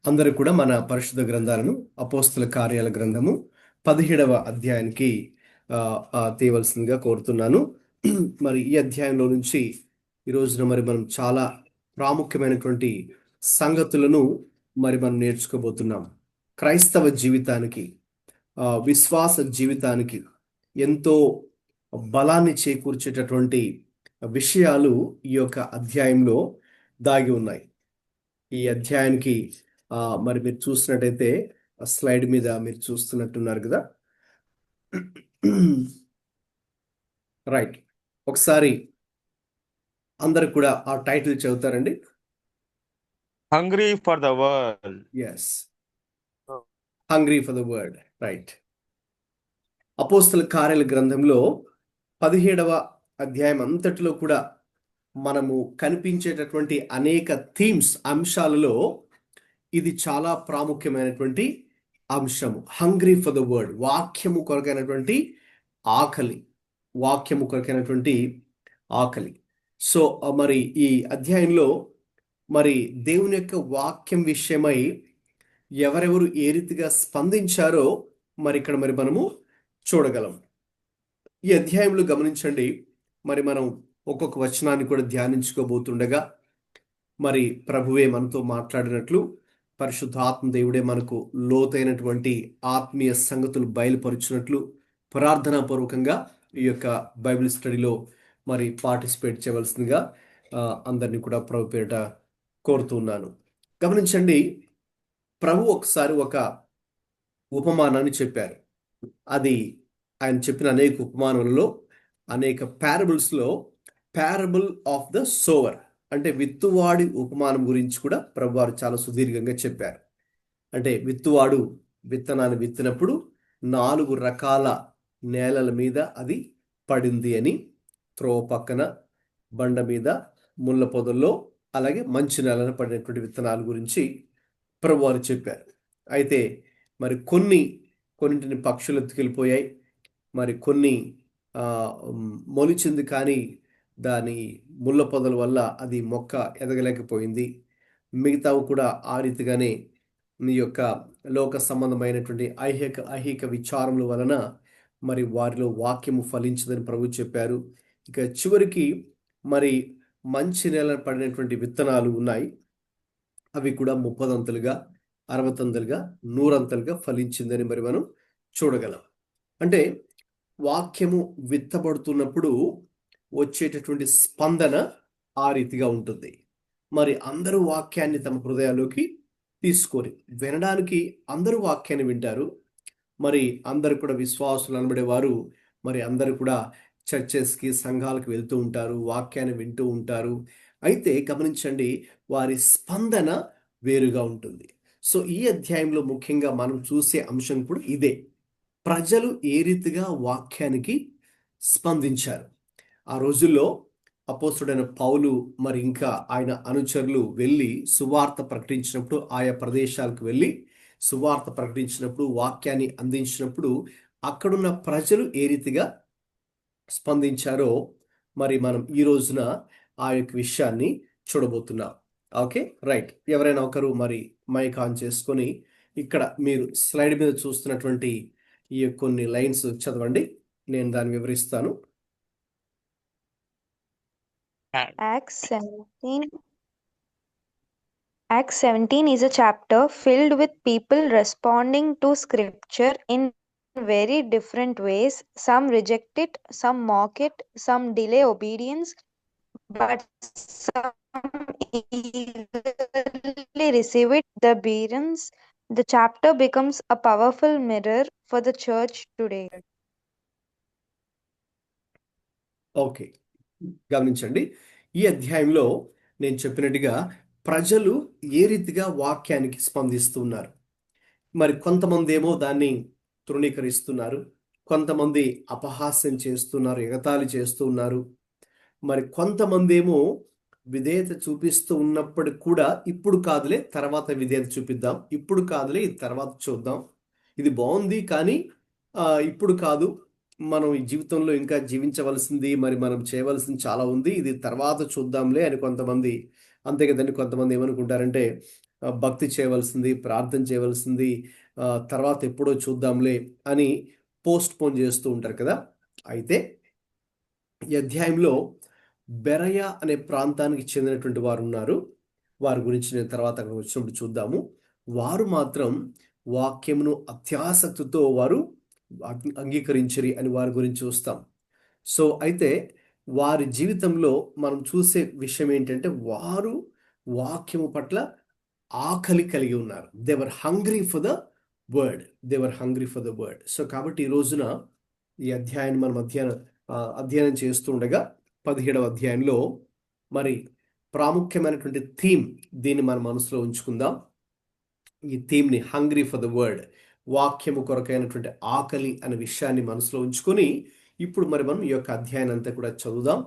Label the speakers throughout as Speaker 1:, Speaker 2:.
Speaker 1: అందరూ కూడా మన పరిశుద్ధ గ్రంథాలను అపోస్తుల కార్యాల గ్రంథము 17వ అధ్యాయానికి తీయవలసిందిగా కోరుతున్నాను. మరి ఈ అధ్యాయంలో నుంచి ఈ రోజున మనం చాలా ప్రాముఖ్యమైనటువంటి సంగతులను మనం నేర్చుకోబోతున్నాం. క్రైస్తవ జీవితానికి, విశ్వాస జీవితానికి ఎంతో బలాన్ని చేకూర్చేటటువంటి విషయాలు ఈ యొక్క అధ్యాయంలో దాగి ఉన్నాయి. ఈ అధ్యాయానికి మీరు చూసినట్టయితే స్లైడ్ మీద మీరు చూస్తున్నట్టున్నారు కదా. రైట్, ఒకసారి అందరు కూడా ఆ టైటిల్ చదువుతారండి.
Speaker 2: Hungry for the world.
Speaker 1: Yes, hungry for the world. Right. అపోస్తల కార్యాల గ్రంథంలో 17వ అధ్యాయం అంతటిలో కూడా మనము కనిపించేటటువంటి అనేక థీమ్స్, అంశాలలో ఇది చాలా ప్రాముఖ్యమైనటువంటి అంశము. హంగ్రీ ఫర్ ద వర్డ్, వాక్యము కొరకైనటువంటి ఆకలి, వాక్యము కొరకైనటువంటి ఆకలి. సో మరి ఈ అధ్యాయంలో దేవుని యొక్క వాక్యం విషయమై ఎవరెవరు ఏ రీతిగా స్పందించారో ఇక్కడ మనము చూడగలం. ఈ అధ్యాయంలో గమనించండి, మనం ఒక్కొక్క వచనాన్ని కూడా ధ్యానించుకోబోతుండగా ప్రభువే మనతో మాట్లాడినట్లు, పరిశుద్ధాత్మ దేవుడే మనకు లోతైనటువంటి ఆత్మీయ సంగతులు బయలుపరుచినట్లు ప్రార్థనా పూర్వకంగా ఈ యొక్క బైబిల్ స్టడీలో పార్టిసిపేట్ చేయవలసిందిగా అందరినీ కూడా ప్రభు పేరిట కోరుతున్నాను. గమనించండి, ప్రభు ఒకసారి ఒక ఉపమానాన్ని చెప్పారు. అది ఆయన చెప్పిన అనేక ఉపమానాలలో, అనేక ప్యారబుల్స్లో ప్యారబుల్ ఆఫ్ ద సోవర్ అంటే విత్తువాడి ఉపమానం గురించి కూడా ప్రభు వారు చాలా సుదీర్ఘంగా చెప్పారు. అంటే విత్తువాడు విత్తనాన్ని విత్తినప్పుడు 4 రకాల నేలల మీద అది పడింది అని, త్రోవ పక్కన, బండ మీద, ముళ్ళ పొదల్లో, అలాగే మంచి నేలన పడినటువంటి విత్తనాల గురించి ప్రభు వారు చెప్పారు. అయితే కొన్నింటిని పక్షులు ఎత్తుకెళ్ళిపోయాయి, కొన్ని మొలిచింది, కానీ దాని ముళ్ళ పొదల వల్ల అది మొక్క ఎదగలేకపోయింది. మిగతావు కూడా ఆ రీతిగానే నీ యొక్క లోక సంబంధమైనటువంటి ఐహిక విచారముల వలన వారిలో వాక్యము ఫలించదని ప్రభు చెప్పారు. ఇక చివరికి మంచి నేల పడినటువంటి విత్తనాలు ఉన్నాయి. అవి కూడా 30 అంతలుగా, 60 అంతలుగా, 100 అంతలుగా ఫలించిందని మనం చూడగలం. అంటే వాక్యము విత్తబడుతున్నప్పుడు వచ్చేటటువంటి స్పందన ఆ రీతిగా ఉంటుంది. అందరూ వాక్యాన్ని తమ హృదయాల్లోకి తీసుకొని వినడానికి అందరూ వాక్యాన్ని వింటారు. అందరు కూడా విశ్వాసులు అనబడేవారు అందరూ కూడా చర్చెస్కి, సంఘాలకు వెళ్తూ ఉంటారు, వాక్యాన్ని వింటూ ఉంటారు. అయితే గమనించండి, వారి స్పందన వేరుగా ఉంటుంది. సో ఈ అధ్యాయంలో ముఖ్యంగా మనం చూసే అంశం కూడా ఇదే. ప్రజలు ఏ రీతిగా వాక్యానికి స్పందించారు. ఆ రోజుల్లో అపోస్తుడైన పౌలు ఇంకా ఆయన అనుచరులు వెళ్ళి సువార్త ప్రకటించినప్పుడు, ఆయా ప్రదేశాలకు వెళ్ళి సువార్త ప్రకటించినప్పుడు, వాక్యాన్ని అందించినప్పుడు అక్కడున్న ప్రజలు ఏ రీతిగా స్పందించారో మనం ఈ రోజున ఆ యొక్క విషయాన్ని చూడబోతున్నాం. Okay, right. ఎవరైనా ఒకరు మైక్ ఆన్ చేసుకొని ఇక్కడ మీరు స్లైడ్ మీద చూస్తున్నటువంటి ఈ కొన్ని లైన్స్ చదవండి, నేను దాన్ని వివరిస్తాను.
Speaker 3: Acts 17 is a chapter filled with people responding to scripture in very different ways. Some reject it, some mock it, some delay obedience, but some eagerly receive it. The chapter becomes a powerful mirror for the church today.
Speaker 1: Okay, గమనించండి, ఈ అధ్యాయంలో నేను చెప్పినట్టుగా ప్రజలు ఏ రీతిగా వాక్యానికి స్పందిస్తున్నారు. కొంతమంది ఏమో దాన్ని తృణీకరిస్తున్నారు, కొంతమంది అపహాస్యం చేస్తున్నారు, ఎగతాళి చేస్తున్నారు. కొంతమంది ఏమో విధేయత చూపిస్తూ ఉన్నప్పటికి కూడా, ఇప్పుడు కాదులే తర్వాత విధేయత చూపిద్దాం, ఇప్పుడు కాదులే ఇది తర్వాత చూద్దాం, ఇది బాగుంది కానీ ఇప్పుడు కాదు, మనం ఈ జీవితంలో ఇంకా జీవించవలసింది, మనం చేయవలసింది చాలా ఉంది, ఇది తర్వాత చూద్దాంలే అని కొంతమంది అంతే కదండి. కొంతమంది ఏమనుకుంటారంటే భక్తి చేయవలసింది, ప్రార్థన చేయవలసింది తర్వాత ఎప్పుడో చూద్దాంలే అని పోస్ట్ పోన్ చేస్తూ ఉంటారు కదా. అయితే ఈ అధ్యాయంలో బెరయ అనే ప్రాంతానికి చెందినటువంటి వారు ఉన్నారు. వారి గురించి నేను తర్వాత అక్కడ వచ్చినప్పుడు చూద్దాము. వారు మాత్రం వాక్యమును అత్యాసక్తితో వారు అంగీకరించరి అని వారి గురించి చూస్తాం. సో అయితే వారి జీవితంలో మనం చూసే విషయం ఏంటంటే వారు వాక్యము పట్ల ఆకలి కలిగి ఉన్నారు. They're hungry for the word. They're hungry for the word. So కాబట్టి ఈ రోజున ఈ అధ్యాయాన్ని మనం అధ్యయనం చేస్తూ ఉండగా 17వ అధ్యాయంలో మరి ప్రాముఖ్యమైనటువంటి థీమ్ దీన్ని మన మనసులో ఉంచుకుందాం. ఈ థీమ్ని హంగ్రీ ఫర్ ద వర్డ్, వాక్యము కొరకైనటువంటి ఆకలి అనే విషయాన్ని మనసులో ఉంచుకొని ఇప్పుడు మరి మనం ఈ యొక్క అధ్యాయాన్ని అంతా కూడా చదువుదాం.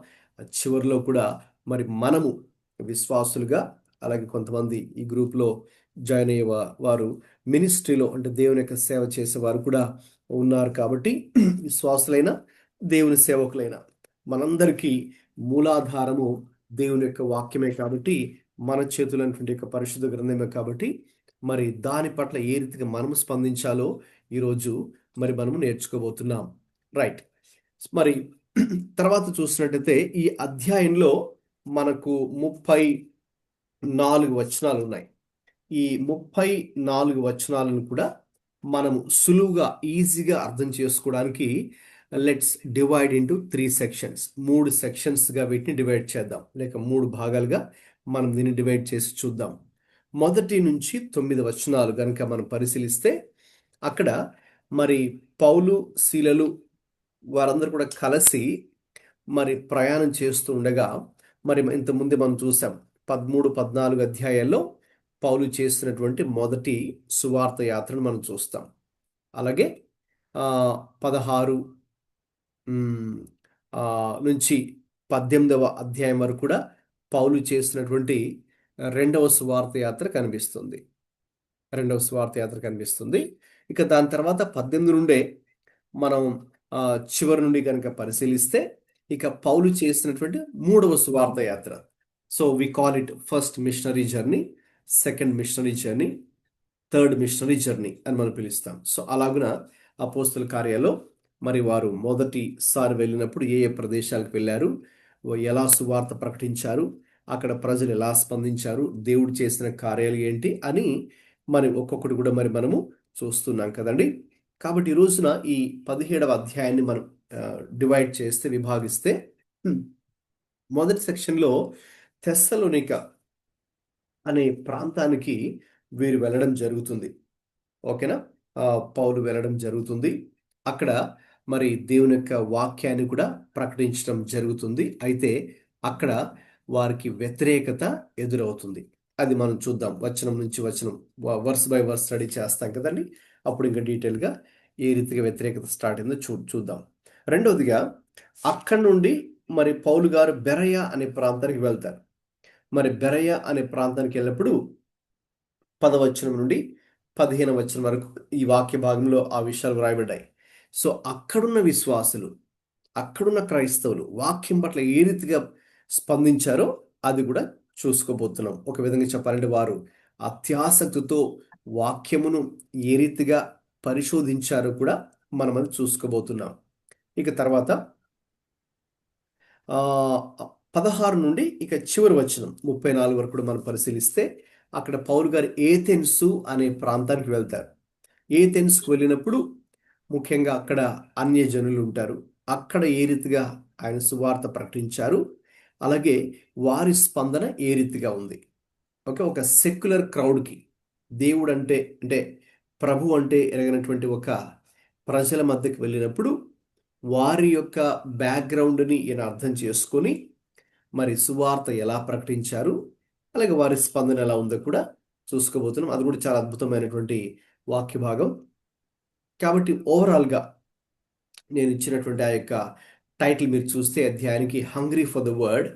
Speaker 1: చివరిలో కూడా మరి మనము విశ్వాసులుగా, అలాగే కొంతమంది ఈ గ్రూప్లో జాయిన్ అయ్యే వారు మినిస్ట్రీలో అంటే దేవుని యొక్క సేవ చేసే వారు కూడా ఉన్నారు. కాబట్టి విశ్వాసులైన దేవుని సేవకులైన మనందరికీ మూలాధారము దేవుని యొక్క వాక్యమే కాబట్టి, మన చేతులు అనేటువంటి యొక్క పరిశుద్ధ గ్రంథమే కాబట్టి మరి దాని పట్ల ఏ రీతిగా మనము స్పందించాలో ఈరోజు మరి మనము నేర్చుకోబోతున్నాం. రైట్. మరి తర్వాత చూసినట్టయితే ఈ అధ్యాయంలో మనకు 34 వచనాలు ఉన్నాయి. ఈ 34 వచనాలను కూడా మనము సులువుగా ఈజీగా అర్థం చేసుకోవడానికి లెట్స్ డివైడ్ ఇంటూ 3 సెక్షన్స్. 3 సెక్షన్స్గా వీటిని డివైడ్ చేద్దాం, లేక 3 భాగాలుగా మనం దీన్ని డివైడ్ చేసి చూద్దాం. 1 నుంచి 9 వచనాలు కనుక మనం పరిశీలిస్తే అక్కడ మరి పౌలు, శీలలు వారందరూ కూడా కలిసి మరి ప్రయాణం చేస్తూ ఉండగా మరి ఇంతకుముందే మనం చూసాం 13, 14 అధ్యాయాల్లో పౌలు చేస్తున్నటువంటి మొదటి సువార్త యాత్రను మనం చూస్తాం. అలాగే 16 నుంచి 18వ అధ్యాయం వరకు కూడా పౌలు చేస్తున్నటువంటి రెండవ సువార్త యాత్ర కనిపిస్తుంది. ఇక దాని తర్వాత 18 నుండే మనం చివరి నుండి కనుక పరిశీలిస్తే ఇక పౌలు చేసినటువంటి మూడవ సువార్త యాత్ర. So we call it first missionary journey, second missionary journey, third missionary journey అని మనం పిలుస్తాం. సో అలాగున అపోస్తల కార్యాల్లో మరి వారు మొదటిసారి వెళ్ళినప్పుడు ఏ ఏ ప్రదేశాలకు వెళ్ళారు, ఎలా సువార్త ప్రకటించారు, అక్కడ ప్రజలు ఎలా స్పందించారు, దేవుడు చేసిన కార్యాలు ఏంటి అని మరి ఒక్కొక్కటి కూడా మరి మనము చూస్తున్నాం కదండి. కాబట్టి ఈ రోజున ఈ 17వ అధ్యాయాన్ని మనం డివైడ్ చేస్తే, విభాగిస్తే మొదటి సెక్షన్లో తెస్సలోనిక అనే ప్రాంతానికి వీరు వెళ్ళడం జరుగుతుంది. ఓకేనా, పౌలు వెళ్ళడం జరుగుతుంది. అక్కడ మరి దేవుని యొక్క వాక్యాన్ని కూడా ప్రకటించడం జరుగుతుంది. అయితే అక్కడ వారికి వ్యతిరేకత ఎదురవుతుంది. అది మనం చూద్దాం. వచనం నుంచి వచనం, వర్స్ బై వర్స్ స్టడీ చేస్తాం కదండి. అప్పుడు ఇంకా డీటెయిల్గా ఏ రీతిగా వ్యతిరేకత స్టార్ట్ అయిందో చూద్దాం. రెండవదిగా అక్కడి నుండి మరి పౌలు గారు బెరయ అనే ప్రాంతానికి వెళ్తారు. మరి బెరయ అనే ప్రాంతానికి వెళ్ళినప్పుడు 10వ వచనం నుండి 15వ వచనం వరకు ఈ వాక్య భాగంలో ఆ విషయాలు వ్రాయబడ్డాయి. సో అక్కడున్న విశ్వాసులు, అక్కడున్న క్రైస్తవులు వాక్యం పట్ల ఏ రీతిగా స్పందించారో అది కూడా చూసుకోబోతున్నాం. ఒక విధంగా చెప్పాలంటే వారు అత్యాసక్తితో వాక్యమును ఏ రీతిగా పరిశోధించారో కూడా మనం అది చూసుకోబోతున్నాం. ఇక తర్వాత 16 నుండి ఇక చివరి వచనం 34 వరకు కూడా మనం పరిశీలిస్తే అక్కడ పౌలు గారు ఏథెన్సు అనే ప్రాంతానికి వెళ్తారు. ఏథెన్స్కు వెళ్ళినప్పుడు ముఖ్యంగా అక్కడ అన్యజనులు ఉంటారు. అక్కడ ఏ రీతిగా ఆయన సువార్త ప్రకటించారు, అలాగే వారి స్పందన ఏ రీతిగా ఉంది. ఒక సెక్యులర్ క్రౌడ్కి దేవుడు అంటే ప్రభు అంటే ఎరగినటువంటి ఒక ప్రజల మధ్యకి వెళ్ళినప్పుడు వారి యొక్క బ్యాక్గ్రౌండ్ని ఈయన అర్థం చేసుకొని మరి సువార్త ఎలా ప్రకటించారు, అలాగే వారి స్పందన ఎలా ఉందో కూడా చూసుకోబోతున్నాం. అది కూడా చాలా అద్భుతమైనటువంటి వాక్య భాగం. కాబట్టి ఓవరాల్గా నేను ఇచ్చినటువంటి ఆ యొక్క టైటిల్ మీరు చూస్తే అధ్యాయానికి హంగ్రీ ఫర్ ద వర్డ్,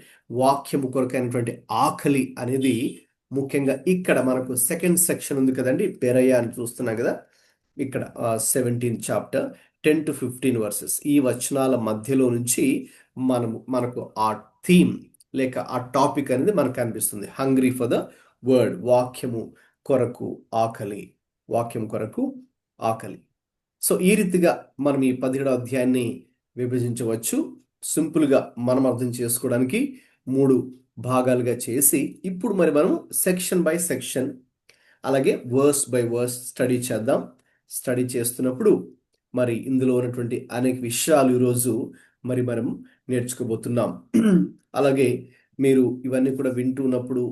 Speaker 1: వాక్యము కొరకైనటువంటి ఆకలి అనేది ముఖ్యంగా ఇక్కడ మనకు సెకండ్ సెక్షన్ ఉంది కదండి, బెరయ అని చూస్తున్నాం కదా. ఇక్కడ 17th చాప్టర్ 10 to 15 వర్సెస్, ఈ వచనాల మధ్యలో నుంచి మనకు ఆ థీమ్ లేక ఆ టాపిక్ అనేది మనకు కనిపిస్తుంది. హంగ్రీ ఫర్ ద వర్డ్, వాక్యము కొరకు ఆకలి, వాక్యం కొరకు ఆకలి. సో ఈ రీతిగా మనం ఈ 17వ అధ్యాయాన్ని విభజించవచ్చు. సింపుల్గా మనం అర్థం చేసుకోవడానికి 3 భాగాలుగా చేసి ఇప్పుడు మరి మనం సెక్షన్ బై సెక్షన్ అలాగే వర్స్ బై వర్స్ స్టడీ చేద్దాం. స్టడీ చేస్తున్నప్పుడు మరి ఇందులో ఉన్నటువంటి అనేక విషయాలు ఈరోజు మరి మనం నేర్చుకోబోతున్నాం. అలాగే మీరు ఇవన్నీ కూడా వింటున్నప్పుడు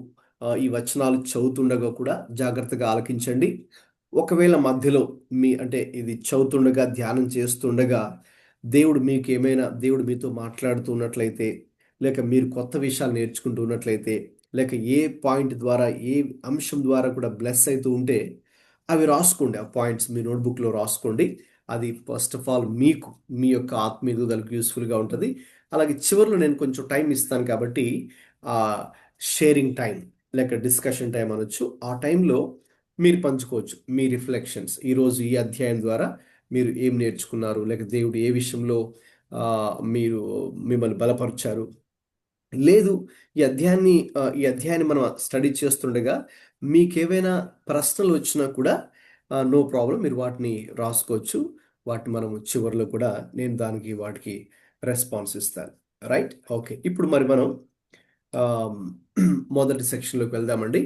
Speaker 1: ఈ వచనాలు చదువుతుండగా కూడా జాగ్రత్తగా ఆలకించండి. ఒకవేళ మధ్యలో అంటే ఇది చదువుతుండగా ధ్యానం చేస్తుండగా దేవుడు మీతో మాట్లాడుతూ ఉన్నట్లయితే, లేక మీరు కొత్త విషయాలు నేర్చుకుంటూ ఉన్నట్లయితే, లేక ఏ పాయింట్ ద్వారా ఏ అంశం ద్వారా కూడా బ్లెస్ అవుతూ ఉంటే అవి రాసుకోండి. ఆ పాయింట్స్ మీ నోట్బుక్లో రాసుకోండి. అది ఫస్ట్ ఆఫ్ ఆల్ మీకు మీ యొక్క ఆత్మీయ ఎదుగుదలకు యూస్ఫుల్గా ఉంటుంది. అలాగే చివరిలో నేను కొంచెం టైం ఇస్తాను కాబట్టి షేరింగ్ టైం లేక డిస్కషన్ టైం అనొచ్చు. ఆ టైంలో మీరు పంచుకోవచ్చు మీ రిఫ్లెక్షన్స్. ఈరోజు ఈ అధ్యాయం ద్వారా మీరు ఏం నేర్చుకున్నారు, లేక దేవుడు ఏ విషయంలో మీరు మిమ్మల్ని బలపరిచారు. లేదు ఈ అధ్యాయాన్ని మనం స్టడీ చేస్తుండగా మీకేవైనా ప్రశ్నలు వచ్చినా కూడా నో ప్రాబ్లం, మీరు వాటిని రాసుకోవచ్చు. వాటిని మనం చివరిలో కూడా నేను వాటికి రెస్పాన్స్ ఇస్తాను. Right, okay. ఇప్పుడు మరి మనం మొదటి సెక్షన్లోకి వెళ్దామండి.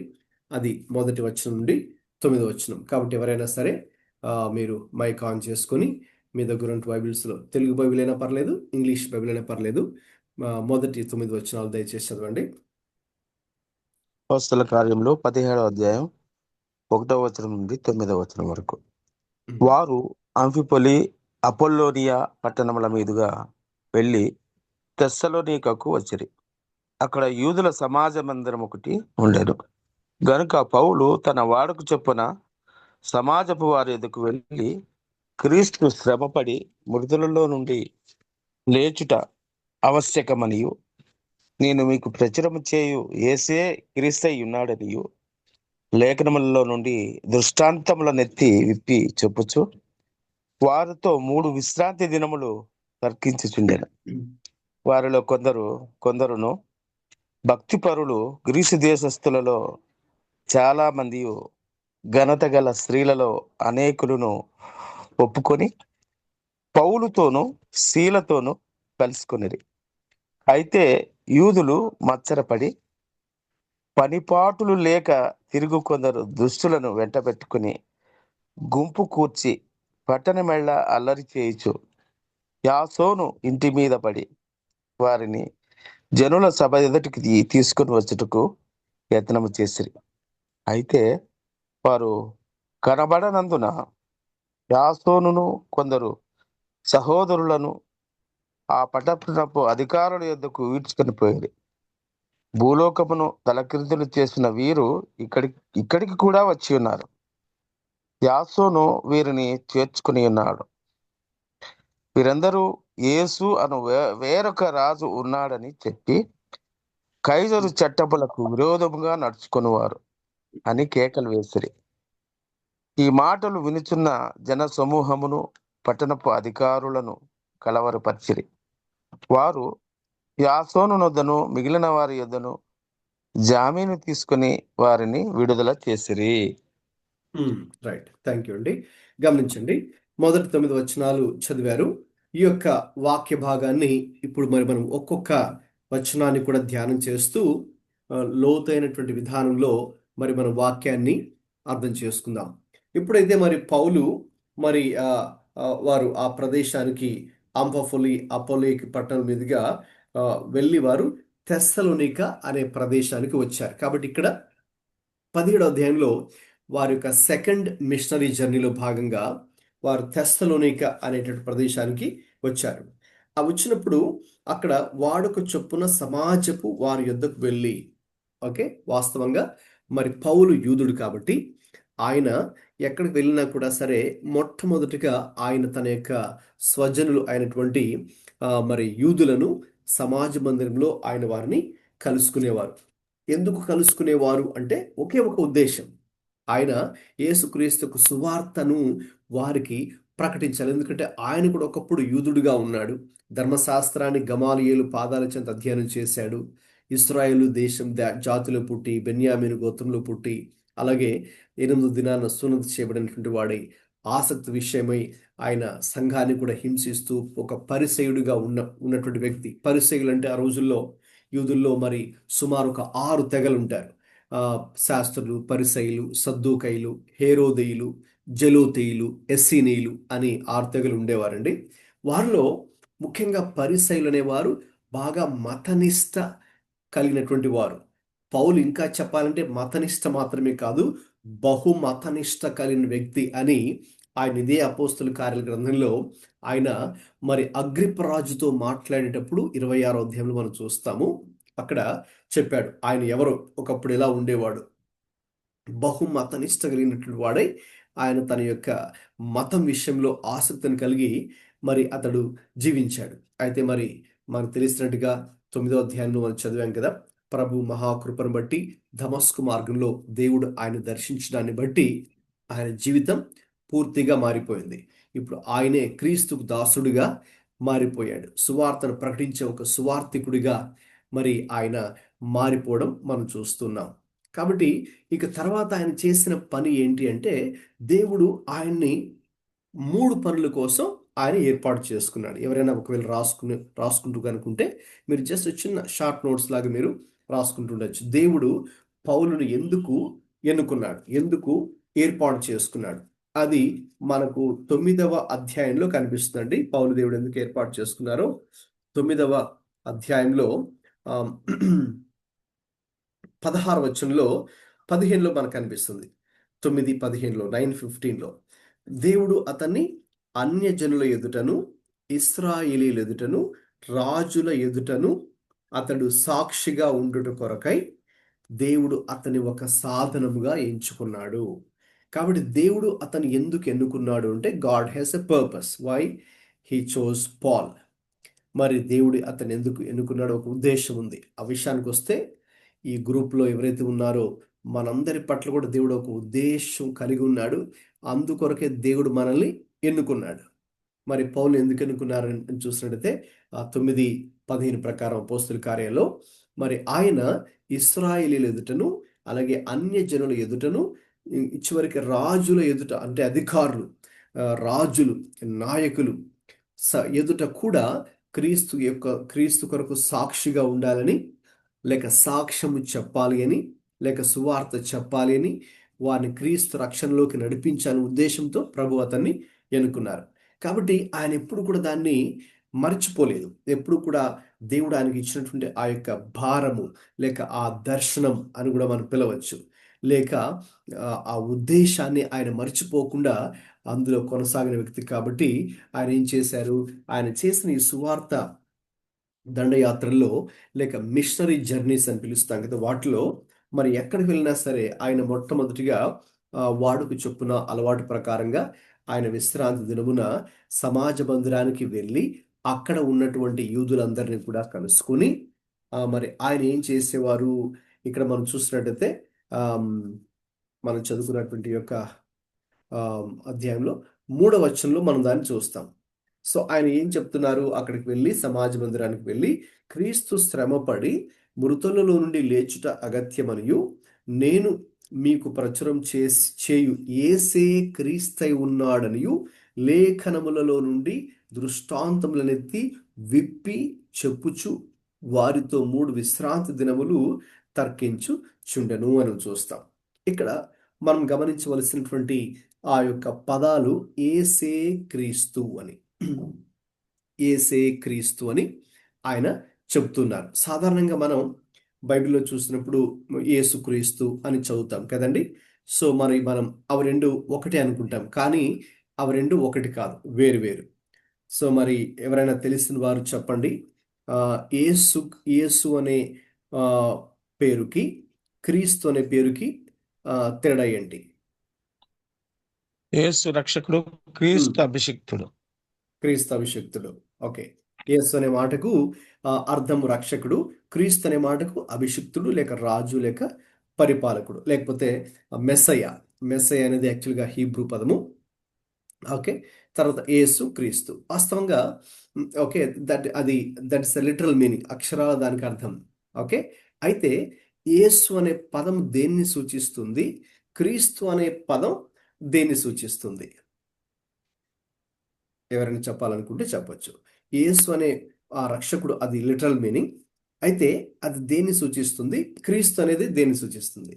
Speaker 1: అది మొదటి వచనం నుండి 9వ వచనం. కాబట్టి ఎవరైనా సరే మీరు మైక్ ఆన్ చేసుకొని మీ దగ్గర ఉన్న బైబిల్స్లో తెలుగు బైబిల్ అయినా పర్లేదు, ఇంగ్లీష్ బైబిల్ అయినా పర్లేదు, మొదటి 9 వచనాలు దయచేసి చదవండి.
Speaker 2: అపోస్తల కార్యంలో 17వ అధ్యాయం 1వ వచనం నుండి 9వ వచనం వరకు. వారు అంఫిపొలి, అపోల్లోనియా పట్టణముల మీదుగా వెళ్ళి తెస్సలోనికకు వచ్చిరి. అక్కడ యూదుల సమాజ మందిరం ఒకటి ఉండెను గనుక పౌలు తన వాడుకు చొప్పున సమాజపు వారి ఎదుకు వెళ్ళి క్రీస్తు శ్రమపడి మృతులలో నుండి లేచుట ఆవశ్యకమనియు, నేను మీకు ప్రచురము చేయు యేసే క్రీస్తై ఉన్నాడనియు లేఖనములలో నుండి దృష్టాంతములనెత్తి విప్పి చెప్పుచు వారితో 3 విశ్రాంతి దినములు తర్కించుచుండెను. వారిలో కొందరును భక్తిపరులు గ్రీసు దేశస్థులలో చాలా మంది ఘనత గల స్త్రీలలో అనేకులను ఒప్పుకొని పౌలుతోనూ శీలతోనూ కలుసుకొనిరి. అయితే యూదులు మత్సరపడి పనిపాటులు లేక తిరుగు కొందరు దుష్టులను వెంట పెట్టుకుని గుంపు కూర్చి పట్టణమెళ్ళ అల్లరి చేయుచు యాసోను ఇంటి మీద పడి వారిని జనుల సభ ఎదుటికి తీసుకుని వచ్చుటకు యత్నము చేసిరి. అయితే వారు కనబడనందున యాసోనును కొందరు సహోదరులను ఆ పట్టణపు అధికారుల యొద్దకు ఈడ్చుకొని పోయింది. భూలోకమును తలక్రిందులు చేసిన వీరు ఇక్కడికి కూడా వచ్చి ఉన్నారు. యాసోను వీరిని చేర్చుకుని ఉన్నాడు. వీరందరూ యేసు అను వేరొక రాజు ఉన్నాడని చెప్పి కైజరు చట్టములకు విరోధముగా నడుచుకునేవారు అని కేకలు వేసిరి. ఈ మాటలు వినుచున్న జన సమూహమును పట్టణపు అధికారులను కలవరపరిచిరి. వారు యాసోను నొద్దను మిగిలిన వారి యొద్దను జామీను తీసుకుని వారిని విడుదల చేసిరి.
Speaker 1: రైట్, థ్యాంక్ యూ అండి. గమనించండి, మొదటి 9 వచనాలు చదివారు. ఈ యొక్క వాక్య భాగాన్ని ఇప్పుడు మరి మనం ఒక్కొక్క వచనాన్ని కూడా ధ్యానం చేస్తూ లోతైనటువంటి విధానంలో మరి మన వాక్యాన్ని అర్థం చేసుకుందాం. ఇప్పుడైతే మరి పౌలు మరి వారు ఆ ప్రదేశానికి అపోలోకి పట్టణం మీదుగా వెళ్ళి వారు తెస్సలోనిక అనే ప్రదేశానికి వచ్చారు. కాబట్టి ఇక్కడ 17వ అధ్యాయంలో వారి యొక్క సెకండ్ మిషనరీ జర్నీలో భాగంగా వారు తెస్సలోనిక అనేటువంటి ప్రదేశానికి వచ్చారు. ఆ వచ్చినప్పుడు అక్కడ వాడుక చొప్పున సమాజపు వారి యొద్దకు వెళ్ళి, ఓకే, వాస్తవంగా మరి పౌలు యూదుడు కాబట్టి ఆయన ఎక్కడికి వెళ్ళినా కూడా సరే మొట్టమొదటిగా ఆయన తన యొక్క స్వజనులు అయినటువంటి మరి యూదులను సమాజ మందిరంలో ఆయన వారిని కలుసుకునేవారు. ఎందుకు కలుసుకునేవారు అంటే ఒకే ఒక ఉద్దేశం, ఆయన యేసుక్రీస్తుకు సువార్తను వారికి ప్రకటించాలి. ఎందుకంటే ఆయన కూడా ఒకప్పుడు యూదుడుగా ఉన్నాడు. ధర్మశాస్త్రాన్ని గమాలియేలు పాదాల చెంత అధ్యయనం చేశాడు. ఇస్రాయేలు దేశం జాతిలో పుట్టి బెన్యామీను గోత్రంలో పుట్టి అలాగే 8వ దినాన సున్నతి చేయబడినటువంటి వాడై ఆసక్తి విషయమై ఆయన సంఘాన్ని కూడా హింసిస్తూ ఒక పరిసయుడిగా ఉన్నటువంటి వ్యక్తి. పరిసయులు అంటే ఆ రోజుల్లో యూదుల్లో మరి సుమారు ఒక 6 తెగలు ఉంటారు. శాస్త్రులు, పరిసయులు, సద్దూకైలు, హేరోదీయులు, జలోతీయులు, ఎస్సీనీయులు అని 6 తెగలు ఉండేవారండి. వారిలో ముఖ్యంగా పరిసయులు అనేవారు బాగా మతనిష్ట కలిగినటువంటి వారు. పౌలు ఇంకా చెప్పాలంటే మతనిష్ట మాత్రమే కాదు, బహుమతనిష్ట కలిగిన వ్యక్తి అని ఆయన ఇదే అపోస్తుల కార్యాల గ్రంథంలో ఆయన మరి అగ్రిప్పరాజుతో మాట్లాడేటప్పుడు 26వ అధ్యాయంలో మనం చూస్తాము. అక్కడ చెప్పాడు ఆయన ఎవరో, ఒకప్పుడు ఎలా ఉండేవాడు, బహుమతనిష్ట కలిగినటువంటి వాడై ఆయన తన యొక్క మతం విషయంలో ఆసక్తిని కలిగి మరి అతడు జీవించాడు. అయితే మరి మనకు తెలిసినట్టుగా 9వ అధ్యాయంలో మనం చదివాం కదా, ప్రభు మహాకృపను బట్టి దమస్కు మార్గంలో దేవుడు ఆయన దర్శించడాన్ని బట్టి ఆయన జీవితం పూర్తిగా మారిపోయింది. ఇప్పుడు ఆయనే క్రీస్తుకు దాసుడిగా మారిపోయాడు. సువార్తను ప్రకటించే ఒక సువార్థికుడిగా మరి ఆయన మారిపోవడం మనం చూస్తున్నాం. కాబట్టి ఇక తర్వాత ఆయన చేసిన పని ఏంటి అంటే, దేవుడు ఆయన్ని 3 పనుల కోసం ఆయన ఏర్పాటు చేసుకున్నాడు. ఎవరైనా ఒకవేళ రాసుకుంటూ కనుకుంటే మీరు జస్ట్ చిన్న షార్ట్ నోట్స్ లాగా మీరు రాసుకుంటుండొచ్చు. దేవుడు పౌలును ఎందుకు ఎన్నుకున్నాడు, ఎందుకు ఏర్పాటు చేసుకున్నాడు, అది మనకు 9వ అధ్యాయంలో కనిపిస్తుందండి. పౌలు దేవుడు ఎందుకు ఏర్పాటు చేసుకున్నారో 9వ అధ్యాయంలో 16వ వచనంలో 15లో మనకు కనిపిస్తుంది. 9:15లో 9:15లో దేవుడు అతన్ని అన్యజనుల ఎదుటను ఇశ్రాయేలీయుల ఎదుటను రాజుల ఎదుటను అతడు సాక్షిగా ఉండుట కొరకై దేవుడు అతని ఒక సాధనముగా ఎంచుకున్నాడు. కాబట్టి దేవుడు అతను ఎందుకు ఎన్నుకున్నాడు అంటే, God has a purpose why he chose Paul. మరి దేవుడు అతను ఎందుకు ఎన్నుకున్నాడో ఒక ఉద్దేశం ఉంది. ఆ విషయానికి వస్తే ఈ గ్రూప్లో ఎవరైతే ఉన్నారో మనందరి పట్ల కూడా దేవుడు ఒక ఉద్దేశం కలిగి ఉన్నాడు. అందుకొరకే దేవుడు మనల్ని ఎన్నుకున్నాడు. మరి పౌలు ఎందుకు ఎన్నుకున్నారని చూసినట్టయితే 9:15 ప్రకారం అపోస్తుల కార్యాల్లో మరి ఆయన ఇశ్రాయేలీయుల ఎదుటను అలాగే అన్యజనుల ఎదుటను చివరికి రాజుల ఎదుట అంటే అధికారులు, రాజులు, నాయకులు ఎదుట కూడా క్రీస్తు కొరకు సాక్షిగా ఉండాలని, లేక సాక్ష్యము చెప్పాలి అని, లేక సువార్త చెప్పాలి అని, వారిని క్రీస్తు రక్షణలోకి నడిపించాలని ఉద్దేశంతో ప్రభు అతన్ని ఎన్నుకున్నారు. కాబట్టి ఆయన ఎప్పుడు కూడా దాన్ని మర్చిపోలేదు. ఎప్పుడు కూడా దేవుడు ఆయనకి ఇచ్చినటువంటి ఆ యొక్క భారము లేక ఆ దర్శనం అని కూడా మనం పిలవచ్చు, లేక ఆ ఉద్దేశాన్ని ఆయన మర్చిపోకుండా అందులో కొనసాగిన వ్యక్తి. కాబట్టి ఆయన ఏం చేశారు, ఆయన చేసిన ఈ సువార్త దండయాత్రల్లో లేక మిషనరీ జర్నీస్ అని పిలుస్తాం కదా, వాటిలో మరి ఎక్కడికి వెళ్ళినా సరే ఆయన మొట్టమొదటిగా వాడుకు చొప్పున అలవాటు ప్రకారంగా ఆయన విశ్రాంతి దినమున సమాజ మందిరానికి వెళ్ళి అక్కడ ఉన్నటువంటి యూదులందరినీ కూడా కలుసుకుని మరి ఆయన ఏం చేసేవారు, ఇక్కడ మనం చూసినట్టయితే మనం చదువుకున్నటువంటి యొక్క అధ్యాయంలో 3వ వచనంలో మనం దాన్ని చూస్తాం. సో ఆయన ఏం చెప్తున్నారు, అక్కడికి వెళ్ళి సమాజ మందిరానికి వెళ్ళి క్రీస్తు శ్రమపడి మృతులలో నుండి లేచుట అగత్యమనియు నేను మీకు ప్రచురం చేయు యేసే క్రీస్తై ఉన్నాడనియు లేఖనములలో నుండి దృష్టాంతములనెత్తి విప్పి చెప్పుచు వారితో 3 విశ్రాంతి దినములు తర్కించుచుండెను అని చూస్తాం. ఇక్కడ మనం గమనించవలసినటువంటి ఆ యొక్క పదాలు యేసే క్రీస్తు అని, యేసే క్రీస్తు అని ఆయన చెబుతున్నారు. సాధారణంగా మనం బైబిల్లో చూసినప్పుడు యేసు క్రీస్తు అని చదువుతాం కదండి. సో మరి మనం అవి రెండు ఒకటే అనుకుంటాం, కానీ అవి రెండు ఒకటి కాదు, వేరు వేరు. సో మరి ఎవరైనా తెలిసిన వారు చెప్పండి, యేసు అనే పేరుకి క్రీస్తు అనే పేరుకి తేడా ఏంటి?
Speaker 2: యేసు రక్షకుడు, క్రీస్తు అభిషిక్తుడు.
Speaker 1: క్రీస్తు అభిషిక్తుడు. ఓకే, యేసు అనే మాటకు అర్థం రక్షకుడు, క్రీస్తు అనే మాటకు అభిషిక్తుడు లేక రాజు లేక పరిపాలకుడు, లేకపోతే మెస్సయ్య. మెస్సయ్య అనేది యాక్చువల్గా హీబ్రూ పదము. ఓకే, తర్వాత యేసు క్రీస్తు వాస్తవంగా okay that is the literal meaning, అక్షరాల దానికి అర్థం. ఓకే. అయితే యేసు అనే పదం దేన్ని సూచిస్తుంది? క్రీస్తు అనే పదం దేన్ని సూచిస్తుంది? ఎవరైనా చెప్పాలనుకుంటే చెప్పొచ్చు. యేసు అనే ఆ రక్షకుడు అది లిటరల్ మీనింగ్. అయితే అది దేన్ని సూచిస్తుంది? క్రీస్తు అనేది దేన్ని సూచిస్తుంది?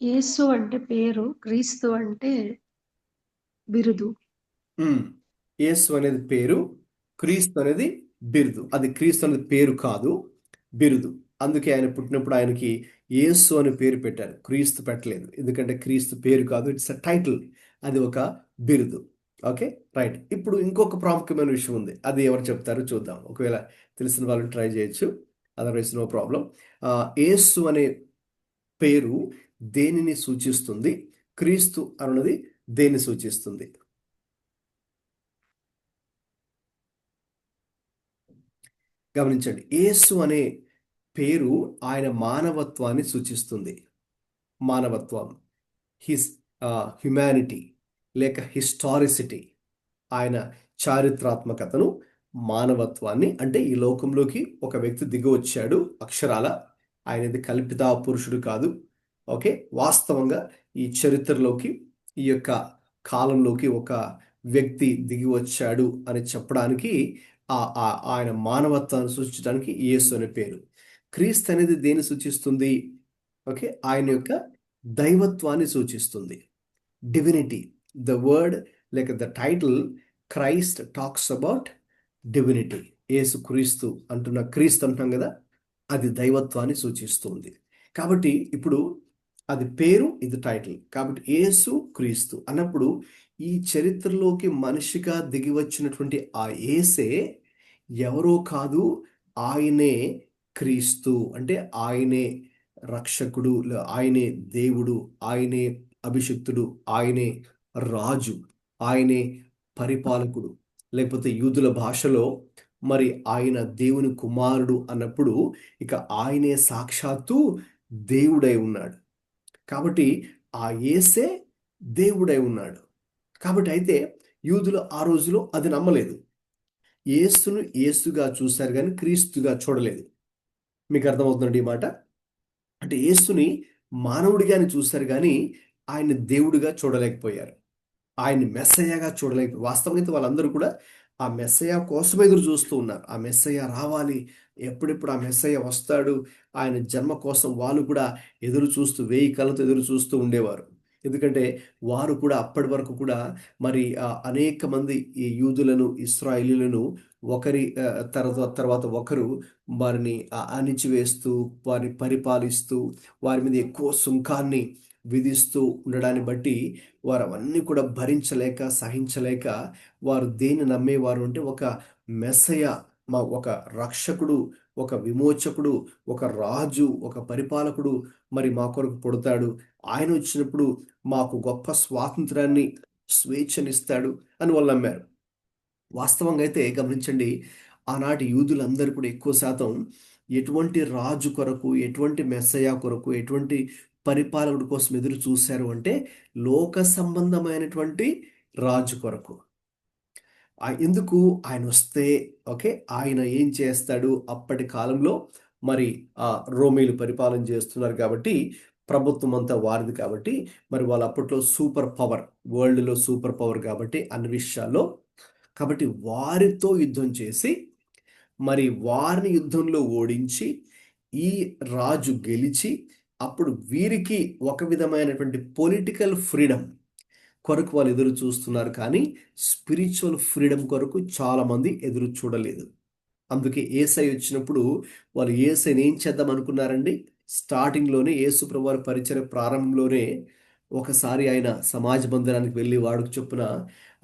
Speaker 4: యేసు అంటే పేరు, క్రీస్తు అంటే బిరుదు.
Speaker 1: యేసు అనేది పేరు, క్రీస్తు అనేది బిరుదు. అది క్రీస్తు అనేది పేరు కాదు, బిరుదు. అందుకే ఆయన పుట్టినప్పుడు ఆయనకి యేసు అని పేరు పెట్టారు, క్రీస్తు పెట్టలేదు. ఎందుకంటే క్రీస్తు పేరు కాదు, ఇట్స్ అ టైటిల్. అది ఒక బిరుదు. Okay, right. ఇప్పుడు ఇంకొక ప్రాముఖ్యమైన విషయం ఉంది, అది ఎవరు చెప్తారో చూద్దాం. ఒకవేళ తెలిసిన వాళ్ళు ట్రై చేయొచ్చు, అదర్వైజ్ నో ప్రాబ్లం. యేసు అనే పేరు దేనిని సూచిస్తుంది? క్రీస్తు అన్నది దేన్ని సూచిస్తుంది? గమనించండి, యేసు అనే పేరు ఆయన మానవత్వాన్ని సూచిస్తుంది. మానవత్వం, హిస్ హ్యుమానిటీ లేక హిస్టారిసిటీ, ఆయన చారిత్రాత్మకతను, మానవత్వాన్ని, అంటే ఈ లోకంలోకి ఒక వ్యక్తి దిగి వచ్చాడు అక్షరాల. ఆయనది కల్పిత పురుషుడు కాదు. ఓకే, వాస్తవంగా ఈ చరిత్రలోకి, ఈ యొక్క కాలంలోకి ఒక వ్యక్తి దిగి వచ్చాడు అని చెప్పడానికి ఆయన మానవత్వాన్ని సూచించడానికి యేసు అనే పేరు. క్రీస్తు అనేది దేన్ని సూచిస్తుంది? ఓకే, ఆయన యొక్క దైవత్వాన్ని సూచిస్తుంది, డివినిటీ. ద వర్డ్ లేక the title Christ talks about divinity. Yesu Kristu అంటున్న, క్రీస్తు అంటున్నాం కదా, అది దైవత్వాన్ని సూచిస్తుంది. కాబట్టి ఇప్పుడు అది పేరు, ఇది టైటిల్. కాబట్టి యేసు క్రీస్తు అన్నప్పుడు ఈ చరిత్రలోకి మనిషిగా దిగి వచ్చినటువంటి ఆ యేసే ఎవరో కాదు, ఆయనే క్రీస్తు. అంటే ఆయనే రక్షకుడు, ఆయనే దేవుడు, ఆయనే అభిషిక్తుడు, ఆయనే రాజు, ఆయనే పరిపాలకుడు. లేకపోతే యూదుల భాషలో మరి ఆయన దేవుని కుమారుడు అన్నప్పుడు ఇక ఆయనే సాక్షాత్తు దేవుడై ఉన్నాడు. కాబట్టి ఆ యేసే దేవుడై ఉన్నాడు. కాబట్టి అయితే యూదులు ఆ రోజులో అది నమ్మలేదు. యేసును యేసుగా చూశారు కానీ క్రీస్తుగా చూడలేదు. మీకు అర్థమవుతుందండి ఈ మాట? అంటే యేసుని మానవుడిగానే చూశారు కానీ ఆయన దేవుడిగా చూడలేకపోయారు, ఆయన్ని మెస్సయ్యగా చూడలేకపోయారు. వాస్తవంగా వాళ్ళందరూ కూడా ఆ మెస్సయ్య కోసం ఎదురు చూస్తూ ఉన్నారు. ఆ మెస్సయ్య రావాలి, ఎప్పుడెప్పుడు ఆ మెస్సయ్య వస్తాడు, ఆయన జన్మ కోసం వాళ్ళు కూడా ఎదురు చూస్తూ, 1000 కళ్ళతో ఎదురు చూస్తూ ఉండేవారు. ఎందుకంటే వారు కూడా అప్పటి వరకు కూడా మరి అనేక మంది ఈ యూదులను, ఇశ్రాయేలీయులను ఒకరి తర్వాత ఒకరు వారిని అణిచివేస్తూ, వారిని పరిపాలిస్తూ, వారి మీద ఎక్కువ సుంకాన్ని విధిస్తూ ఉండడాన్ని బట్టి వారు అవన్నీ కూడా భరించలేక, సహించలేక వారు దేన్ని నమ్మేవారు అంటే ఒక మెస్సయ, ఒక రక్షకుడు, ఒక విమోచకుడు, ఒక రాజు, ఒక పరిపాలకుడు మరి మా కొరకు పుడతాడు, ఆయన వచ్చినప్పుడు మాకు గొప్ప స్వాతంత్రాన్ని, స్వేచ్ఛనిస్తాడు అని వాళ్ళు నమ్మారు. వాస్తవంగా అయితే గమనించండి, ఆనాటి యూదులందరూ కూడా ఎక్కువ శాతం ఎటువంటి రాజు కొరకు, ఎటువంటి మెస్సయా కొరకు, ఎటువంటి పరిపాలకుడి కోసం ఎదురు చూశారు అంటే లోక సంబంధమైనటువంటి రాజు కొరకు. ఎందుకు ఆయన వస్తే, ఓకే, ఆయన ఏం చేస్తాడు? అప్పటి కాలంలో మరి రోమీలు పరిపాలన చేస్తున్నారు కాబట్టి, ప్రభుత్వం అంతా వారిది కాబట్టి, మరి వాళ్ళు అప్పట్లో సూపర్ పవర్, వరల్డ్లో సూపర్ పవర్ కాబట్టి అన్ని విషయాల్లో, కాబట్టి వారితో యుద్ధం చేసి మరి వారిని యుద్ధంలో ఓడించి ఈ రాజు గెలిచి అప్పుడు వీరికి ఒక విధమైనటువంటి పొలిటికల్ ఫ్రీడమ్ కొరకు వాళ్ళు ఎదురు చూస్తున్నారు కానీ స్పిరిచువల్ ఫ్రీడమ్ కొరకు చాలామంది ఎదురు చూడలేదు. అందుకే యేసై వచ్చినప్పుడు వాళ్ళు యేసైని ఏం చేద్దాం అనుకున్నారండి? స్టార్టింగ్లోనే యేసు ప్రభువారి పరిచర్య ప్రారంభంలోనే ఒకసారి ఆయన సమాజ మందిరానికి వెళ్ళి వాడుకు చొప్పున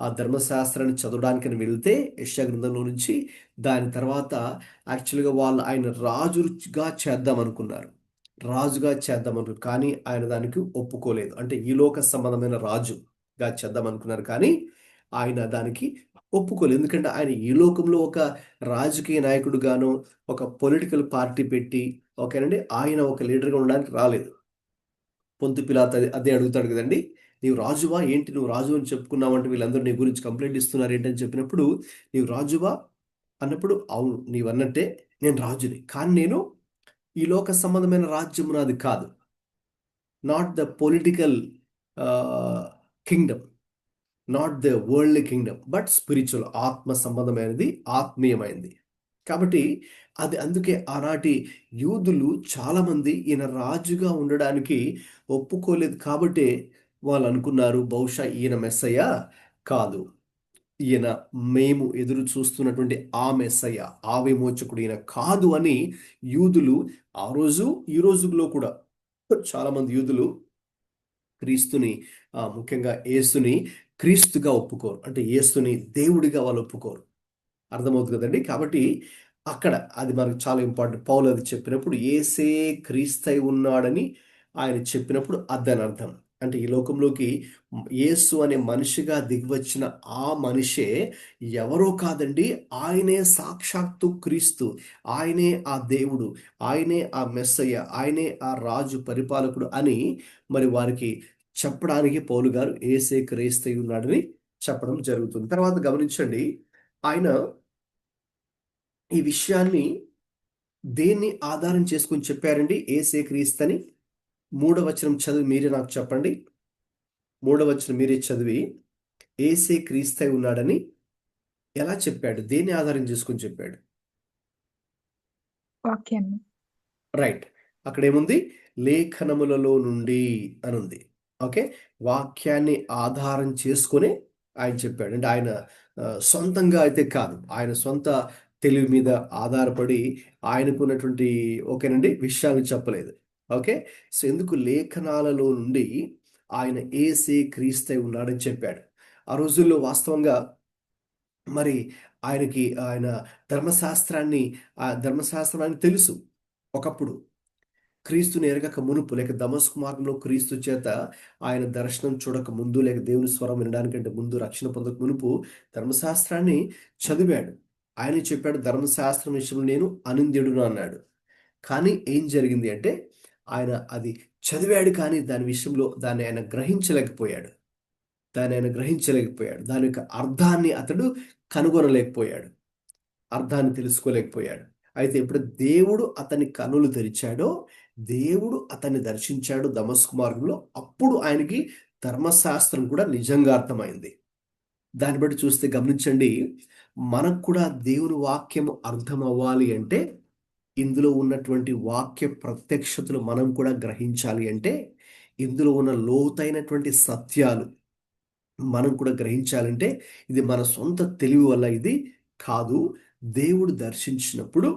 Speaker 1: ఆ ధర్మశాస్త్రాన్ని చదవడానికని వెళ్తే యెషయా గ్రంథంలో నుంచి, దాని తర్వాత యాక్చువల్గా వాళ్ళు ఆయన రాజుగా చేద్దాం అనుకున్నారు, కానీ ఆయన దానికి ఒప్పుకోలేదు. అంటే ఈ లోక సంబంధమైన రాజుగా చేద్దాం అనుకున్నారు కానీ ఆయన దానికి ఒప్పుకోలేదు. ఎందుకంటే ఆయన ఈ లోకంలో ఒక రాజకీయ నాయకుడుగానో, ఒక పొలిటికల్ పార్టీ పెట్టి, ఓకేనండి, ఆయన ఒక లీడర్గా ఉండడానికి రాలేదు. పొంతు పిలాతు అదే అడుగుతాడు కదండి, నీవు రాజువా ఏంటి, నువ్వు రాజు అని చెప్పుకున్నావంటే వీళ్ళందరూ నీ గురించి కంప్లైంట్ ఇస్తున్నారు ఏంటని చెప్పినప్పుడు, నీవు రాజువా అన్నప్పుడు, అవును నీవన్నట్టే నేను రాజుని, కానీ నేను ఈ లోక సంబంధమైన రాజ్యం నాది కాదు. Not the political Kingdom, not the world Kingdom, but spiritual, ఆత్మ సంబంధమైనది, ఆత్మీయమైనది. కాబట్టి అది అందుకే ఆనాటి యూదులు చాలామంది ఈయన రాజుగా ఉండడానికి ఒప్పుకోలేదు. కాబట్టే వాళ్ళు అనుకున్నారు, బహుశా ఈయన మెస్సయ్య కాదు, ఈయన మేము ఎదురు చూస్తున్నటువంటి ఆ మెస్సయ్య, ఆ విమోచకుడు ఈయన కాదు అని యూదులు ఆ రోజు ఈ రోజుల్లో కూడా చాలామంది యూదులు క్రీస్తుని, ముఖ్యంగా యేసుని క్రీస్తుగా ఒప్పుకోరు. అంటే యేసుని దేవుడిగా వాళ్ళు ఒప్పుకోరు. అర్థమవుతుంది కదండి. కాబట్టి అక్కడ అది మనకు చాలా ఇంపార్టెంట్. పౌలు అది చెప్పినప్పుడు యేసే క్రీస్తై ఉన్నాడని ఆయన చెప్పినప్పుడు అదని అర్థం. అంటే ఈ లోకంలోకి యేసు అనే మనిషిగా దిగివచ్చిన ఆ మనిషే ఎవరో కాదండి, ఆయనే సాక్షాత్తు క్రీస్తు, ఆయనే ఆ దేవుడు, ఆయనే ఆ మెస్సయ్య, ఆయనే ఆ రాజు పరిపాలకుడు అని మరి వారికి చెప్పడానికి పౌలు గారు యేసే క్రీస్తై ఉన్నాడని చెప్పడం జరుగుతుంది. తర్వాత గమనించండి, ఆయన ఈ విషయాన్ని దేన్ని ఆధారం చేసుకొని చెప్పారండి యేసే క్రీస్తని? 3వ వచనం చదివి మీరే నాకు చెప్పండి. 3వ వచనం మీరే చదివి యేసే క్రీస్తై ఉన్నాడని ఎలా చెప్పాడు? దేన్ని ఆధారం చేసుకొని చెప్పాడు?
Speaker 5: వాక్యాన్ని.
Speaker 1: రైట్. అక్కడేముంది? లేఖనములలో నుండి అనుంది. ఓకే. వాక్యాన్ని ఆధారం చేసుకొని ఆయన చెప్పాడు. అంటే ఆయన సొంతంగా అయితే కాదు. ఆయన సొంత తెలివి మీద ఆధారపడి ఆయనకున్నటువంటి ఓకేనండి విషయాలను చెప్పలేదు. ఓకే. సో ఎందుకు లేఖనాలలో నుండి ఆయన యేసే క్రీస్తై ఉన్నాడని చెప్పాడు. ఆ రోజుల్లో వాస్తవంగా మరి ఆయన ధర్మశాస్త్రాన్ని తెలుసు. ఒకప్పుడు క్రీస్తుని ఎరగక మునుపు, లేక దమస్కు మార్గంలో క్రీస్తు చేత ఆయన దర్శనం చూడక ముందు, లేక దేవుని స్వరం వినడానికంటే ముందు, రక్షణ పొందక మునుపు ధర్మశాస్త్రాన్ని చదివాడు. ఆయన చెప్పాడు, ధర్మశాస్త్రం విషయంలో నేను అనింద్యుడును అన్నాడు. కానీ ఏం జరిగింది అంటే, ఆయన అది చదివాడు కానీ దాని విషయంలో దాన్ని ఆయన గ్రహించలేకపోయాడు. దాని యొక్క అర్థాన్ని అతడు కనుగొనలేకపోయాడు. అర్థాన్ని తెలుసుకోలేకపోయాడు. అయితే ఎప్పుడు దేవుడు అతని కన్నులు తెరిచాడో, దేవుడు అతన్ని దర్శించాడు దమస్కు మార్గంలో, అప్పుడు ఆయనకి ధర్మశాస్త్రం కూడా నిజంగా అర్థమైంది. దాన్ని బట్టి చూస్తే గమనించండి, మనకు కూడా దేవుని వాక్యం అర్థం అవ్వాలి అంటే, ఇందులో ఉన్నటువంటి వాక్య ప్రత్యక్షతలు మనం కూడా గ్రహించాలి అంటే, ఇందులో ఉన్న లోతైనటువంటి సత్యాలు మనం కూడా గ్రహించాలంటే, ఇది మన సొంత తెలివి వల్ల ఇది కాదు. దేవుడు దర్శించినప్పుడు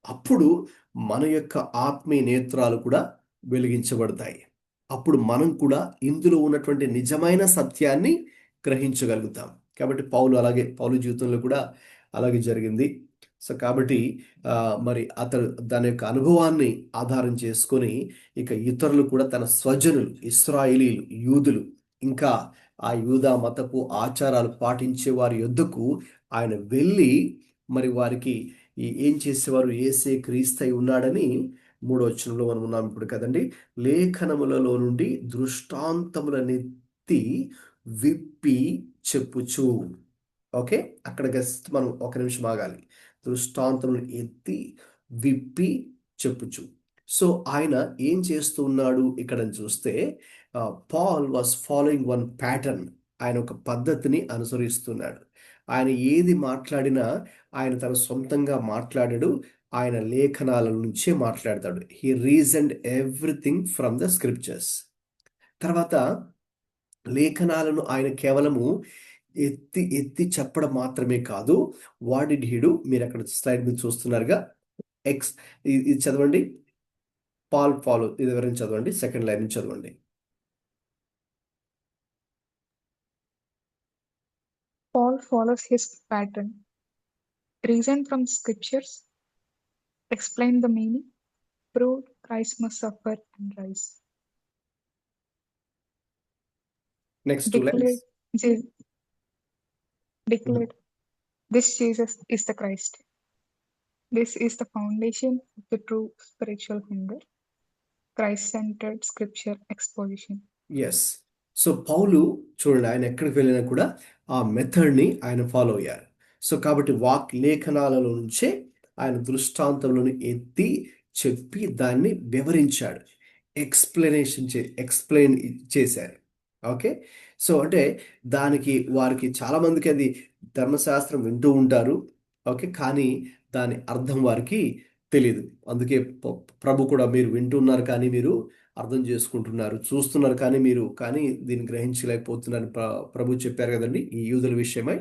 Speaker 1: అప్పుడు మన యొక్క ఆత్మీయ నేత్రాలు కూడా వెలిగించబడతాయి. అప్పుడు మనం కూడా ఇందులో ఉన్నటువంటి నిజమైన సత్యాన్ని గ్రహించగలుగుతాం. కాబట్టి పౌలు జీవితంలో కూడా అలాగే జరిగింది. సో కాబట్టి మరి అతడు దాని యొక్క అనుభవాన్ని ఆధారం చేసుకొని ఇక ఇతరులు కూడా తన స్వజనులు, ఇశ్రాయేలీలు, యూదులు, ఇంకా ఆ యూదా మతపు ఆచారాలు పాటించే వారి యొద్దకు ఆయన వెళ్ళి మరి వారికి ఏం చేసేవారు? యేసే క్రీస్తై ఉన్నాడని 3వ వచనంలో మనం ఉన్నాం ఇప్పుడు కదండి. లేఖనములలో నుండి దృష్టాంతములనెత్తి విప్పి చెప్పుచు. ఓకే. అక్కడ జస్ట్ మనం ఒక నిమిషం ఆగాలి. దృష్టాంతములను ఎత్తి విప్పి చెప్పుచు. సో ఆయన ఏం చేస్తూ ఉన్నాడు ఇక్కడ చూస్తే, Paul was following one pattern. ఆయన ఒక పద్ధతిని అనుసరిస్తున్నాడు. ఆయన ఏది మాట్లాడినా ఆయన తన సొంతంగా మాట్లాడాడు. ఆయన లేఖనాల నుంచే మాట్లాడతాడు. He reasoned everything from the scriptures. తర్వాత లేఖనాలను ఆయన కేవలము ఎత్తి ఎత్తి చెప్పడం మాత్రమే కాదు. What did he do? మీరు అక్కడ స్లైడ్ మీద చూస్తున్నారుగా, ఇది చదవండి. పాల్ ఫాలో, ఇది ఎవరైనా చదవండి, సెకండ్ లైన్ నుంచి చదవండి.
Speaker 5: Paul follows his pattern. Reason from scriptures, explain the meaning, prove Christ must suffer and rise.
Speaker 1: Next two lines.
Speaker 5: Declared, this Jesus is the Christ. This is the foundation of the true spiritual hunger. Christ-centered scripture exposition.
Speaker 1: Yes. So Paulu చూడండి, ఆయన ఎక్కడికి వెళ్ళినా కూడా ఆ మెథడ్ని ఆయన follow అయ్యారు. So కాబట్టి లేఖనాలలో నుంచే ఆయన దృష్టాంతములను ఎత్తి చెప్పి దాన్ని వివరించాడు, ఎక్స్ప్లెయిన్ చేశారు. ఓకే, సో అంటే దానికి వారికి చాలా మందికి అది ధర్మశాస్త్రం వింటూ ఉంటారు. ఓకే, కానీ దాని అర్థం వారికి తెలియదు. అందుకే ప్రభు కూడా మీరు వింటున్నారు కానీ మీరు అర్థం చేసుకుంటున్నారు, చూస్తున్నారు కానీ దీన్ని గ్రహించలేకపోతున్నారు ప్రభు చెప్పారు కదండి ఈ యూదుల విషయమై,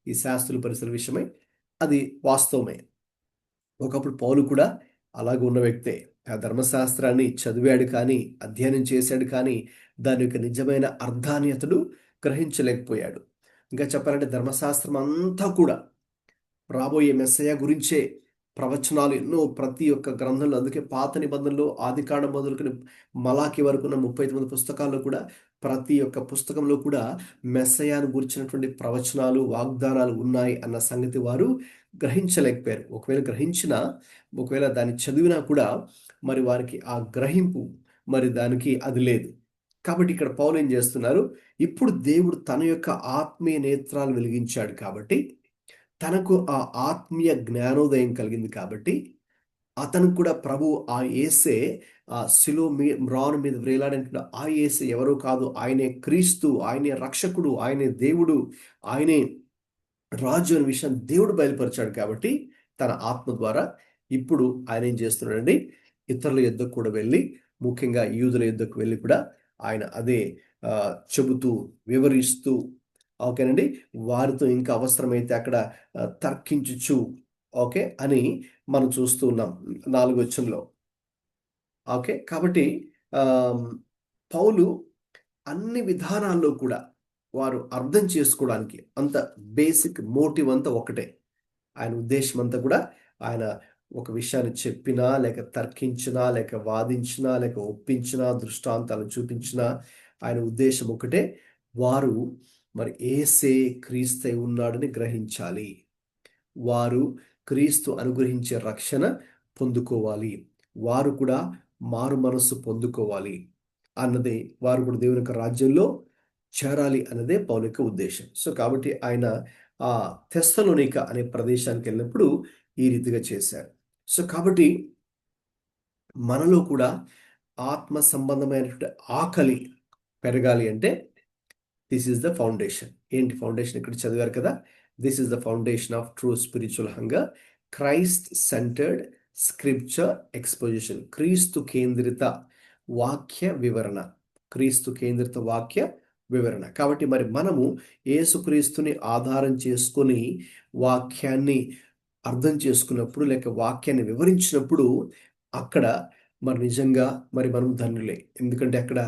Speaker 1: ఈ శాస్త్రుల పరిసర విషయమై. అది వాస్తవమే. ఒకప్పుడు పౌలు కూడా అలాగ ఉన్న వ్యక్తే. ఆ ధర్మశాస్త్రాన్ని చదివాడు కానీ, అధ్యయనం చేశాడు కానీ దాని యొక్క నిజమైన అర్థాన్ని అతడు గ్రహించలేకపోయాడు. ఇంకా చెప్పాలంటే ధర్మశాస్త్రం అంతా కూడా రాబోయే మెస్సయ్య గురించే ప్రవచనాలు ఎన్నో, ప్రతి ఒక్క గ్రంథంలో. అందుకే పాత నిబంధనలో ఆదికాండం మొదలుకొని మలాకి వరకు ఉన్న 39 పుస్తకాల్లో కూడా ప్రతి ఒక్క పుస్తకంలో కూడా మెస్సయ్యను గురించినటువంటి ప్రవచనాలు, వాగ్దానాలు ఉన్నాయి అన్న సంగతి వారు గ్రహించలేకపోయారు. ఒకవేళ దాన్ని చదివినా కూడా మరి వారికి ఆ గ్రహింపు మరి దానికి అది లేదు. కాబట్టి ఇక్కడ పౌలు ఏం చేస్తున్నారు, ఇప్పుడు దేవుడు తన యొక్క ఆత్మీయ నేత్రాలు వెలిగించాడు కాబట్టి, తనకు ఆ ఆత్మీయ జ్ఞానోదయం కలిగింది కాబట్టి అతను కూడా ప్రభు ఆ యేసే ఆ మ్రాను మీద వేలాడిన ఆ యేసే ఎవరో కాదు, ఆయనే క్రీస్తు, ఆయనే రక్షకుడు, ఆయనే దేవుడు, ఆయనే రాజు అనే విషయాన్ని దేవుడు బయలుపరిచాడు. కాబట్టి తన ఆత్మ ద్వారా ఇప్పుడు ఆయన ఏం చేస్తున్నాడండి, ఇతరుల యుద్ధకు కూడా వెళ్ళి, ముఖ్యంగా యూదుల యుద్ధకు వెళ్ళి కూడా ఆయన అదే చెబుతూ వివరిస్తూ, ఓకేనండి, వారితో ఇంకా అవసరమైతే అక్కడ తర్కించుచు, ఓకే అని మనం చూస్తూ ఉన్నాం 4వ వచనంలో. ఓకే, కాబట్టి పౌలు అన్ని విధానాల్లో కూడా వారు అర్థం చేసుకోవడానికి అంత బేసిక్ మోటివ్ అంతా ఒకటే. ఆయన ఉద్దేశం అంతా కూడా ఆయన ఒక విషయాన్ని చెప్పినా, లేక తర్కించినా, లేక వాదించినా, లేక ఒప్పించినా, దృష్టాంతాలు చూపించినా ఆయన ఉద్దేశం ఒకటే, వారు మరి యేసే క్రీస్తై ఉన్నాడని గ్రహించాలి, వారు క్రీస్తు అనుగ్రహించే రక్షణ పొందుకోవాలి, వారు కూడా మారు మనస్సు పొందుకోవాలి అన్నదే, వారు కూడా దేవుని యొక్క రాజ్యంలో చేరాలి అన్నదే పౌలు యొక్క ఉద్దేశం. సో కాబట్టి ఆయన ఆ తెస్సలోనిక అనే ప్రదేశానికి వెళ్ళినప్పుడు ఈ రీతిగా చేశారు. సో కాబట్టి మనలో కూడా ఆత్మ సంబంధమైనటువంటి ఆకలి పెరగాలి అంటే దిస్ ఈస్ ద ఫౌండేషన్. ఏంటి ఫౌండేషన్? ఇక్కడ చదివారు కదా, this is the foundation of true spiritual hunger, Christ centred scripture exposition. క్రీస్తు కేంద్రిత వాక్య వివరణ, క్రీస్తు కేంద్రిత వాక్య వివరణ. కాబట్టి మరి మనము యేసుక్రీస్తుని ఆధారం చేసుకొని వాక్యాన్ని అర్థం చేసుకున్నప్పుడు, లేక వాక్యాన్ని వివరించినప్పుడు అక్కడ మరి నిజంగా మరి మనం ధన్యులే. ఎందుకంటే అక్కడ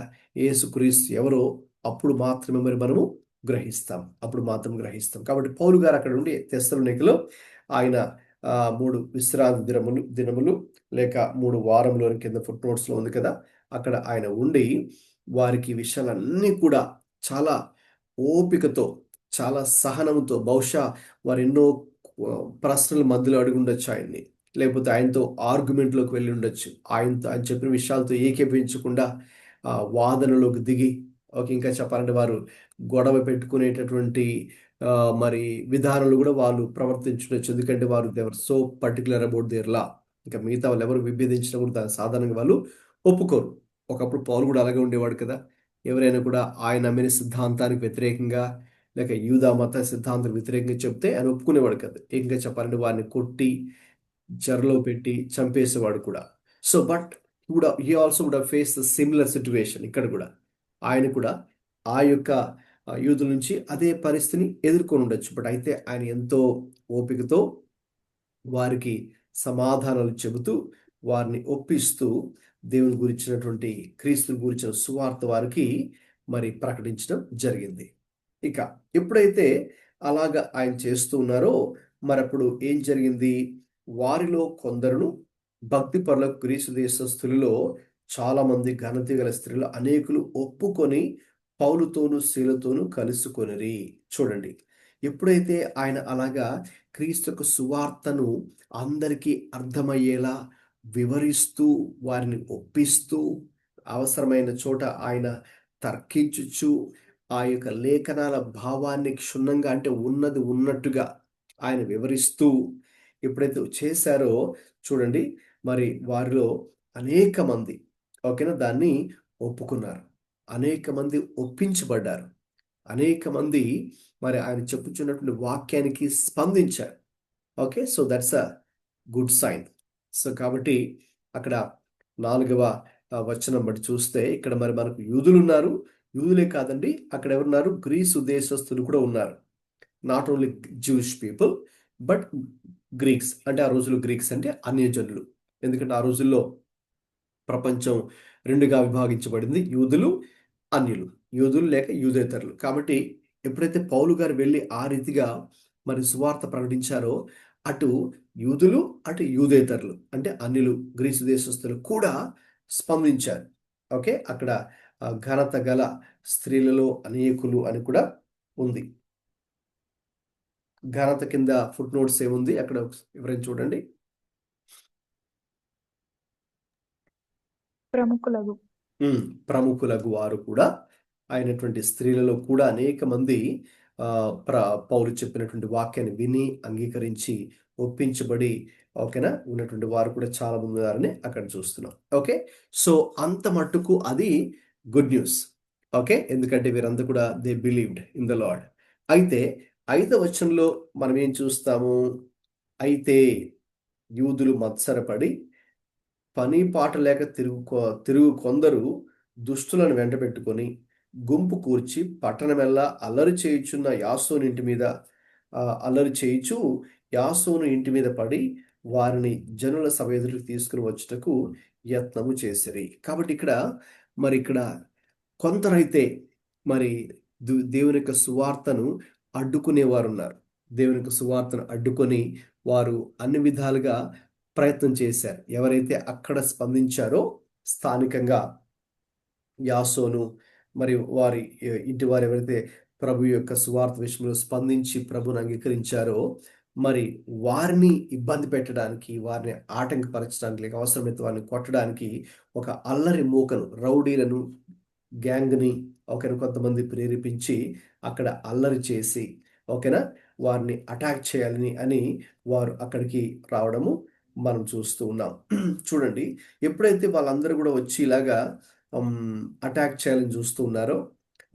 Speaker 1: యేసుక్రీస్తు ఎవరో అప్పుడు మాత్రమే మరి మనము గ్రహిస్తాం, కాబట్టి పౌలు గారు అక్కడ ఉండి తెస్సలోనికలో ఆయన 3 విశ్రాంతి దినములు లేక 3 వారంలోని కింద ఫుట్ నోట్స్లో ఉంది కదా, అక్కడ ఆయన ఉండి వారికి విషయాలన్నీ కూడా చాలా ఓపికతో, చాలా సహనంతో, బహుశా వారు ఎన్నో ప్రశ్నల మధ్యలో అడిగి ఉండొచ్చు ఆయన్ని, లేకపోతే ఆయనతో ఆర్గ్యుమెంట్లోకి వెళ్ళి ఉండొచ్చు, ఆయన చెప్పిన విషయాలతో ఏకీభవించకుండా వాదనలోకి దిగి, ఓకే, ఇంకా చెప్పాలంటే వారు గొడవ పెట్టుకునేటటువంటి మరి విధానాలు కూడా వాళ్ళు ప్రవర్తించవచ్చు. ఎందుకంటే వారు దేవర్ సో పర్టికులర్ అబౌట్ దేర్ లా. ఇంకా మిగతా వాళ్ళు ఎవరు విభేదించినా కూడా సాధారణంగా వాళ్ళు ఒప్పుకోరు. ఒకప్పుడు పౌలు కూడా అలాగే ఉండేవాడు కదా. ఎవరైనా కూడా ఆయన నమ్మిన సిద్ధాంతానికి వ్యతిరేకంగా, లేక యూదా మత సిద్ధాంతానికి వ్యతిరేకంగా చెప్తే ఆయన ఒప్పుకునేవాడు కదా. ఇంకా చెప్పాలంటే వారిని కొట్టి చెరలో పెట్టి చంపేసేవాడు కూడా. So but he also would have face the similar situation. ఇక్కడ కూడా ఆయన కూడా ఆ యొక్క యూదుల నుంచి అదే పరిస్థితిని ఎదుర్కొని ఉండొచ్చు. బట్ అయితే ఆయన ఎంతో ఓపికతో వారికి సమాధానాలు చెబుతూ, వారిని ఒప్పిస్తూ, దేవుని గురించినటువంటి క్రీస్తుని గురించిన సువార్త వారికి మరి ప్రకటించడం జరిగింది. ఇక ఎప్పుడైతే అలాగా ఆయన చేస్తూ ఉన్నారో మరి అప్పుడు ఏం జరిగింది, వారిలో కొందరును భక్తి పరులకు గ్రీసు దేశస్థులలో చాలా మంది ఘనత గల స్త్రీలు అనేకులు ఒప్పుకొని పౌలుతోనూ శీలతోనూ కలుసుకొనిరి. చూడండి, ఎప్పుడైతే ఆయన అలాగా క్రీస్తుకు సువార్తను అందరికీ అర్థమయ్యేలా వివరిస్తూ, వారిని ఒప్పిస్తూ, అవసరమైన చోట ఆయన తర్కించుచు, ఆ యొక్క లేఖనాల భావాన్ని క్షుణ్ణంగా, అంటే ఉన్నది ఉన్నట్టుగా ఆయన వివరిస్తూ ఎప్పుడైతే చేశారో చూడండి, మరి వారిలో అనేక మంది ఓకేనా దాన్ని ఒప్పుకున్నారు, అనేక మంది ఒప్పించబడ్డారు, అనేక మంది మరి ఆయన చెప్పుచున్నటువంటి వాక్యానికి స్పందించారు. Okay, so that's a good sign. So కాబట్టి అక్కడ 4వ వచనం బట్టి చూస్తే ఇక్కడ మరి మనకు యూదులు ఉన్నారు, యూదులే కాదండి, అక్కడ ఎవరున్నారు, గ్రీసు దేశస్తులు కూడా ఉన్నారు. Not only Jewish people but Greeks, అంటే ఆ రోజుల్లో గ్రీక్స్ అంటే అన్యజనులు. ఎందుకంటే ఆ రోజుల్లో ప్రపంచం రెండుగా విభాగించబడింది, యూదులు అన్యులు, యూదులు లేక యూదేతరులు. కాబట్టి ఎప్పుడైతే పౌలు గారు వెళ్ళి ఆ రీతిగా మరి సువార్త ప్రకటించారో అటు యూదులు అటు యూదేతరులు అంటే అన్యులు గ్రీసు దేశస్తులు కూడా స్పందించారు. ఓకే, అక్కడ ఘనత గల స్త్రీలలో అనేకులు అని కూడా ఉంది. ఘనత కింద ఫుట్ నోట్స్ ఏముంది అక్కడ ఎవరైనా చూడండి. ప్రముఖులకు వారు కూడా అయినటువంటి స్త్రీలలో కూడా అనేక మంది పౌలు చెప్పినటువంటి వాక్యాన్ని విని అంగీకరించి ఒప్పించబడి ఓకేనా ఉన్నటువంటి వారు కూడా చాలా మంది ఉన్నారని అక్కడ చూస్తున్నాం. ఓకే, సో అంత మట్టుకు అది గుడ్ న్యూస్. ఓకే, ఎందుకంటే వీరంతా కూడా they believed in the lord. అయితే 5వ వచనంలో మనం ఏం చూస్తాము, అయితే యూదులు మత్సరపడి పని పాట లేక తిరుగు కొందరు దుష్టులను వెంటబెట్టుకొని గుంపు కూర్చి పట్టణమెల్లా అల్లరి చేయుచున్న యాసోను ఇంటి మీద అల్లరి చేయుచు యాసోను ఇంటి మీద పడి వారిని జనుల సభ ఎదుటికి తీసుకుని వచ్చుటకు యత్నము చేసిరి. కాబట్టి ఇక్కడ కొందరైతే మరి దేవుని యొక్క సువార్తను అడ్డుకునేవారు ఉన్నారు. దేవుని యొక్క సువార్తను అడ్డుకొని వారు అన్ని విధాలుగా ప్రయత్నం చేశారు. ఎవరైతే అక్కడ స్పందించారో స్థానికంగా యాసోను మరి వారి ఇంటి వారు ఎవరైతే ప్రభు యొక్క సువార్త విషయంలో స్పందించి ప్రభుని అంగీకరించారో మరి వారిని ఇబ్బంది పెట్టడానికి, వారిని ఆటంకపరచడానికి, లేక అవసరమైతే వారిని కొట్టడానికి ఒక అల్లరి మూకను, రౌడీలను, గ్యాంగ్ని ఓకేనా కొంతమంది ప్రేరేపించి అక్కడ అల్లరి చేసి ఓకేనా వారిని అటాక్ చేయాలని అని వారు అక్కడికి రావడము మనం చూస్తూ ఉన్నాం. చూడండి, ఎప్పుడైతే వాళ్ళందరూ కూడా వచ్చి ఇలాగా అటాక్ చేయాలని చూస్తూ ఉన్నారో,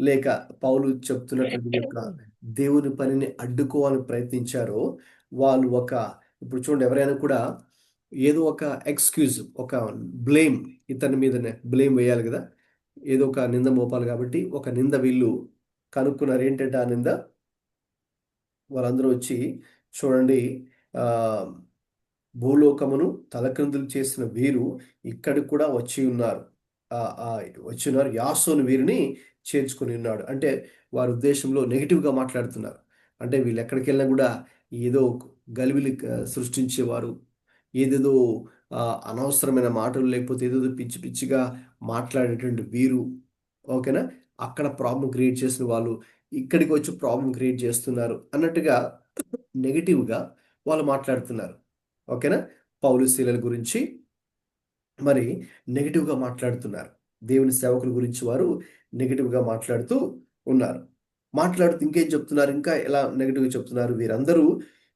Speaker 1: లేక పౌలు చెప్తున్నటువంటి యొక్క దేవుని పనిని అడ్డుకోవాలని ప్రయత్నించారో, వాళ్ళు ఇప్పుడు చూడండి, ఎవరైనా కూడా ఏదో ఒక ఎక్స్క్యూజ్, ఒక బ్లేమ్, ఇతని మీదనే బ్లేమ్ వేయాలి కదా, ఏదో ఒక నింద మోపాలి. కాబట్టి ఒక నింద వీళ్ళు కనుక్కున్నారు. ఏంటంటే ఆ నింద, వాళ్ళందరూ వచ్చి చూడండి, భూలోకమును తలక్రిందులు చేసిన వీరు ఇక్కడికి కూడా వచ్చి ఉన్నారు, యాసోను వీరిని చేర్చుకుని ఉన్నాడు. అంటే వారి ఉద్దేశంలో నెగిటివ్గా మాట్లాడుతున్నారు. అంటే వీళ్ళు ఎక్కడికి వెళ్ళినా కూడా ఏదో గలిబిలి సృష్టించేవారు, ఏదేదో అనవసరమైన మాటలు, లేకపోతే ఏదేదో పిచ్చి పిచ్చిగా మాట్లాడేటువంటి వీరు ఓకేనా, అక్కడ ప్రాబ్లం క్రియేట్ చేసిన వాళ్ళు ఇక్కడికి వచ్చి ప్రాబ్లం క్రియేట్ చేస్తున్నారు అన్నట్టుగా నెగిటివ్గా వాళ్ళు మాట్లాడుతున్నారు. ఓకేనా, పౌలు శీలల గురించి మరి నెగిటివ్గా మాట్లాడుతున్నారు. దేవుని సేవకుల గురించి వారు నెగిటివ్గా మాట్లాడుతూ ఉన్నారు. మాట్లాడుతూ ఇంకేం చెప్తున్నారు, ఇంకా ఎలా నెగిటివ్గా చెప్తున్నారు, వీరందరూ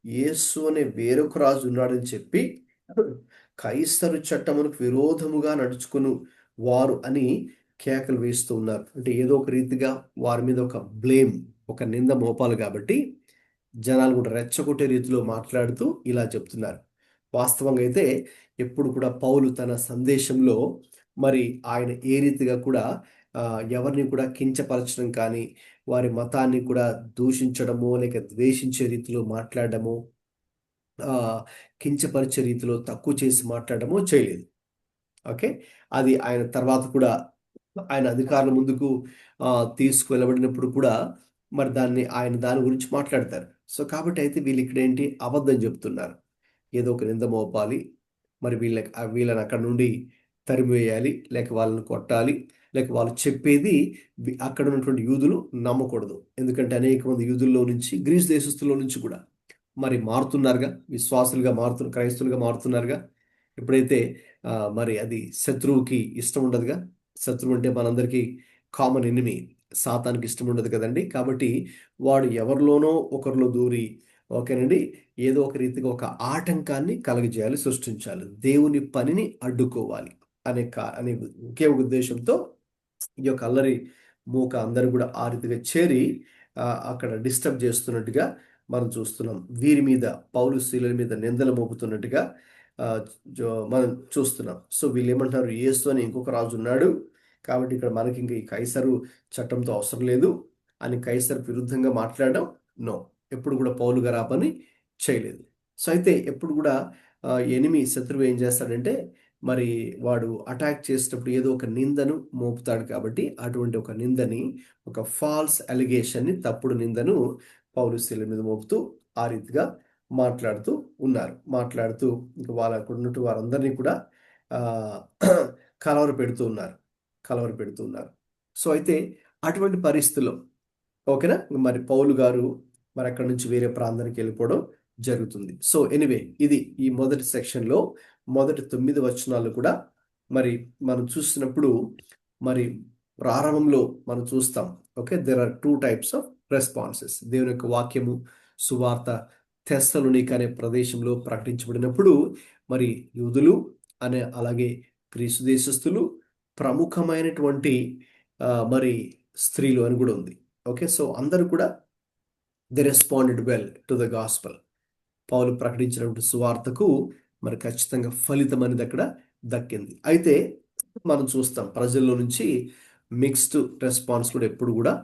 Speaker 1: యేసు అనే వేరొక రాజు ఉన్నాడని చెప్పి కైసరు చట్టమునకు విరోధముగా నడుచుకుని వారు అని కేకలు వేస్తూ ఉన్నారు. అంటే ఏదో ఒక రీతిగా వారి మీద ఒక బ్లేమ్, ఒక నింద మోపాలి. కాబట్టి జనాలు కూడా రెచ్చగొట్టే రీతిలో మాట్లాడుతూ ఇలా చెప్తున్నారు. వాస్తవంగా అయితే ఎప్పుడు కూడా పౌలు తన సందేశంలో మరి ఆయన ఏ రీతిగా కూడా ఎవరిని కూడా కించపరచడం కానీ, వారి మతాన్ని కూడా దూషించడమో లేక ద్వేషించే రీతిలో మాట్లాడడమో, కించపరిచే రీతిలో తక్కువ చేసి మాట్లాడడమో చేయలేదు. ఓకే, అది ఆయన తర్వాత కూడా ఆయన అధికారుల ముందుకు తీసుకువెళ్ళబడినప్పుడు కూడా మరి దాని గురించి మాట్లాడతారు. సో కాబట్టి అయితే వీళ్ళు ఇక్కడ ఏంటి, అబద్ధం చెప్తున్నారు, ఏదో ఒక నింద మోపాలి, మరి వీళ్ళని అక్కడ నుండి తరిమివేయాలి, లేక వాళ్ళని కొట్టాలి, లేక వాళ్ళు చెప్పేది అక్కడ ఉన్నటువంటి యూదులు నమ్మకూడదు. ఎందుకంటే అనేక మంది యూదుల్లో నుంచి, గ్రీస్ దేశస్తుల్లో నుంచి కూడా మరి మారుతున్నారుగా, విశ్వాసులుగా క్రైస్తవులుగా మారుతున్నారుగా. ఎప్పుడైతే మరి అది శత్రువుకి ఇష్టం ఉండదుగా. శత్రువు అంటే మనందరికీ కామన్ ఎనిమీ, సాతానికి ఇష్టం ఉండదు కదండి. కాబట్టి వాడు ఎవరిలోనో ఒకరిలో దూరి ఓకేనండి. ఏదో ఒక రీతిగా ఒక ఆటంకాన్ని కలగజేయాలి, సృష్టించాలి, దేవుని పనిని అడ్డుకోవాలి అనే ఒకే ఒక ఉద్దేశంతో ఈ యొక్క అల్లరి మూక అందరూ కూడా ఆ రీతిగా చేరి అక్కడ డిస్టర్బ్ చేస్తున్నట్టుగా మనం చూస్తున్నాం. వీరి మీద, పౌలు శీలల మీద నిందలు మోపుతున్నట్టుగా మనం చూస్తున్నాం. సో వీళ్ళు ఏమంటారు, యేసు అని ఇంకొక రాజు ఉన్నాడు కాబట్టి ఇక్కడ మనకి ఇంక ఈ కైసరు చట్టంతో అవసరం లేదు అని కైసర్ విరుద్ధంగా మాట్లాడడం నో, ఎప్పుడు కూడా పౌలు గారు ఆ పని చేయలేదు. సో అయితే ఎప్పుడు కూడా శత్రువు ఏం చేస్తాడంటే, మరి వాడు అటాక్ చేసేటప్పుడు ఏదో ఒక నిందను మోపుతాడు కాబట్టి అటువంటి ఒక నిందని, ఒక ఫాల్స్ అలిగేషన్ని, తప్పుడు నిందను పౌలు శీలల మీద మోపుతూ ఆ రీతిగా మాట్లాడుతూ ఉన్నారు. మాట్లాడుతూ ఇంకా వాళ్ళకు ఉన్నట్టు వారందరినీ కూడా కలవర పెడుతూ ఉన్నారు. సో అయితే అటువంటి పరిస్థితుల్లో ఓకేనా, మరి పౌలు గారు మరి అక్కడి నుంచి వేరే ప్రాంతానికి వెళ్ళిపోవడం జరుగుతుంది. సో ఎనివే, ఇది ఈ మొదటి సెక్షన్లో మొదటి 9 వచనాలు కూడా మరి మనం చూసినప్పుడు మరి ప్రారంభంలో మనం చూస్తాం. Okay, there are 2 types of responses. దేవుని యొక్క వాక్యము, సువార్త తెస్సలోనిక అనే ప్రదేశంలో ప్రకటించబడినప్పుడు మరి యూదులు అలాగే గ్రీసు దేశస్థులు, ప్రముఖమైనటువంటి మరి స్త్రీలు అని కూడా ఉంది. ఓకే, సో అందరూ కూడా they responded well to the gospel. Paulu ప్రకటించినటువంటి సువార్తకు మరి ఖచ్చితంగా ఫలితం అనేది అక్కడ దక్కింది. అయితే మనం చూస్తాం ప్రజల్లో నుంచి మిక్స్డ్ రెస్పాన్స్ కూడా ఎప్పుడు కూడా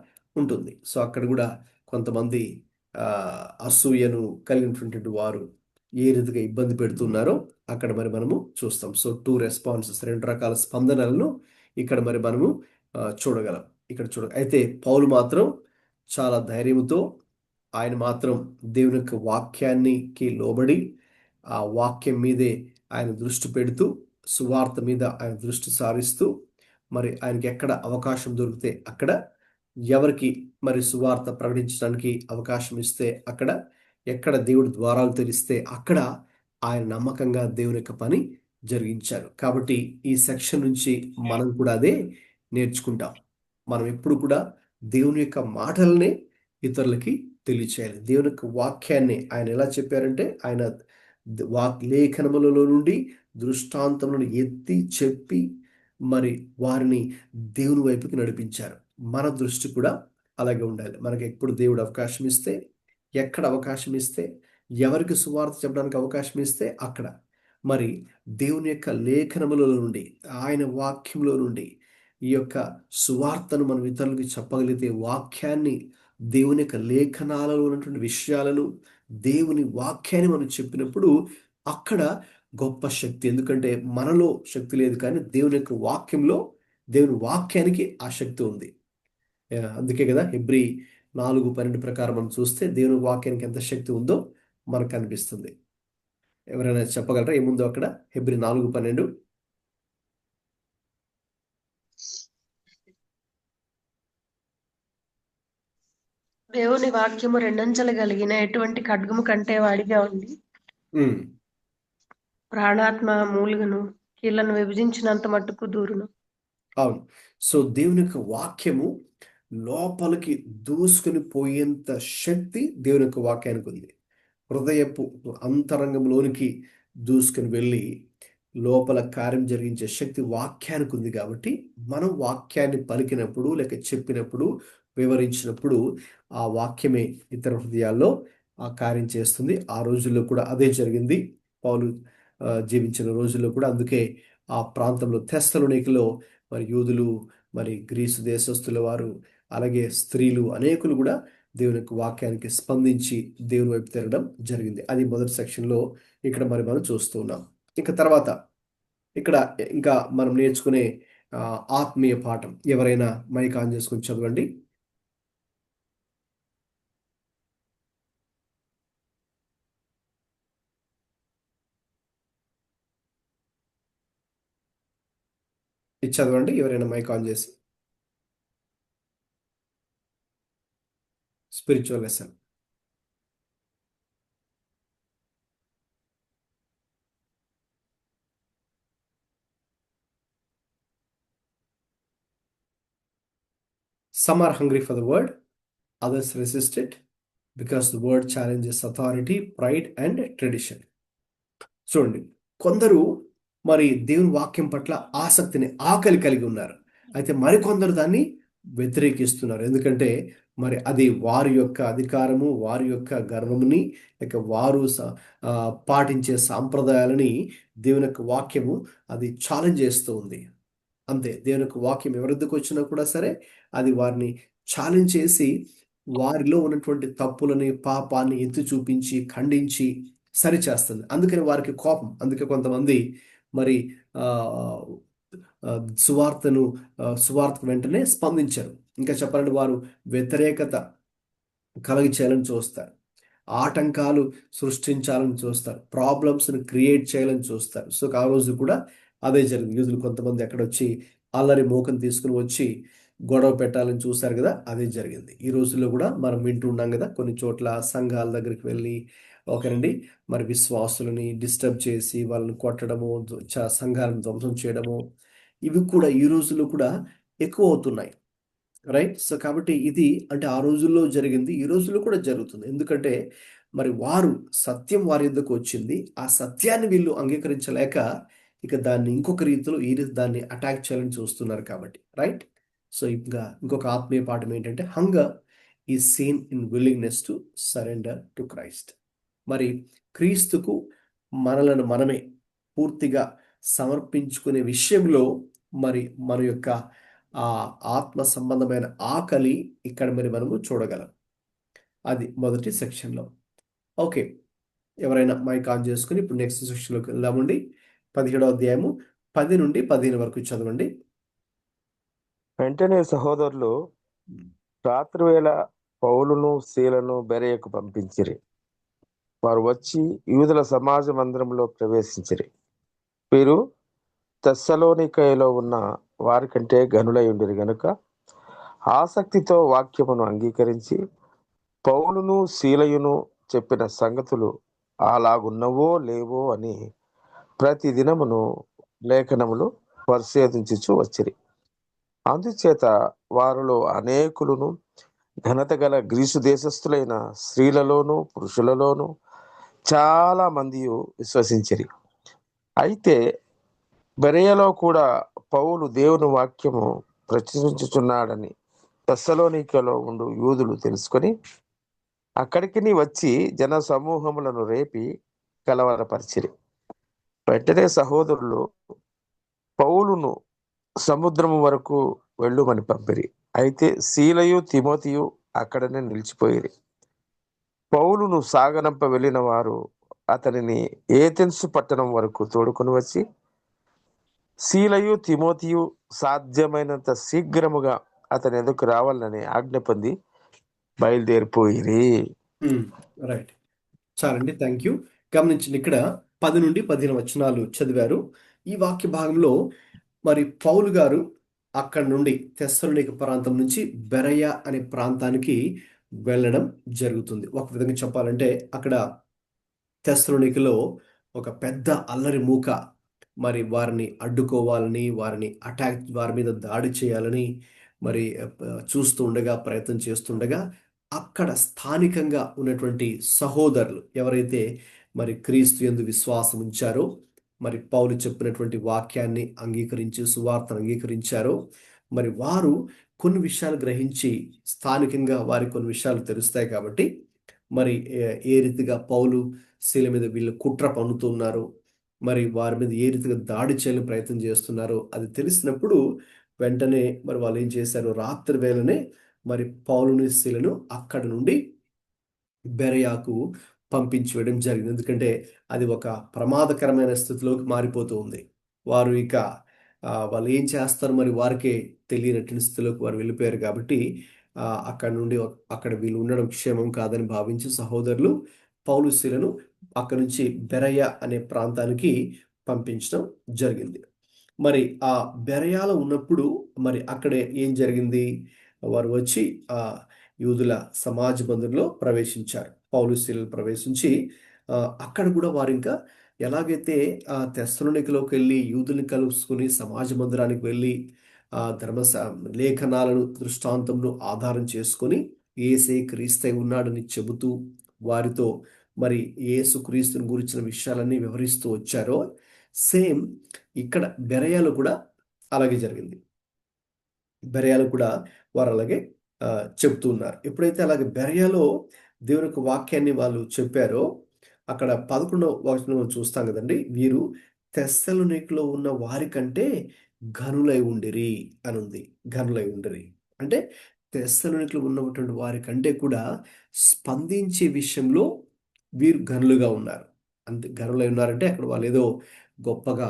Speaker 1: ఉంటుంది. సో అక్కడ కూడా కొంతమంది అసూయను కలిగినటువంటి వారు ఏ రీతిగా ఇబ్బంది పెడుతున్నారో అక్కడ మరి మనము చూస్తాం. సో 2 రెస్పాన్సెస్, 2 రకాల స్పందనలను ఇక్కడ మరి మనము చూడగలం. అయితే పౌలు మాత్రం చాలా ధైర్యంతో ఆయన మాత్రం దేవుని యొక్క వాక్యానికి లోబడి ఆ వాక్యం మీదే ఆయన దృష్టి పెడుతూ, సువార్త మీద ఆయన దృష్టి సారిస్తూ, మరి ఆయనకి ఎక్కడ అవకాశం దొరికితే అక్కడ, ఎవరికి మరి సువార్త ప్రకటించడానికి అవకాశం ఇస్తే అక్కడ, ఎక్కడ దేవుడి ద్వారాలు తెరిస్తే అక్కడ ఆయన నమ్మకంగా దేవుని యొక్క పని జరిగించారు. కాబట్టి ఈ సెక్షన్ నుంచి మనం కూడా అదే నేర్చుకుంటాం. మనం ఎప్పుడు కూడా దేవుని యొక్క మాటలనే ఇతరులకి తెలియచేయాలి. దేవుని యొక్క వాక్యాన్ని ఆయన ఎలా చెప్పారంటే, ఆయన లేఖనములలో నుండి దృష్టాంతములను ఎత్తి చెప్పి మరి వారిని దేవుని వైపుకి నడిపించారు. మన దృష్టి కూడా అలాగే ఉండాలి. మనకి ఎప్పుడు దేవుడు అవకాశం ఇస్తే, ఎక్కడ అవకాశం ఇస్తే, ఎవరికి సువార్త చెప్పడానికి అవకాశం ఇస్తే అక్కడ మరి దేవుని యొక్క లేఖనములలో నుండి, ఆయన వాక్యంలో నుండి ఈ యొక్క సువార్తను మనం ఇతరులకి చెప్పగలిగితే, వాక్యాన్ని, దేవుని యొక్క లేఖనాలలో ఉన్నటువంటి విషయాలను, దేవుని వాక్యాన్ని మనం చెప్పినప్పుడు అక్కడ గొప్ప శక్తి. ఎందుకంటే మనలో శక్తి లేదు, కానీ దేవుని యొక్క వాక్యంలో, దేవుని వాక్యానికి ఆ శక్తి ఉంది. అందుకే కదా హెబ్రీ 4:12 ప్రకారం మనం చూస్తే దేవుని వాక్యానికి ఎంత శక్తి ఉందో మనకు అనిపిస్తుంది. ఎవరైనా చెప్పగలరా ఏముందో అక్కడ? హెబ్రీ 4:12.
Speaker 4: దేవుని వాక్యము రెండంచెలు కలిగిన ఎటువంటి ఖడ్గము కంటే వాడిగా ఉంది, ప్రాణాత్మ మూలుగను కీళ్లను విభజించినంత మట్టుకు దూరును.
Speaker 1: అవును. సో దేవుని యొక్క వాక్యము లోపలికి దూసుకుని పోయేంత శక్తి దేవుని యొక్క వాక్యానికి ఉంది. హృదయపు అంతరంగంలోనికి దూసుకుని వెళ్ళి లోపల కార్యం జరిగించే శక్తి వాక్యానికి ఉంది. కాబట్టి మనం వాక్యాన్ని పలికినప్పుడు, లేక చెప్పినప్పుడు, వివరించినప్పుడు ఆ వాక్యమే ఇతర హృదయాల్లో ఆ కార్యం చేస్తుంది. ఆ రోజుల్లో కూడా అదే జరిగింది. పౌలు జీవించిన రోజుల్లో కూడా. అందుకే ఆ ప్రాంతంలో తెస్సలోనికలో మరి యూదులు, మరి గ్రీసు దేశస్థుల వారు, అలాగే స్త్రీలు అనేకులు కూడా దేవుని యొక్క వాక్యానికి స్పందించి దేవుని వైపు తిరగడం జరిగింది. అది మొదటి సెక్షన్లో ఇక్కడ మరి మనం చూస్తూ ఉన్నాం. ఇంకా తర్వాత ఇక్కడ ఇంకా మనం నేర్చుకునే ఆత్మీయ పాఠం. ఎవరైనా మైక్ ఆన్ చేసుకుని చదవండి. ఇది చదవండి, ఎవరైనా మైక్ ఆన్ చేసి. Spiritual lesson. Some are hungry for the word, others resist it. Because the word challenges authority, pride and tradition. చూడండి, కొందరు మరి దేవుని వాక్యం పట్ల ఆసక్తిని, ఆకలి కలిగి ఉన్నారు. అయితే మరికొందరు దాన్ని వ్యతిరేకిస్తున్నారు. ఎందుకంటే మరి అది వారి యొక్క అధికారము, వారి యొక్క గర్వముని, ఇక వారు పాటించే సాంప్రదాయాలని దేవుని యొక్క వాక్యము అది ఛాలెంజ్ చేస్తూ ఉంది. అంతే, దేవుని యొక్క వాక్యం ఎవరిద్దరికి వచ్చినా కూడా సరే అది వారిని ఛాలెంజ్ చేసి వారిలో ఉన్నటువంటి తప్పులని, పాపాన్ని ఎత్తి చూపించి, ఖండించి సరిచేస్తుంది. అందుకని వారికి కోపం. అందుకే కొంతమంది మరి ఆ సువార్తకు వెంటనే స్పందించారు. ఇంకా చెప్పాలంటే వారు వ్యతిరేకత కలగ చేయాలని చూస్తారు, ఆటంకాలు సృష్టించాలని చూస్తారు, ప్రాబ్లమ్స్ని క్రియేట్ చేయాలని చూస్తారు. సో ఆ రోజు కూడా అదే జరిగింది. యూదులు కొంతమంది అక్కడ వచ్చి అల్లరి మోకం తీసుకుని వచ్చి గొడవ పెట్టాలని చూశారు కదా, అదే జరిగింది. ఈ రోజుల్లో కూడా మనం వింటూ ఉన్నాం కదా, కొన్ని చోట్ల సంఘాల దగ్గరికి వెళ్ళి ఓకేనండి మరి విశ్వాసులని డిస్టర్బ్ చేసి వాళ్ళని కొట్టడము, సంఘాలను ధ్వంసం చేయడము, ఇవి కూడా ఈ రోజుల్లో కూడా ఎక్కువ అవుతున్నాయి. రైట్. సో కాబట్టి ఇది అంటే ఆ రోజుల్లో జరిగింది, ఈ రోజుల్లో కూడా జరుగుతుంది. ఎందుకంటే మరి వారు సత్యం వారి యొద్దకు వచ్చింది, ఆ సత్యాన్ని వీళ్ళు అంగీకరించలేక ఇక దాన్ని ఇంకొక రీతిలో ఈ రీతి దాన్ని అటాక్ చేయాలని చూస్తున్నారు కాబట్టి. రైట్. సో ఇంకా ఇంకొక ఆత్మీయ పాఠం ఏంటంటే hunger is seen in willingness to surrender to Christ. మరి క్రీస్తుకు మనలను మనమే పూర్తిగా సమర్పించుకునే విషయంలో మరి మన యొక్క ఆ ఆత్మ సంబంధమైన ఆకలి ఇక్కడ మరి మనము చూడగలం. అది మొదటి సెక్షన్లో. ఓకే, ఎవరైనా మైక్ ఆన్ చేసుకుని ఇప్పుడు నెక్స్ట్ సెక్షన్లోకి వెళ్దామండి. 17వ అధ్యాయము 10 నుండి 15 వరకు చదవండి.
Speaker 6: వెంటనే సహోదరులు రాత్రివేళ పౌలును శీలను బెరయకు పంపించిరి. వారు వచ్చి యూదుల సమాజ మందిరంలో ప్రవేశించిరి. వీరు తెస్సలోనికయలో ఉన్న వారి కంటే గనులై ఉండిరి గనుక ఆసక్తితో వాక్యమును అంగీకరించి పౌలును శీలయును చెప్పిన సంగతులు అలాగున్నవో లేవో అని ప్రతి దినమును లేఖనములు పరిశోధించుచు వచ్చిరి. అందుచేత వారిలో అనేకులను ఘనత గల గ్రీసు దేశస్థులైన స్త్రీలలోను పురుషులలోను చాలా మంది విశ్వసించిరి. అయితే బెరయలో కూడా పౌలు దేవుని వాక్యము ప్రచురించుచున్నాడని తెస్సలోనికలో ఉండు యూదులు తెలుసుకొని అక్కడికి వచ్చి జన సమూహములను రేపి కలవరపరిచిరి. వెంటనే సహోదరులు పౌలును సముద్రము వరకు వెళ్ళుమని పంపిరి. అయితే శీలయు తిమోతియు అక్కడనే నిలిచిపోయిరి. పౌలును సాగనంప వెళ్ళిన వారు అతనిని ఏథెన్సు పట్టణం వరకు తోడుకొని వచ్చి శీలయు తిమోతియు సాధ్యమైనంత శీఘ్రముగా అతని ఎదుకు రావాలని ఆజ్ఞ పొంది బయలుదేరిపోయిరి.
Speaker 1: రైట్, చాలండి, థ్యాంక్ యూ. గమనించండి, ఇక్కడ 10 నుండి 15 వచనాలు చదివారు. ఈ వాక్య భాగంలో మరి పౌలు గారు అక్కడ నుండి తెస్సలోనిక ప్రాంతం నుంచి బెరయ అనే ప్రాంతానికి వెళ్ళడం జరుగుతుంది. ఒక విధంగా చెప్పాలంటే అక్కడ తెస్సలోనికలో ఒక పెద్ద అల్లరి మూక మరి వారిని అడ్డుకోవాలని, వారి మీద దాడి చేయాలని మరి చూస్తూ ఉండగా, ప్రయత్నం చేస్తుండగా అక్కడ స్థానికంగా ఉన్నటువంటి సహోదరులు ఎవరైతే మరి క్రీస్తు యందు విశ్వాసం ఉంచారో, మరి పౌలు చెప్పినటువంటి వాక్యాన్ని అంగీకరించి సువార్తను అంగీకరించారో, మరి వారు కొన్ని విషయాలు గ్రహించి స్థానికంగా వారి కొన్ని విషయాలు తెలుస్తాయి కాబట్టి మరి ఏ రీతిగా పౌలు శీల మీద వీళ్ళు కుట్ర పన్నుతున్నారు, మరి వారి మీద ఏ రీతిగా దాడి చేయాలని ప్రయత్నం చేస్తున్నారో అది తెలిసినప్పుడు వెంటనే మరి వాళ్ళు ఏం చేశారు, రాత్రి వేళనే మరి పౌలుని శీలను అక్కడి నుండి బెరయాకు పంపించి వేయడం జరిగింది. ఎందుకంటే అది ఒక ప్రమాదకరమైన స్థితిలోకి మారిపోతూ ఉంది. వారు ఇక వాళ్ళు ఏం చేస్తారు మరి వారికే తెలియనటువంటి స్థితిలోకి వారు వెళ్ళిపోయారు కాబట్టి అక్కడ వీళ్ళు ఉండడం క్షేమం కాదని భావించి సహోదరులు పౌలు శీలను అక్కడి నుంచి బెరయ అనే ప్రాంతానికి పంపించడం జరిగింది. మరి ఆ బెరయాలో ఉన్నప్పుడు మరి అక్కడే ఏం జరిగింది, వారు వచ్చి ఆ యూదుల సమాజ మందిరంలో ప్రవేశించారు. పౌలు శీలలు ప్రవేశించి అక్కడ కూడా వారు ఇంకా ఎలాగైతే తెస్సలోనికలోకి వెళ్ళి యూదుల్ని కలుసుకుని సమాజ మందిరానికి వెళ్ళి లేఖనాలను దృష్టాంతంను ఆధారం చేసుకొని ఏసే క్రీస్తై ఉన్నాడని చెబుతూ వారితో మరి యేసు క్రీస్తుని గురించిన విషయాలన్నీ వివరిస్తూ వచ్చారో, సేమ్ ఇక్కడ బెరయాలో కూడా అలాగే జరిగింది. బెరయాలో కూడా వారు అలాగే చెప్తూ ఉన్నారు. ఎప్పుడైతే అలాగే బెరయాలో దేవుని యొక్క వాక్యాన్ని వాళ్ళు చెప్పారో, అక్కడ 11వ వచనం చూస్తాం కదండి. వీరు తెస్సలోనికలో ఉన్న వారి కంటే ఘనులై ఉండిరి అని ఉంది. ఘనులై ఉండిరి అంటే తెస్సలోనికలో ఉన్నటువంటి వారి కంటే కూడా స్పందించే విషయంలో వీరు ఘనులుగా ఉన్నారు. అంతే, ఘనులై ఉన్నారంటే అక్కడ వాళ్ళు ఏదో గొప్పగా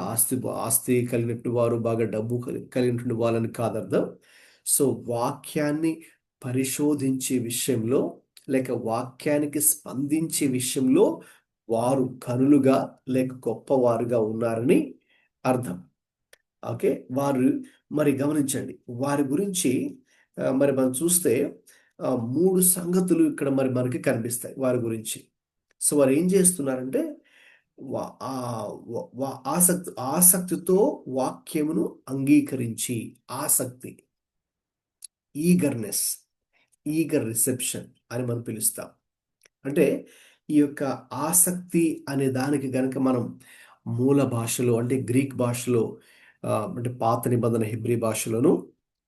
Speaker 1: ఆస్తి కలిగినట్టు వారు, బాగా డబ్బు కలిగినటువంటి వాళ్ళని కాదు అర్థం. సో వాక్యాన్ని పరిశోధించే విషయంలో, లేక వాక్యానికి స్పందించే విషయంలో వారు ఘనులుగా లేక గొప్పవారుగా ఉన్నారని అర్థం. ఓకే, వారు మరి గమనించండి, వారి గురించి మరి మనం చూస్తే 3 సంగతులు ఇక్కడ మరి మనకి కనిపిస్తాయి వారి గురించి. సో వారు ఏం చేస్తున్నారంటే ఆసక్తితో వాక్యమును అంగీకరించి, ఆసక్తి, ఈగర్ రిసెప్షన్ అని మనం పిలుస్తాం. అంటే ఈ యొక్క ఆసక్తి అనే దానికి గనక మనం మూల భాషలో అంటే గ్రీక్ భాషలో, అంటే పాత నిబంధన హెబ్రీ భాషలోను,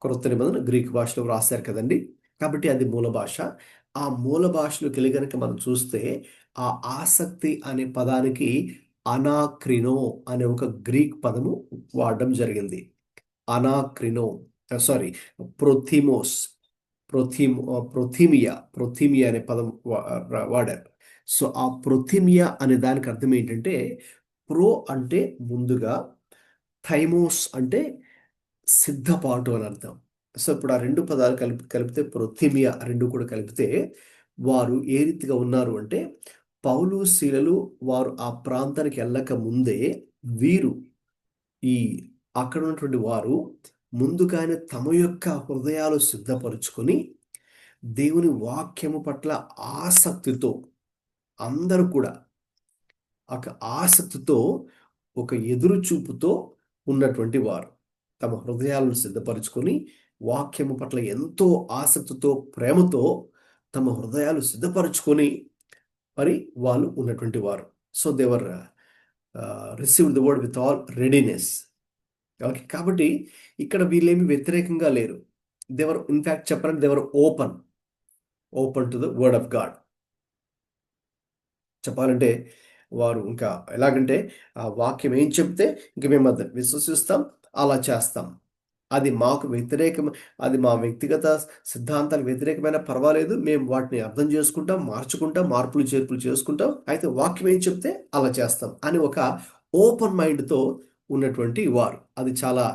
Speaker 1: క్రొత్త నిబంధన గ్రీక్ భాషలో రాశారు కదండి. కాబట్టి అది మూల భాష. ఆ మూల భాషలోకి వెళ్ళి కనుక మనం చూస్తే ఆ ఆసక్తి అనే పదానికి అనాక్రినో అనే ఒక గ్రీక్ పదము వాడడం జరిగింది. అనాక్రినో, సారీ, ప్రొథిమోస్, ప్రొథీమియా అనే పదం వాడారు. సో ఆ ప్రొథీమియా అనే దానికి అర్థం ఏంటంటే, ప్రో అంటే ముందుగా, థైమోస్ అంటే సిద్ధపాటు అని అర్థం. సో ఇప్పుడు ఆ 2 పదాలు కలిపితే ప్రొథీమియా, 2 కూడా కలిపితే వారు ఏ రీతిగా ఉన్నారు అంటే, పౌలు శీలలు వారు ఆ ప్రాంతానికి వెళ్ళక ముందే వీరు అక్కడ ఉన్నటువంటి వారు ముందుగానే తమ యొక్క హృదయాలు సిద్ధపరుచుకొని దేవుని వాక్యము పట్ల ఆసక్తితో, అందరూ కూడా ఒక ఆసక్తితో, ఒక ఎదురు చూపుతో ఉన్నటువంటి వారు తమ హృదయాలను సిద్ధపరుచుకొని వాక్యము పట్ల ఎంతో ఆసక్తితో, ప్రేమతో తమ హృదయాలు సిద్ధపరుచుకొని మరి వాళ్ళు ఉన్నటువంటి వారు. So they're receive the word with all readiness. Okay, కాబట్టి ఇక్కడ వీళ్ళేమి వ్యతిరేకంగా లేరు. దేవర్ ఇన్ఫ్యాక్ట్ చెప్పాలంటే they're open to the word of God. చెప్పాలంటే వారు ఇంకా ఎలాగంటే ఆ వాక్యం ఏం చెప్తే ఇంక మేము అది విశ్వసిస్తాం, అలా చేస్తాం. అది మాకు వ్యతిరేకం, అది మా వ్యక్తిగత సిద్ధాంతాలకు వ్యతిరేకమైన పర్వాలేదు, మేము వాటిని అర్థం చేసుకుంటాం, మార్చుకుంటాం, మార్పులు చేర్పులు చేసుకుంటాం, అయితే వాక్యం ఏం చెప్తే అలా చేస్తాం అని ఒక ఓపెన్ మైండ్తో ఉన్నటువంటి వారు. అది చాలా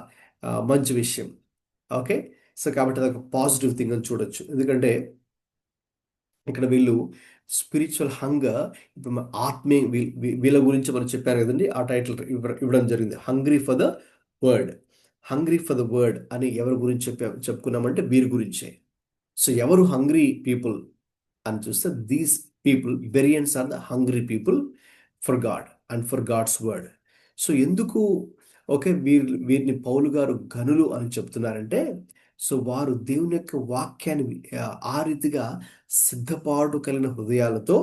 Speaker 1: మంచి విషయం. ఓకే, సో కాబట్టి అది ఒక పాజిటివ్ థింగ్ అని చూడొచ్చు. ఎందుకంటే ఇక్కడ వీళ్ళు స్పిరిచువల్ హంగర్, ఇప్పుడు ఆత్మీయ వీళ్ళ గురించి మనం చెప్పారు కదండి, ఆ టైటిల్ ఇవ్వడం జరిగింది, హంగ్రీ ఫర్ ద వర్డ్ అని. ఎవరి గురించి చెప్పుకున్నామంటే వీరి గురించే. సో ఎవరు హంగ్రీ పీపుల్ అని చూస్తే, these people, Bereans are the hungry people for God and for God's word. So ఎందుకు ఓకే వీరిని పౌలు గారు ఘనులు అని చెప్తున్నారంటే, సో వారు దేవుని యొక్క వాక్యాన్ని ఆ రీతిగా సిద్ధపాటు కలిగిన హృదయాలతో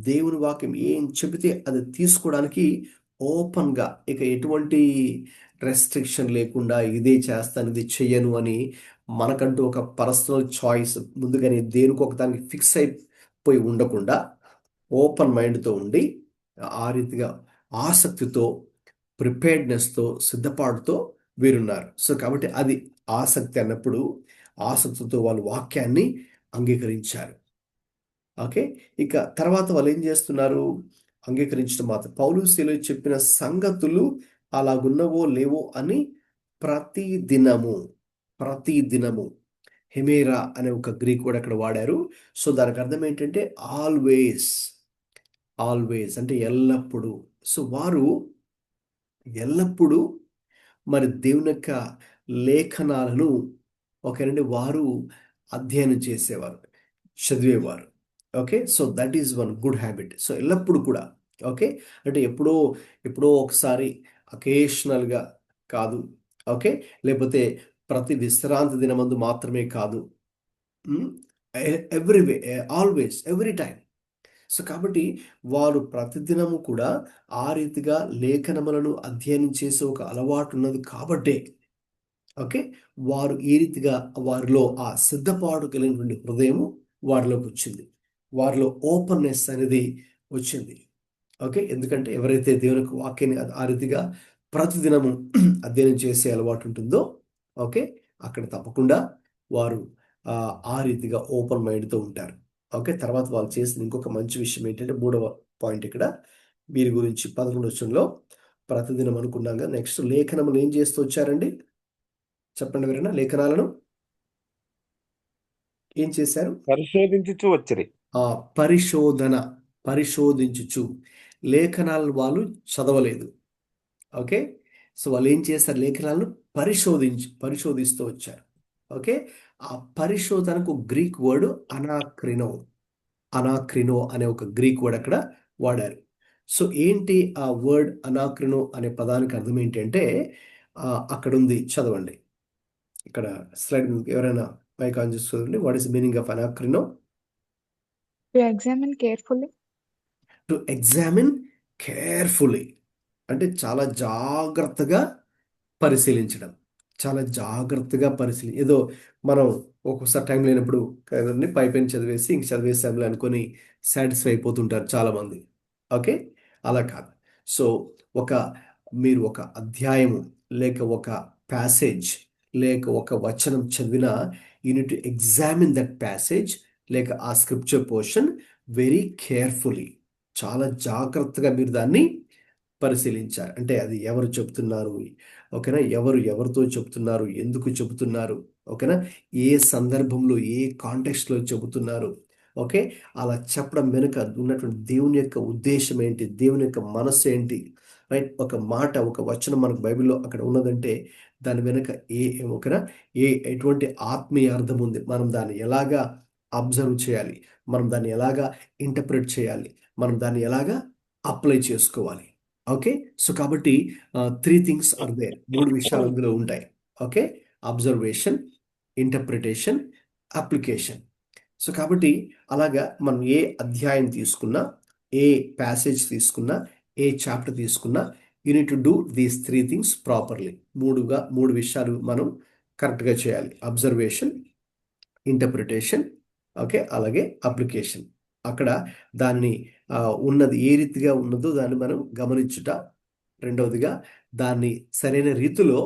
Speaker 1: దేవుని వాక్యం ఏం చెబితే అది తీసుకోవడానికి ఓపెన్గా, ఇక ఎటువంటి రెస్ట్రిక్షన్ లేకుండా ఇదే చేస్తాను, ఇది చెయ్యను అని మనకంటూ ఒక పర్సనల్ చాయిస్ ముందుగానే దేనికి ఒక దానికి ఫిక్స్ అయిపోయి ఉండకుండా ఓపెన్ మైండ్తో ఉండి ఆ రీతిగా ఆసక్తితో, ప్రిపేర్డ్నెస్తో, సిద్ధపాటుతో వీరున్నారు. సో కాబట్టి అది ఆసక్తి అన్నప్పుడు ఆసక్తితో వాళ్ళు వాక్యాన్ని అంగీకరించారు. ఓకే, ఇక తర్వాత వాళ్ళు ఏం చేస్తున్నారు, అంగీకరించడం మాత్రం, పౌలు శీలలు చెప్పిన సంగతులు అలాగున్నవో లేవో అని ప్రతిదినము హెమేరా అనే ఒక గ్రీక్ వర్డ్ అక్కడ వాడారు. సో దానికి అర్థం ఏంటంటే ఆల్వేస్ అంటే ఎల్లప్పుడూ. సో వారు ఎల్లప్పుడూ మరి దేవుని యొక్క లేఖనాలను ఓకేనండి వారు అధ్యయనం చేసేవారు, చదివేవారు. Okay, so that is one good habit. So ఎల్లప్పుడు కూడా ఓకే, అంటే ఎప్పుడో ఒకసారి అకేషనల్గా కాదు, ఓకే, లేకపోతే ప్రతి విశ్రాంతి దినమందు మాత్రమే కాదు, every way, always, every time. So కాబట్టి వారు ప్రతిదినము కూడా ఆ రీతిగా లేఖనములను అధ్యయనం చేసే ఒక అలవాటు ఉన్నది కాబట్టే ఓకే వారు ఈ రీతిగా వారిలో ఆ సిద్ధపాటు కలిగినటువంటి హృదయము వారిలోకి వచ్చింది, వారిలో ఓపెన్నెస్ అనేది వచ్చింది. ఓకే ఎందుకంటే ఎవరైతే దేవుని యొక్క వాక్యాన్ని ఆ రీతిగా ప్రతిదినము అధ్యయనం చేసే అలవాటు ఉంటుందో ఓకే అక్కడ తప్పకుండా వారు ఆ రీతిగా ఓపెన్ మైండ్తో ఉంటారు. ఓకే తర్వాత వాళ్ళు చేసిన ఇంకొక మంచి విషయం ఏంటంటే 3వ పాయింట్ ఇక్కడ వీరి గురించి 11వ వచనంలో ప్రతిదినం అనుకున్నాం కదా. నెక్స్ట్ లేఖనములు ఏం చేస్తూ వచ్చారండి చెప్పండి ఎవరైనా? లేఖనాలను ఏం చేశారు?
Speaker 6: పరిశోధించుచు వచ్చిరి.
Speaker 1: పరిశోధించుచు లేఖనాలను వాళ్ళు చదవలేదు. ఓకే సో వాళ్ళు ఏం చేశారు? లేఖనాలను పరిశోధిస్తూ వచ్చారు. ఓకే ఆ పరిశోధనకు గ్రీక్ వర్డ్ అనాక్రినో అనే ఒక గ్రీక్ వర్డ్ అక్కడ వాడారు. సో ఏంటి ఆ వర్డ్ అనాక్రినో అనే పదానికి అర్థం ఏంటి అంటే అక్కడ ఉంది, చదవండి ఇక్కడ స్లైడ్ ఎవరైనా మైక్ ఆన్ చేసి చదవండి. వాట్ ఈస్ మీనింగ్ ఆఫ్ అనాక్రినో?
Speaker 5: To examine carefully.
Speaker 1: To examine carefully అంటే చాలా జాగ్రత్తగా పరిశీలించడం, చాలా జాగ్రత్తగా ఏదో మనం ఒక్కొక్కసారి టైం లేనప్పుడు కదండి పైపైన చదివేసి ఇంక చదివేసాంలే అనుకొని సాటిస్ఫై అయిపోతుంటారు చాలామంది. ఓకే అలా కాదు. సో మీరు ఒక అధ్యాయము లేక ఒక ప్యాసేజ్ లేక ఒక వచనం చదివినా you need to examine that passage లేక ఆ స్క్రిప్చర్ పోర్షన్ వెరీ కేర్ఫుల్లీ, చాలా జాగ్రత్తగా మీరు దాన్ని పరిశీలించారు. అంటే అది ఎవరు చెప్తున్నారు, ఓకేనా, ఎవరితో చెప్తున్నారు, ఎందుకు చెబుతున్నారు, ఓకేనా, ఏ సందర్భంలో ఏ కాంటెక్స్ట్లో చెబుతున్నారు. ఓకే అలా చెప్పడం వెనుక ఉన్నటువంటి దేవుని యొక్క ఉద్దేశం ఏంటి, దేవుని యొక్క మనస్సు ఏంటి, రైట్? ఒక మాట ఒక వచనం మనకు బైబిల్లో అక్కడ ఉన్నదంటే దాని వెనుక ఓకేనా ఎటువంటి ఆత్మీయ అర్థం ఉంది, మనం దాన్ని ఎలాగా అబ్జర్వ్ చేయాలి, మనం దాన్ని ఎలాగా ఇంటర్ప్రిట్ చేయాలి, మనం దాన్ని ఎలాగా అప్లై చేసుకోవాలి. ఓకే సో కాబట్టి 3 థింగ్స్ ఆర్ దేర్, 3 విషయాలు అందులో ఉంటాయి. Okay observation, interpretation, application. So కాబట్టి అలాగా మనం ఏ అధ్యాయం తీసుకున్నా, ఏ ప్యాసేజ్ తీసుకున్నా, ఏ చాప్టర్ తీసుకున్నా you need to do these 3 things properly. 3 విషయాలు మనం కరెక్ట్గా చేయాలి. అబ్జర్వేషన్, ఇంటర్ప్రిటేషన్, ఓకే అలాగే అప్లికేషన్. అక్కడ దాన్ని ఉన్నది ఏ రీతిగా ఉన్నదో దాన్ని మనం గమనించుట, రెండవదిగా దాన్ని సరైన రీతిలో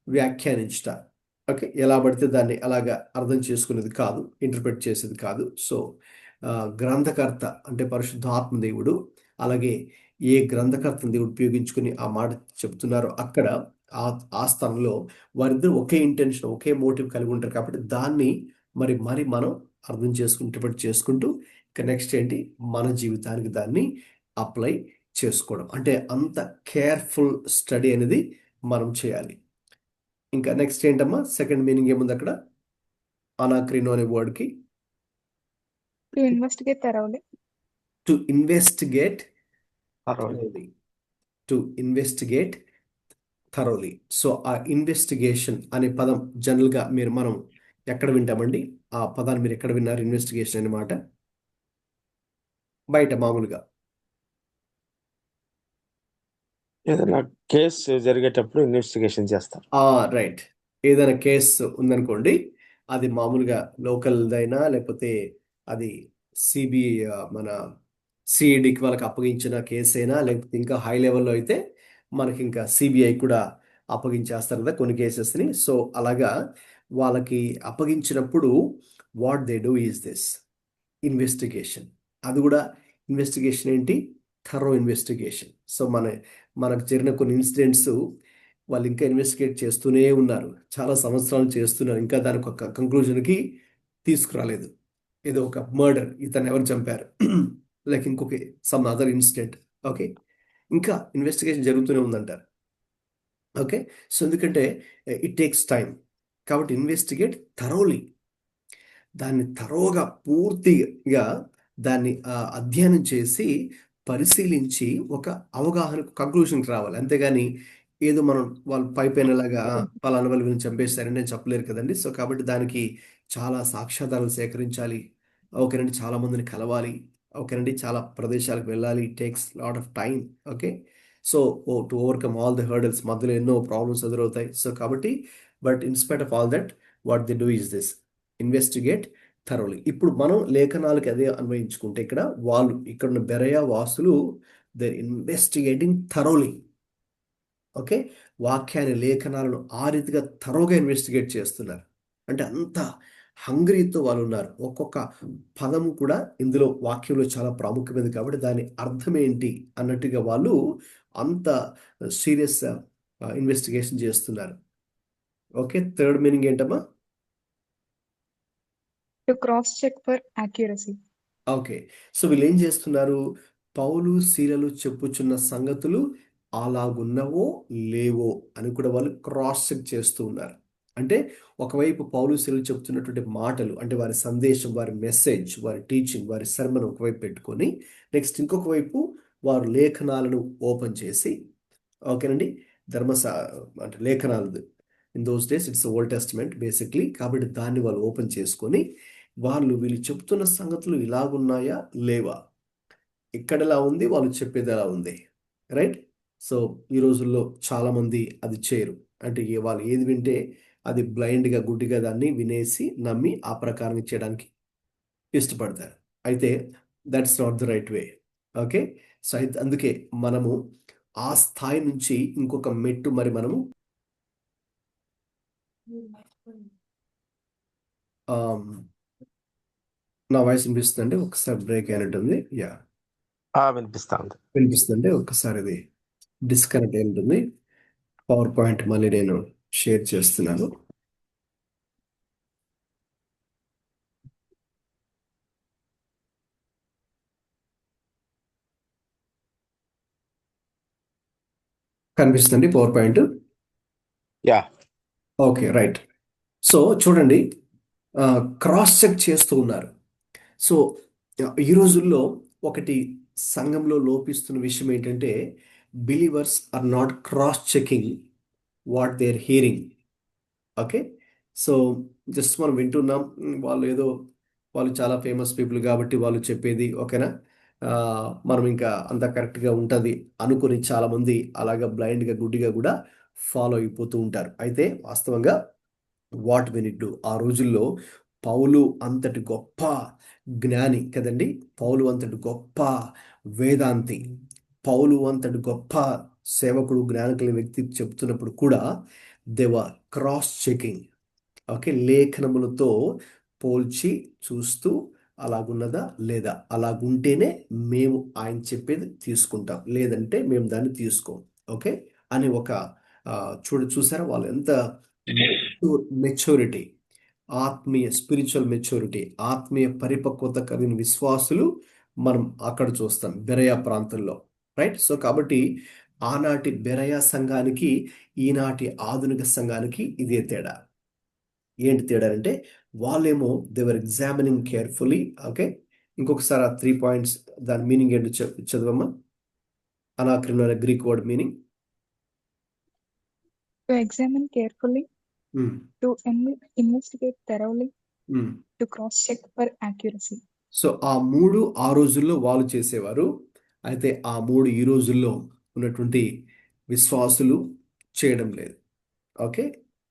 Speaker 1: వ్యాఖ్యానించుట. ఓకే ఎలా పడితే దాన్ని అలాగా అర్థం చేసుకునేది కాదు, ఇంటర్ప్రిట్ చేసేది కాదు. సో గ్రంథకర్త అంటే పరిశుద్ధాత్మ దేవుడు, అలాగే ఏ గ్రంథకర్తను దేవుడు ఉపయోగించుకుని ఆ మాట చెప్తున్నారో అక్కడ ఆ స్థానంలో వారిద్దరు ఒకే ఇంటెన్షన్, ఒకే మోటివ్ కలిగి ఉంటారు. కాబట్టి దాన్ని మరి మనం అర్థం ఇంటర్ప్రిట్ చేసుకుంటూ ఇక నెక్స్ట్ ఏంటి, మన జీవితానికి దాన్ని అప్లై చేసుకోవడం. అంటే అంత కేర్ఫుల్ స్టడీ అనేది మనం చేయాలి. ఇంకా నెక్స్ట్ ఏంటమ్మా సెకండ్ మీనింగ్ ఏముంది అక్కడ అనాక్రినో అనే వర్డ్కి?
Speaker 5: To investigate thoroughly.
Speaker 1: To investigate thoroughly. So ఆ ఇన్వెస్టిగేషన్ అనే పదం జనరల్గా మనం ఎక్కడ వింటామండి? ఆ పదాన్ని మీరు ఎక్కడ విన్నారు? ఇన్వెస్టిగేషన్ అనే మాట బయట మామూలుగా
Speaker 6: ఏదైనా కేసు జరిగేటప్పుడు ఇన్వెస్టిగేషన్ చేస్తారు.
Speaker 1: రైట్. ఏదైనా కేసు ఉందనుకోండి, అది మామూలుగా లోకల్దైనా లేకపోతే అది సిబిఐ మన సిఐడికి వాళ్ళకి అప్పగించిన కేసు అయినా, లేకపోతే ఇంకా హై లెవెల్లో అయితే మనకి ఇంకా సిబిఐ కూడా అప్పగించేస్తారు కదా కొన్ని కేసెస్ని. సో అలాగా వాళ్ళకి అప్పగించినప్పుడు what they do is this investigation. అది కూడా ఇన్వెస్టిగేషన్ ఏంటి? Thorough investigation. సో మనకు జరిగిన కొన్ని ఇన్సిడెంట్స్ వాళ్ళు ఇంకా ఇన్వెస్టిగేట్ చేస్తూనే ఉన్నారు, చాలా సంవత్సరాలు చేస్తున్నారు, ఇంకా దానికి ఒక కంక్లూజన్కి తీసుకురాలేదు. ఏదో ఒక మర్డర్, ఇతను ఎవరు చంపారు, లైక్ ఇంకొక సమ్ అదర్ ఇన్సిడెంట్. ఓకే ఇంకా ఇన్వెస్టిగేషన్ జరుగుతూనే ఉందంటారు. ఓకే సో ఎందుకంటే ఇట్ టేక్స్ టైం. కాబట్టి ఇన్వెస్టిగేట్ థరోలీ, దాన్ని థరోగా పూర్తిగా దాన్ని అధ్యయనం చేసి పరిశీలించి ఒక అవగాహనకు కంక్లూషన్కి రావాలి. అంతేగాని ఏదో మనం వాళ్ళు పైపైనలాగా పలానా వాళ్ళు వీళ్ళని చంపేస్తారని నేను చెప్పలేరు కదండి. సో కాబట్టి దానికి చాలా సాక్ష్యాధారాలు సేకరించాలి. ఓకేనండి, చాలా మందిని కలవాలి. ఓకేనండి, చాలా ప్రదేశాలకు వెళ్ళాలి. Takes lot of time. Okay, so to overcome all the hurdles, మధ్యలో ఎన్నో ప్రాబ్లమ్స్ ఎదురవుతాయి. సో కాబట్టి but in spite of all that what the do is this, investigate thoroughly. ఇప్పుడు మనం లేఖనాలకు అదే అన్వయించుకుంటే ఇక్కడ వాళ్ళు ఇక్కడ ఉన్న బెరయా వాసులు దే ఇన్వెస్టిగేటింగ్ థరోలీ. ఓకే, వాక్యాన్ని లేఖనాలను ఆ రీతిగా థరోగా ఇన్వెస్టిగేట్ చేస్తున్నారు. అంటే అంత హంగ్రీతో వాళ్ళు ఉన్నారు. ఒక్కొక్క పదము కూడా ఇందులో వాక్యంలో చాలా ప్రాముఖ్యమైనది కాబట్టి దాని అర్థం ఏంటి అన్నట్టుగా వాళ్ళు అంత సీరియస్ ఇన్వెస్టిగేషన్ చేస్తున్నారు. ఓకే, థర్డ్ మీనింగ్ ఏంటమ్మా?
Speaker 5: To cross check for accuracy.
Speaker 1: Okay, so వీళ్ళు ఏం చేస్తున్నారు? పౌలు శీలలు చెప్పుచున్న సంగతులు అలాగున్నవో లేవో అని కూడా వాళ్ళు క్రాస్ చెక్ చేస్తూ ఉన్నారు. అంటే ఒకవైపు పౌలు శీలలు చెప్తున్నటువంటి మాటలు, అంటే వారి సందేశం, వారి మెసేజ్, వారి టీచింగ్, వారి సర్మన్ ఒకవైపు పెట్టుకొని నెక్స్ట్ ఇంకొక వైపు వారు లేఖనాలను ఓపెన్ చేసి, ఓకేనండి, అంటే లేఖనాలు in those days it's old testament basically. కాబట్టి దాన్ని వాళ్ళు ఓపెన్ చేసుకొని వీళ్ళు చెప్తున్న సంగతులు ఇలాగున్నాయా లేవా, ఇక్కడ ఎలా ఉంది, వాళ్ళు చెప్పేది ఎలా ఉంది, రైట్? సో ఈ రోజుల్లో చాలా మంది అది చేయరు. అంటే వాళ్ళు ఏది వింటే అది బ్లైండ్గా, గుడ్డిగా దాన్ని వినేసి నమ్మి ఆ ప్రకారం చేయడానికి ఇష్టపడతారు. అయితే that's not the right way. Okay, so అయితే అందుకే మనము ఆ స్థాయి నుంచి ఇంకొక మెట్టు మరి మనము నా వాయిస్ వినిపిస్తుందండి? ఒకసారి బ్రేక్ అయినట్టుంది. యా,
Speaker 6: వినిపిస్తా ఉంది.
Speaker 1: వినిపిస్తుందండి. ఒకసారి ఇది డిస్కనెక్ట్ అయి ఉంటుంది. పవర్ పాయింట్ మళ్ళీ నేను షేర్ చేస్తున్నాను. కనిపిస్తుంది power point?
Speaker 6: Yeah,
Speaker 1: okay, right. So చూడండి, క్రాస్ చెక్ చేస్తూ ఉన్నారు. సో ఈ రోజుల్లో ఒకటి సంఘంలో లోపిస్తున్న విషయం ఏంటంటే believers are not cross checking what they are hearing. Okay, so just మనం వింటున్నాం, వాళ్ళు చాలా ఫేమస్ పీపుల్ కాబట్టి వాళ్ళు చెప్పేది ఓకేనా, మనం ఇంకా అంత కరెక్ట్గా ఉంటుంది అనుకుని చాలామంది అలాగా బ్లైండ్గా, గుడ్డిగా కూడా ఫాలో అయిపోతూ ఉంటారు. అయితే వాస్తవంగా వాట్ వి నీడ్ డు, ఆ రోజుల్లో పౌలు అంతటి గొప్ప జ్ఞాని కదండి, పౌలు అంతటి గొప్ప వేదాంతి, పౌలు అంతటి గొప్ప సేవకుడు, జ్ఞానికుల వ్యక్తి చెప్తున్నప్పుడు కూడా దేవర్ క్రాస్ చెకింగ్. ఓకే, లేఖనములతో పోల్చి చూస్తూ అలాగున్నదా లేదా, అలాగుంటేనే మేము ఆయన చెప్పేది తీసుకుంటాం, లేదంటే మేము దాన్ని తీసుకోం. ఓకే అని ఒక చూసారా వాళ్ళు ఎంత మెచ్యూరిటీ, ఆత్మీయ స్పిరిచువల్ మెచ్యూరిటీ, ఆత్మీయ పరిపక్వత కలిగిన విశ్వాసులు మనం అక్కడ చూస్తాం బెరయా ప్రాంతంలో, రైట్? సో కాబట్టి ఆనాటి బెరయా సంఘానికి ఈనాటి ఆధునిక సంఘానికి ఇదే తేడా. ఏంటి తేడా అంటే వాళ్ళేమో దేవర్ ఎగ్జామినింగ్ కేర్ఫుల్లీ. ఓకే, ఇంకొకసారి ఆ 3 పాయింట్స్ దాని మీనింగ్ ఏంటో చదవమ్మా. అనాక్రిన Greek word meaning
Speaker 5: To examine carefully, to investigate thoroughly, to cross check for accuracy.
Speaker 1: So ఆ 3 ఆ రోజుల్లో వాళ్ళు చేసేవారు. అయితే ఆ 3 ఈ రోజుల్లో ఉన్నటువంటి విశ్వాసులు చేయడం లేదు. Okay,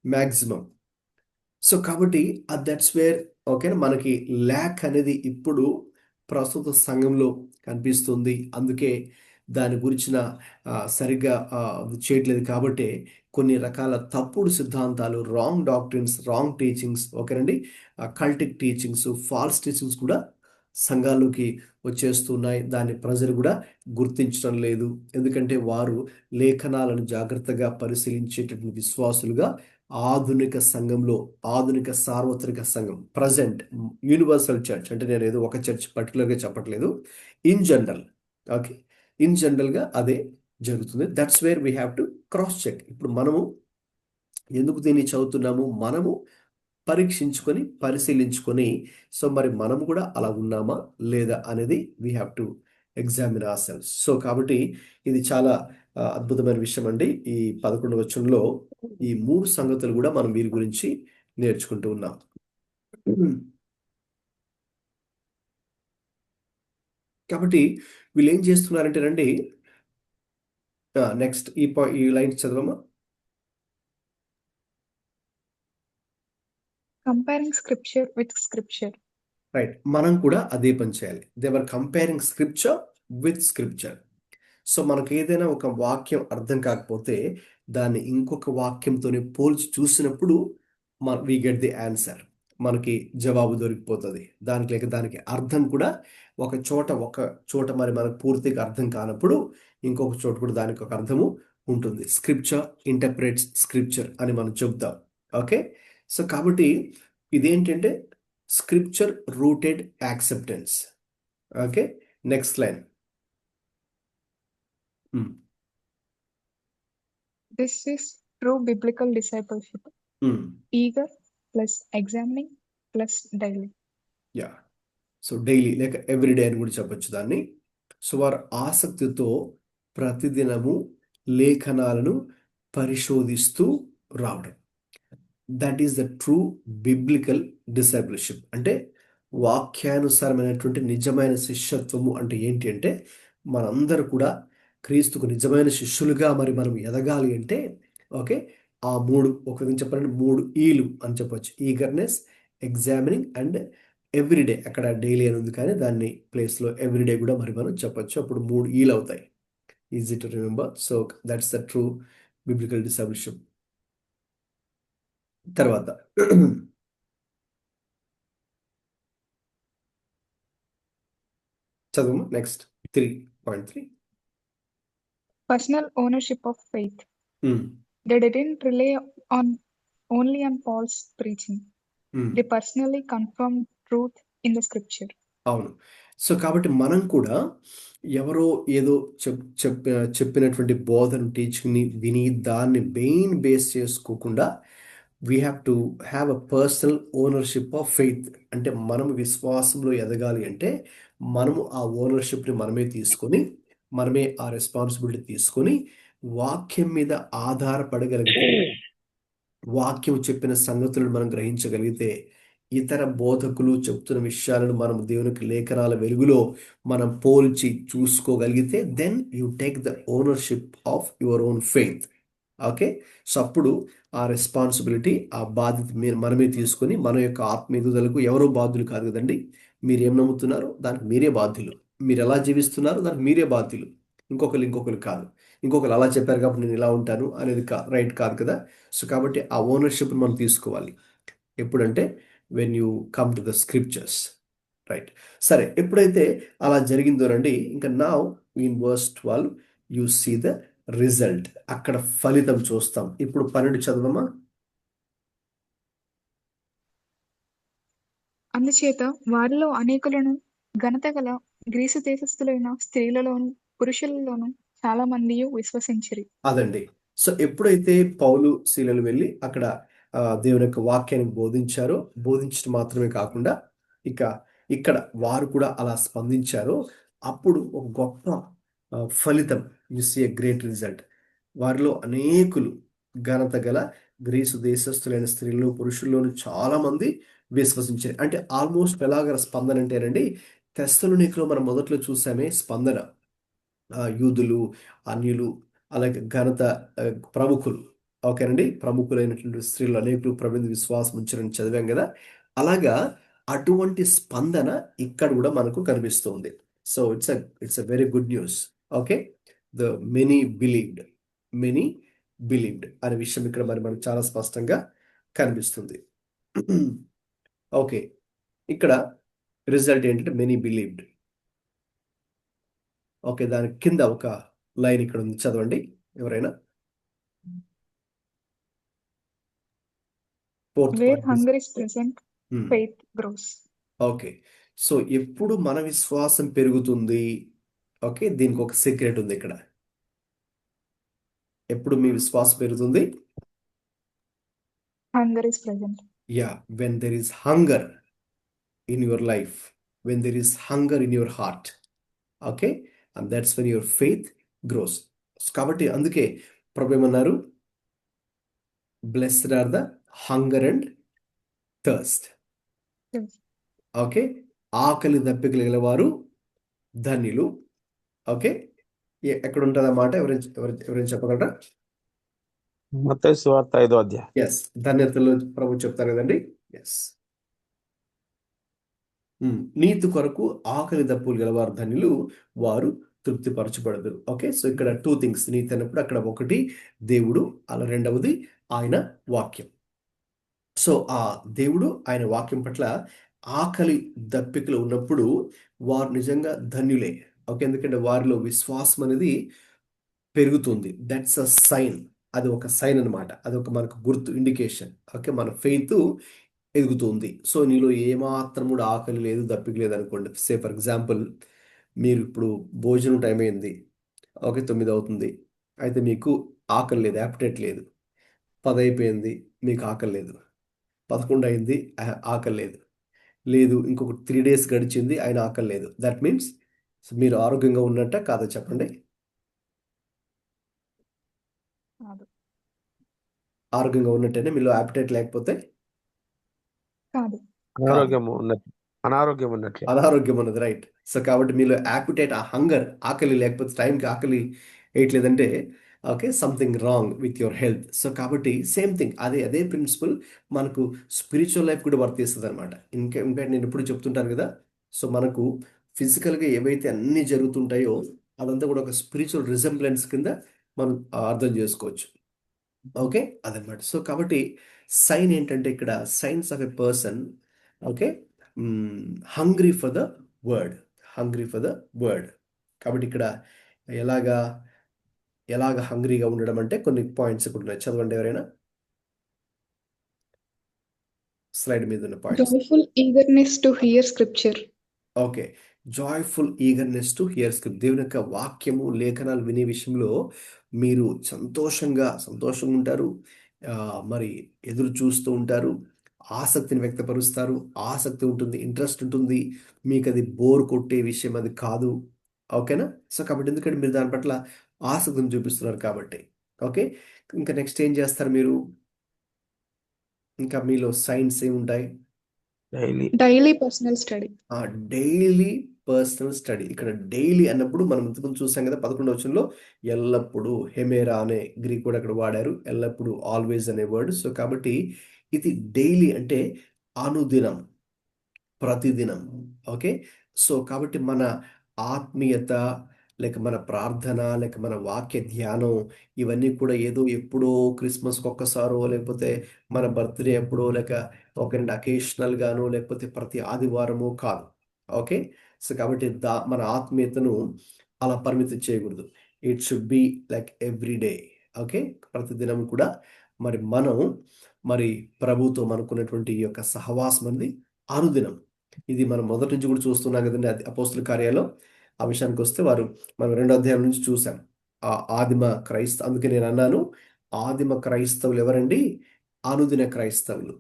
Speaker 1: maximum. సో కాబట్టి దట్స్ వేర్ ఓకే మనకి ల్యాక్ అనేది ఇప్పుడు ప్రస్తుత సంఘంలో కనిపిస్తుంది. అందుకే దాని గురించిన సరిగ్గా చేయట్లేదు. కాబట్టి కొన్ని రకాల తప్పుడు సిద్ధాంతాలు, రాంగ్ డాక్ట్రిన్స్, రాంగ్ టీచింగ్స్, ఓకేనండి, కల్టిక్ టీచింగ్స్, ఫాల్స్ టీచింగ్స్ కూడా సంఘాల్లోకి వచ్చేస్తున్నాయి. దాన్ని ప్రజలు కూడా గుర్తించడం లేదు. ఎందుకంటే వారు లేఖనాలను జాగ్రత్తగా పరిశీలించేటటువంటి విశ్వాసులుగా ఆధునిక సంఘంలో, ఆధునిక సార్వత్రిక సంఘం, ప్రజెంట్ యూనివర్సల్ చర్చ్, అంటే నేను ఏదో ఒక చర్చ్ పర్టికులర్గా చెప్పట్లేదు, ఇన్ జనరల్. ఓకే, ఇన్ జనరల్గా అదే జరుగుతుంది. That's where we have to cross check. ఇప్పుడు మనము ఎందుకు దీన్ని చదువుతున్నాము? మనము పరీక్షించుకొని, పరిశీలించుకొని, సో మరి మనము కూడా అలా ఉన్నామా లేదా అనేది we have to examine our selves. So కాబట్టి ఇది చాలా అద్భుతమైన విషయం అండి. ఈ 11వ వచనంలో ఈ 3 సంగతులు కూడా మనం వీరి గురించి నేర్చుకుంటూ ఉన్నాం. కాబట్టి వీళ్ళు ఏం చేస్తున్నారంటే రండి, నెక్స్ట్ ఈ లైన్ చదవమా.
Speaker 5: Comparing scripture with scripture.
Speaker 1: Right, మనం కూడా అదే పని చేయాలి. They were comparing scripture with scripture. So మనకు ఏదైనా ఒక వాక్యం అర్థం కాకపోతే దాన్ని ఇంకొక వాక్యంతోనే పోల్చి చూసినప్పుడు వి గెట్ ది ఆన్సర్, మనకి జవాబు దొరికిపోతుంది. దానికి అర్థం కూడా ఒక చోట మరి మనకు పూర్తిగా అర్థం కానప్పుడు ఇంకొక చోట కూడా దానికి ఒక అర్థము ఉంటుంది. స్క్రిప్చర్ ఇంటర్ప్రెట్స్ స్క్రిప్చర్ అని మనం చెబుతాం. ఓకే, సో కాబట్టి ఇదేంటంటే scripture rooted acceptance. Okay, next line.
Speaker 5: This is true biblical discipleship. Eager plus examining plus daily.
Speaker 1: Yeah, so daily లేక ఎవ్రీడే అని కూడా చెప్పొచ్చు దాన్ని. సో వారు ఆసక్తితో ప్రతిదినము లేఖనాలను పరిశోధిస్తూ రావడం, that is the true biblical discipleship. అంటే వాక్యానుసారమైనటువంటి నిజమైన శిష్యత్వము అంటే ఏంటి అంటే మనందరూ కూడా క్రీస్తుకు నిజమైన శిష్యులుగా మరి మనం ఎదగాలి అంటే ఓకే, ఆ 3 ఒక విధంగా చెప్పాలంటే 3 ఈలు అని చెప్పొచ్చు. Eagerness, examining and everyday. అక్కడ డైలీ అని ఉంది కానీ దాన్ని ప్లేస్లో ఎవ్రీడే కూడా మరి మనం చెప్పొచ్చు. అప్పుడు 3 ఈలు అవుతాయి. Easy to remember. So that's the true biblical discipleship. తర్వాత చదువు next 3.3.
Speaker 5: Personal ownership of faith. They didn't rely only on Paul's preaching. They personally confirmed truth in the scripture.
Speaker 1: అవును. సో కాబట్టి మనం కూడా ఎవరో ఏదో చెప్పినటువంటి బోధన టీచింగ్ని విని దాన్ని బేస్ చేసుకోకుండా we have to have a personal ownership of faith. అంటే మనం విశ్వాసంలో ఎదగాలి అంటే మనము ఆ ఓనర్షిప్ని మనమే తీసుకొని మనమే ఆ రెస్పాన్సిబిలిటీ తీసుకొని వాక్యం మీద ఆధారపడగలిగితే, వాక్యం చెప్పిన సంగతులను మనం గ్రహించగలిగితే, ఇతర బోధకులు చెప్తున్న విషయాలను మనం దేవునికి లేఖనాల వెలుగులో మనం పోల్చి చూసుకోగలిగితే then you take the ownership of your own faith. Okay, so అప్పుడు ఆ రెస్పాన్సిబిలిటీ, ఆ బాధ్యత మనమే తీసుకొని మన యొక్క ఆత్మ ఎదుగుదలకు ఎవరో బాధ్యులు కాదు కదండి. మీరు ఏం నమ్ముతున్నారో దానికి మీరే బాధ్యులు. మీరు ఎలా జీవిస్తున్నారో దానికి మీరే బాధ్యులు. ఇంకొకరు కాదు. ఇంకొకరు అలా చెప్పారు కాబట్టి నేను ఇలా ఉంటాను అనేది రైట్ కాదు కదా. సో కాబట్టి ఆ ఓనర్షిప్ని మనం తీసుకోవాలి. ఎప్పుడంటే when you come to the scriptures. Right, సరే, ఎప్పుడైతే అలా జరిగిందోనండి, ఇంకా now in verse 12 you see the result. అక్కడ ఫలితం చూస్తాం. ఇప్పుడు 12 చదవమా.
Speaker 5: అందుచేత వారిలో అనేకులను ఘనత గల గ్రీసు దేశస్థులైన స్త్రీలలోను పురుషులలోను చాలా మంది విశ్వసించిరి.
Speaker 1: అదండి. సో ఎప్పుడైతే పౌలు శీలలు వెళ్ళి అక్కడ దేవుని యొక్క వాక్యాన్ని బోధించారో, బోధించడం మాత్రమే కాకుండా ఇక్కడ వారు కూడా అలా స్పందించారో అప్పుడు ఒక గొప్ప ఫలితం, you see a great result. వారిలో అనేకులు ఘనత గల గ్రీసు దేశస్థులైన స్త్రీలు పురుషుల్లోని చాలా మంది విశ్వసించారు. అంటే ఆల్మోస్ట్ ఎలాగ స్పందన అంటేనండి, తెస్సలోనికలో మనం మొదట్లో చూసామే స్పందన. యూదులు, అన్యులు, అలాగే ఘనత ప్రముఖులు, ఓకేనండి, ప్రముఖులైనటువంటి స్త్రీలు అనేకులు ప్రభువుని విశ్వాసం ఉంచారని చదివాం కదా. అలాగా అటువంటి స్పందన ఇక్కడ కూడా మనకు కనిపిస్తుంది. So it's a very good news. Okay, the many believed అనే విషయం ఇక్కడ మరి మనకు చాలా స్పష్టంగా కనిపిస్తుంది. ఓకే, ఇక్కడ రిజల్ట్ ఏంటంటే మెనీ బిలీవ్డ్. ఓకే, దాని కింద ఒక లైన్ ఇక్కడ ఉంది, చదవండి ఎవరైనా.
Speaker 5: Where hunger is present, faith grows.
Speaker 1: Okay, so ఎప్పుడు మన విశ్వాసం పెరుగుతుంది? ఓకే, దీనికి ఒక సీక్రెట్ ఉంది ఇక్కడ. ఎప్పుడు మీ విశ్వాసం పెరుగుతుంది?
Speaker 5: Hunger is present.
Speaker 1: Yeah, when there is hunger in your life, when there is hunger in your heart. Okay, and that's when your faith grows. కాబట్టి అందుకే ప్రభు ఏమన్నారు, blessed are the hunger and thirst.
Speaker 5: Yes.
Speaker 1: Okay, ఆకలి దప్పికలు గలవారు ధన్యులు. Okay, ఎక్కడ ఉంటుంది అన్నమాట? ఎవరైనా చెప్పగలరా?
Speaker 6: మత్తయి సువార్త 5వ అధ్యాయం.
Speaker 1: ఎస్, ధన్యతలు ప్రభు చెప్తారు కదండి. ఎస్, నీతి కొరకు ఆకలి దప్పులు గలవారు ధన్యులు, వారు తృప్తిపరచబడదురు. ఓకే, సో ఇక్కడ 2 థింగ్స్. నీతి అన్నప్పుడు అక్కడ ఒకటి దేవుడు, అలా రెండవది ఆయన వాక్యం. సో ఆ దేవుడు ఆయన వాక్యం పట్ల ఆకలి దప్పికలు ఉన్నప్పుడు వారు నిజంగా ధన్యులే. ఓకే, ఎందుకంటే వారిలో విశ్వాసం అనేది పెరుగుతుంది. That's a sign. అది ఒక సైన్ అనమాట. అది ఒక మనకు గుర్తు, ఇండికేషన్. ఓకే, మన ఫెయిత్ ఎదుగుతుంది. సో నీలో ఏమాత్రం కూడా ఆకలి లేదు, దప్పిక లేదు అనుకోండి. సే ఫర్ ఎగ్జాంపుల్, మీరు ఇప్పుడు భోజనం టైం అయింది. ఓకే, 9 అవుతుంది. అయితే మీకు ఆకలి లేదు, యాపిటైట్ లేదు. 10 అయిపోయింది, మీకు ఆకలి లేదు. 11 అయింది, ఆకలి లేదు. లేదు, ఇంకొక 3 days గడిచింది, ఆయన ఆకలి లేదు. దట్ మీన్స్ మీరు ఆరోగ్యంగా ఉన్నట్ట కాదా చెప్పండి?
Speaker 5: కాదు.
Speaker 1: ఆరోగ్యంగా ఉన్నట్టేనే. మీలో యాపిటైట్ లేకపోతే
Speaker 5: కాదు.
Speaker 6: అనారోగ్యం ఉన్నట్లే.
Speaker 1: అనారోగ్యం ఉన్నది, రైట్. సో కాబట్టి మీలో యాపిటైట్, ఆ హంగర్, ఆకలి లేకపోతే, టైంకి ఆకలి వేయట్లేదంటే okay, something wrong with your health. So కాబట్టి సేమ్ థింగ్, అదే ప్రిన్సిపల్ మనకు స్పిరిచువల్ లైఫ్ కూడా వర్తిస్తుంది అనమాట. ఇంకా నేను ఎప్పుడు చెప్తుంటాను కదా, సో మనకు ఫిజికల్గా ఏవైతే అన్నీ జరుగుతుంటాయో అదంతా కూడా ఒక స్పిరిచువల్ రిజెంబ్లెన్స్ కింద మనం అర్థం చేసుకోవచ్చు. ఓకే, అదనమాట. సో కాబట్టి సైన్ ఏంటంటే ఇక్కడ science of a person, okay, hungry for the word, hungry for the word. కాబట్టి ఇక్కడ ఎలాగ హంగ్రీగా ఉండడం అంటే కొన్ని పాయింట్స్ ఇక్కడ ఉన్నాయి. చదవండి ఎవరైనా, స్లైడ్ మీద ఉన్న points.
Speaker 5: Joyful eagerness to hear scripture.
Speaker 1: Okay, joyful eagerness to hear script. దేవుని యొక్క వాక్యము, లేఖనాలు వినే విషయంలో మీరు సంతోషంగా ఉంటారు. మరి ఎదురు చూస్తూ ఉంటారు, ఆసక్తిని వ్యక్తపరుస్తారు. ఆసక్తి ఉంటుంది, ఇంట్రెస్ట్ ఉంటుంది. మీకు అది బోర్ కొట్టే విషయం అది కాదు. ఓకేనా? సో కాబట్టి ఎందుకంటే మీరు దాని పట్ల ఆసక్తిని చూపిస్తున్నారు కాబట్టి. ఓకే, ఇంకా నెక్స్ట్ ఏం చేస్తారు మీరు? ఇంకా మీలో సైన్స్ ఏముంటాయి?
Speaker 5: Daily personal study.
Speaker 1: Daily personal study. ఇక్కడ డైలీ అన్నప్పుడు మనం ఇంతకుముందు చూసాం కదా, 11వ వచనంలో ఎల్లప్పుడూ, హెమేరా అనే గ్రీక్ కూడా అక్కడ వాడారు. ఎల్లప్పుడూ, ఆల్వేస్ అనే వర్డ్. సో కాబట్టి ఇది డైలీ అంటే అనుదినం, ప్రతిదినం. ఓకే, సో కాబట్టి మన ఆత్మీయత, లేక మన ప్రార్థన, లేక మన వాక్య ధ్యానం, ఇవన్నీ కూడా ఏదో ఎప్పుడో క్రిస్మస్కి ఒక్కసారో, లేకపోతే మన బర్త్డే ఎప్పుడో, లేక ఒక 2 అకేషనల్గానో, లేకపోతే ప్రతి ఆదివారమో కాదు. ఓకే, సో కాబట్టి మన ఆత్మీయతను అలా పరిమితి చేయకూడదు. It should be like every day. Okay, ప్రతిదినం కూడా మనం ప్రభుతో మనకున్నటువంటి ఈ యొక్క సహవాసం అనేది అనుదినం. ఇది మనం మొదటి నుంచి కూడా చూస్తున్నాం కదండి. అది అపోస్తుల కార్యాల్లో ఆ విషయానికి వస్తే మనం 2వ అధ్యాయం నుంచి చూసాం. ఆ ఆదిమ అందుకే నేను అన్నాను, ఆదిమ క్రైస్తవులు ఎవరండి? అనుదిన క్రైస్తవులు.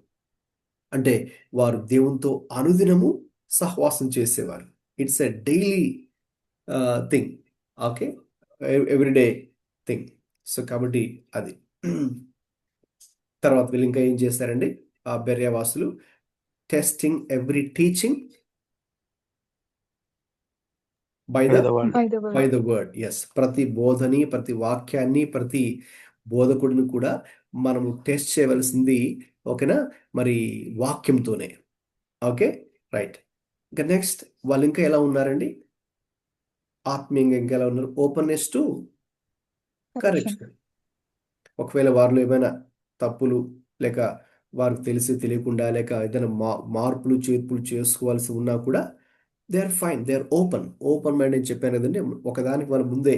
Speaker 1: అంటే వారు దేవునితో అనుదినము సహవాసం చేసేవారు. It's a daily thing. Okay, everyday thing. So కాబట్టి అది తర్వాత వీళ్ళు ఇంకా ఏం చేస్తారండి? ఆ బెర్యావాసులు testing every teaching by the word. Yes, ప్రతి బోధని, ప్రతి వాక్యాన్ని, ప్రతి బోధకుడిని కూడా మనము టెస్ట్ చేయవలసింది. ఓకేనా? మరి వాక్యంతోనే. Okay, right. ఇంకా నెక్స్ట్ వాళ్ళు ఇంకా ఎలా ఉన్నారండి? ఆత్మీయంగా ఇంకా ఎలా ఉన్నారు? Openness to correction. ఒకవేళ వారిలో ఏమైనా తప్పులు, లేక వారికి తెలిసి తెలియకుండా, లేక ఏదైనా మార్పులు చేర్పులు చేసుకోవాల్సి ఉన్నా కూడా they are fine, they are open mind అని చెప్పాను కదండి. ఒకదానికి వాళ్ళ ముందే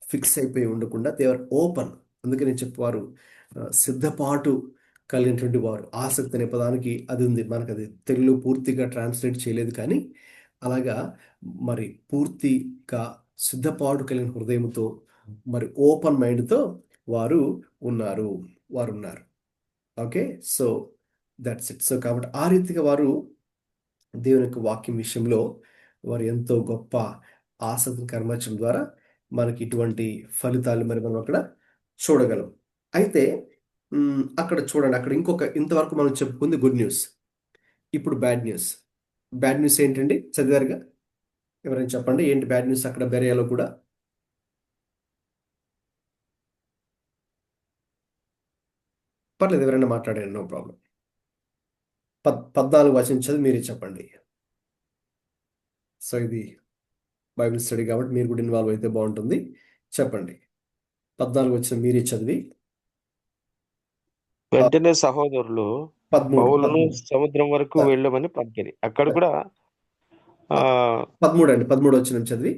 Speaker 1: ఫిక్స్ అయిపోయి ఉండకుండా దే ఆర్ ఓపెన్. అందుకే నేను చెప్పేవారు సిద్ధపాటు కలిగినటువంటి వారు. ఆసక్తి అనే పదానికి అది ఉంది. మనకు అది తెలుగులో పూర్తిగా ట్రాన్స్లేట్ చేయలేదు, కానీ అలాగా మరి పూర్తిగా సిద్ధపాటు కలిగిన హృదయంతో, మరి ఓపెన్ మైండ్తో వారు ఉన్నారు. Okay, so that's it. So కాబట్టి ఆ రీతిగా వారు దేవుని యొక్క వాక్యం విషయంలో వారు ఎంతో గొప్ప ఆసక్తిని కనబరచడం ద్వారా మనకి ఇటువంటి ఫలితాలు మరి మనం అక్కడ చూడగలం. అయితే అక్కడ చూడండి, అక్కడ ఇంతవరకు మనం చెప్పుకుంది గుడ్ న్యూస్. ఇప్పుడు బ్యాడ్ న్యూస్. బ్యాడ్ న్యూస్ ఏంటండి? చదివారుగా, ఎవరైనా చెప్పండి ఏంటి బ్యాడ్ న్యూస్ అక్కడ బెరియాలో కూడా? పర్లేదు, ఎవరైనా మాట్లాడండి, నో ప్రాబ్లం. 14 వచనం చదివి మీరే చెప్పండి. సో ఇది బైబిల్ స్టడీ కాబట్టి మీరు కూడా ఇన్వాల్వ్ అయితే బాగుంటుంది. చెప్పండి, 14 వచనం మీరే చదివి.
Speaker 6: వెంటనే సహోదరులు
Speaker 1: 13
Speaker 6: పౌలును
Speaker 1: 13
Speaker 6: సముద్రం వరకు వెళ్ళమని పంపిరి. అక్కడ కూడా
Speaker 1: 13 అండి, 13 వచనం చదివి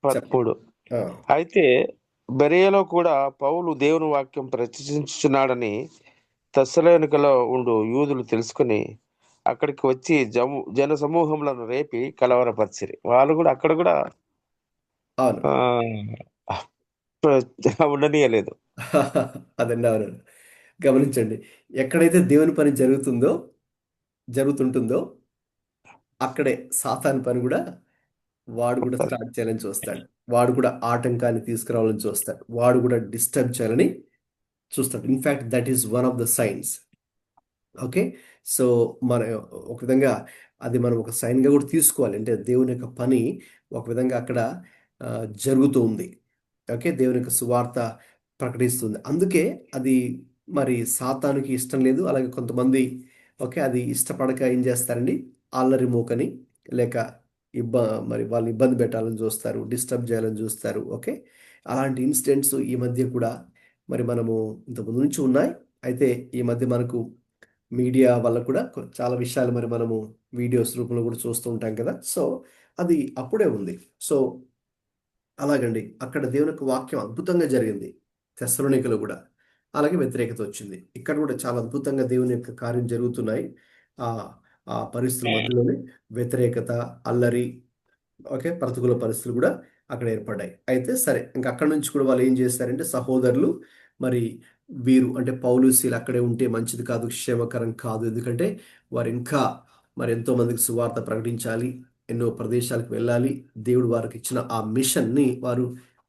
Speaker 1: చెప్పండి.
Speaker 6: 13. అయితే బెరియలో కూడా పౌలు దేవుని వాక్యం ప్రచురించుచున్నాడని తెస్సలోనికలో ఉండు యూదులు తెలుసుకుని అక్కడికి వచ్చి జన సమూహములను రేపి కలవరపరిచిరి. వాళ్ళు కూడా అక్కడ కూడా
Speaker 1: అవును.
Speaker 6: ఉండనీయలేదు.
Speaker 1: అదండి, అవును. గమనించండి, ఎక్కడైతే దేవుని పని జరుగుతుంటుందో అక్కడే సాతాను పని కూడా వాడు కూడా స్టార్ట్ చేయాలని చూస్తాడు. వాడు కూడా ఆటంకాన్ని తీసుకురావాలని చూస్తాడు. వాడు కూడా డిస్టర్బ్ చేయాలని చూస్తాడు. In fact that is one of the science. Okay, so మన ఒక విధంగా అది మనం ఒక సైన్గా కూడా తీసుకోవాలి. అంటే దేవుని యొక్క పని ఒక విధంగా అక్కడ జరుగుతూ ఉంది. ఓకే, దేవుని యొక్క సువార్త ప్రకటిస్తుంది. అందుకే అది మరి సాతానుకి ఇష్టం లేదు. అలాగే కొంతమంది ఓకే అది ఇష్టపడక ఏం చేస్తారండి, అల్లరి మోకని లేక మరి వాళ్ళని ఇబ్బంది పెట్టాలని చూస్తారు, డిస్టర్బ్ చేయాలని చూస్తారు. ఓకే, అలాంటి ఇన్సిడెంట్స్ ఈ మధ్య కూడా మరి మనము ఇంతకుముందు నుంచి ఉన్నాయి. అయితే ఈ మధ్య మనకు మీడియా వల్ల కూడా చాలా విషయాలు మరి మనము వీడియోస్ రూపంలో కూడా చూస్తూ ఉంటాం కదా. సో అది అప్పుడే ఉంది. సో అలాగండి, అక్కడ దేవుని యొక్క వాక్యం అద్భుతంగా జరిగింది. తెస్సలోనికలో కూడా అలాగే వ్యతిరేకత వచ్చింది. ఇక్కడ కూడా చాలా అద్భుతంగా దేవుని యొక్క కార్యం జరుగుతున్నాయి. ఆ ఆ పరిస్థితుల మధ్యలోనే వ్యతిరేకత, అల్లరి, ఓకే, ప్రతికూల పరిస్థితులు కూడా అక్కడ ఏర్పడ్డాయి. అయితే సరే, ఇంకా అక్కడ నుంచి కూడా వాళ్ళు ఏం చేస్తారంటే సహోదరులు మరి వీరు అంటే పౌలు శీల అక్కడే ఉంటే మంచిది కాదు, క్షేమకరం కాదు. ఎందుకంటే వారు ఇంకా మరి ఎంతో మందికి సువార్త ప్రకటించాలి, ఎన్నో ప్రదేశాలకు వెళ్ళాలి. దేవుడు వారికి ఇచ్చిన ఆ మిషన్ని వారు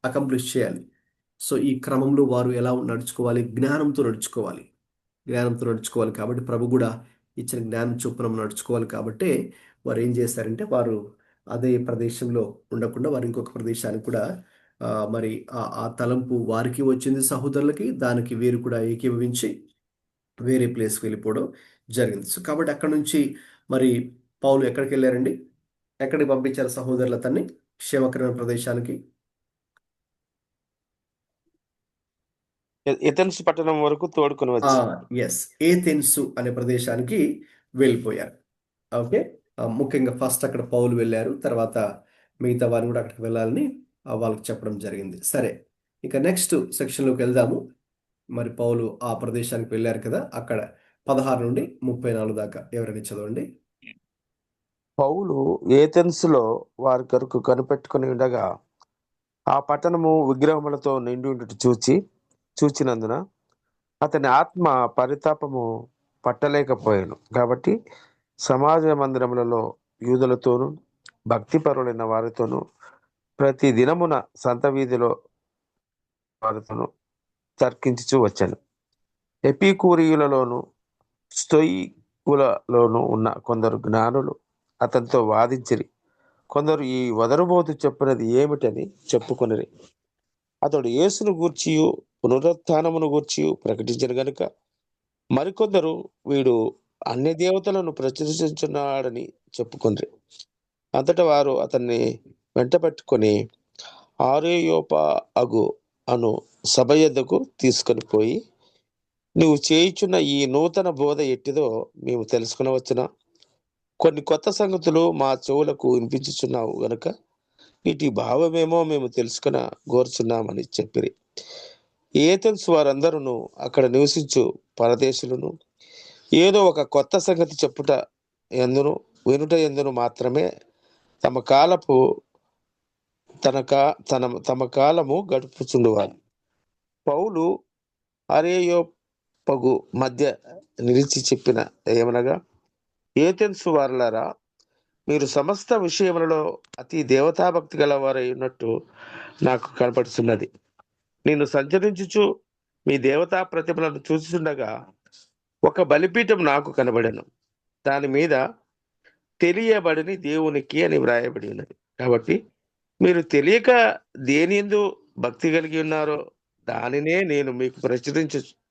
Speaker 1: అకంప్లిష్ చేయాలి. సో ఈ క్రమంలో వారు ఎలా నడుచుకోవాలి? జ్ఞానంతో నడుచుకోవాలి కాబట్టి ప్రభు కూడా ఇచ్చిన జ్ఞానం చొప్పున నడుచుకోవాలి. కాబట్టి వారు ఏం చేస్తారంటే వారు అదే ప్రదేశంలో ఉండకుండా వారు ఇంకొక ప్రదేశానికి కూడా మరి ఆ తలంపు వారికి వచ్చింది, సహోదరులకి. దానికి వీరు కూడా ఏకీభవించి వేరే ప్లేస్కి వెళ్ళిపోవడం జరిగింది. సో కాబట్టి అక్కడ నుంచి మరి పౌలు ఎక్కడికి వెళ్ళారండి? ఎక్కడికి పంపించారు సహోదరులు అతన్ని? క్షేమకరమైన ప్రదేశానికి.
Speaker 6: ఎథెన్స్ పట్టణం వరకు తోడుకొని వచ్చి
Speaker 1: ఎస్, ఏథెన్సు అనే ప్రదేశానికి వెళ్ళిపోయారు. ఓకే, ముఖ్యంగా ఫస్ట్ అక్కడ పౌలు వెళ్ళారు, తర్వాత మిగతా వారిని కూడా అక్కడికి వెళ్ళాలని వాళ్ళకి చెప్పడం జరిగింది. సరే, ఇక నెక్స్ట్ సెక్షన్లోకి వెళ్దాము. మరి పౌలు ఆ ప్రదేశానికి వెళ్ళారు కదా, అక్కడ 16 నుండి 34 దాకా ఎవరైనా చదవండి.
Speaker 6: పౌలు ఏథెన్సులో వారి కొరకు కనిపెట్టుకుని ఉండగా ఆ పట్టణము విగ్రహములతో నిండి ఉండుట చూచినందున అతని ఆత్మ పరితాపము పట్టలేకపోయాను. కాబట్టి సమాజ మందిరములలో యూదులతోనూ భక్తిపరులైన వారితోనూ ప్రతి దినమున సంత వీధిలో వారితోనూ తర్కించుచూ వచ్చాను. ఎపికూరియులలోను స్తోయికులలోను ఉన్న కొందరు జ్ఞానులు అతనితో వాదించిరి. కొందరు ఈ వదరుబోతు చెప్పినది ఏమిటని చెప్పుకొనిరి. అతడు యేసును గూర్చియు పునరుత్థానమును గూర్చియు ప్రకటించను గనుక మరికొందరు వీడు అన్య దేవతలను ప్రచురించుచున్నాడని చెప్పుకొనిరి. అంతటా వారు అతన్ని వెంట పెట్టుకొని ఆరేయోపాగు అను సభ యొద్దకు తీసుకొని పోయి, నువ్వు చేయుచున్న ఈ నూతన బోధ ఎట్టిదో మేము తెలుసుకునవచ్చునా? కొన్ని కొత్త సంగతులు మా చెవులకు వినిపించుచున్నావు గనుక వీటి భావమేమో మేము తెలుసుకున కోరుచున్నామని చెప్పిరి. ఏథెన్స్ వారందరూ అక్కడ నివసించు పరదేశులను ఏదో ఒక కొత్త సంగతి వినుట ఎందును మాత్రమే తమ కాలము గడుపుచుండువారు. పౌలు అరేయోపగు మధ్య నిలిచి చెప్పిన ఏమనగా, ఏథెన్స్ వారలారా, మీరు సమస్త విషయములలో అతి దేవతాభక్తి గలవారై ఉన్నట్టు నాకు కనపడుతున్నది. నేను సంచరించుచు మీ దేవతా ప్రతిమలను చూస్తుండగా ఒక బలిపీఠం నాకు కనబడెను. దాని మీద తెలియబడని దేవునికి అని వ్రాయబడి ఉన్నది. కాబట్టి మీరు తెలియక దేనియందు భక్తి కలిగి ఉన్నారో దానినే నేను మీకు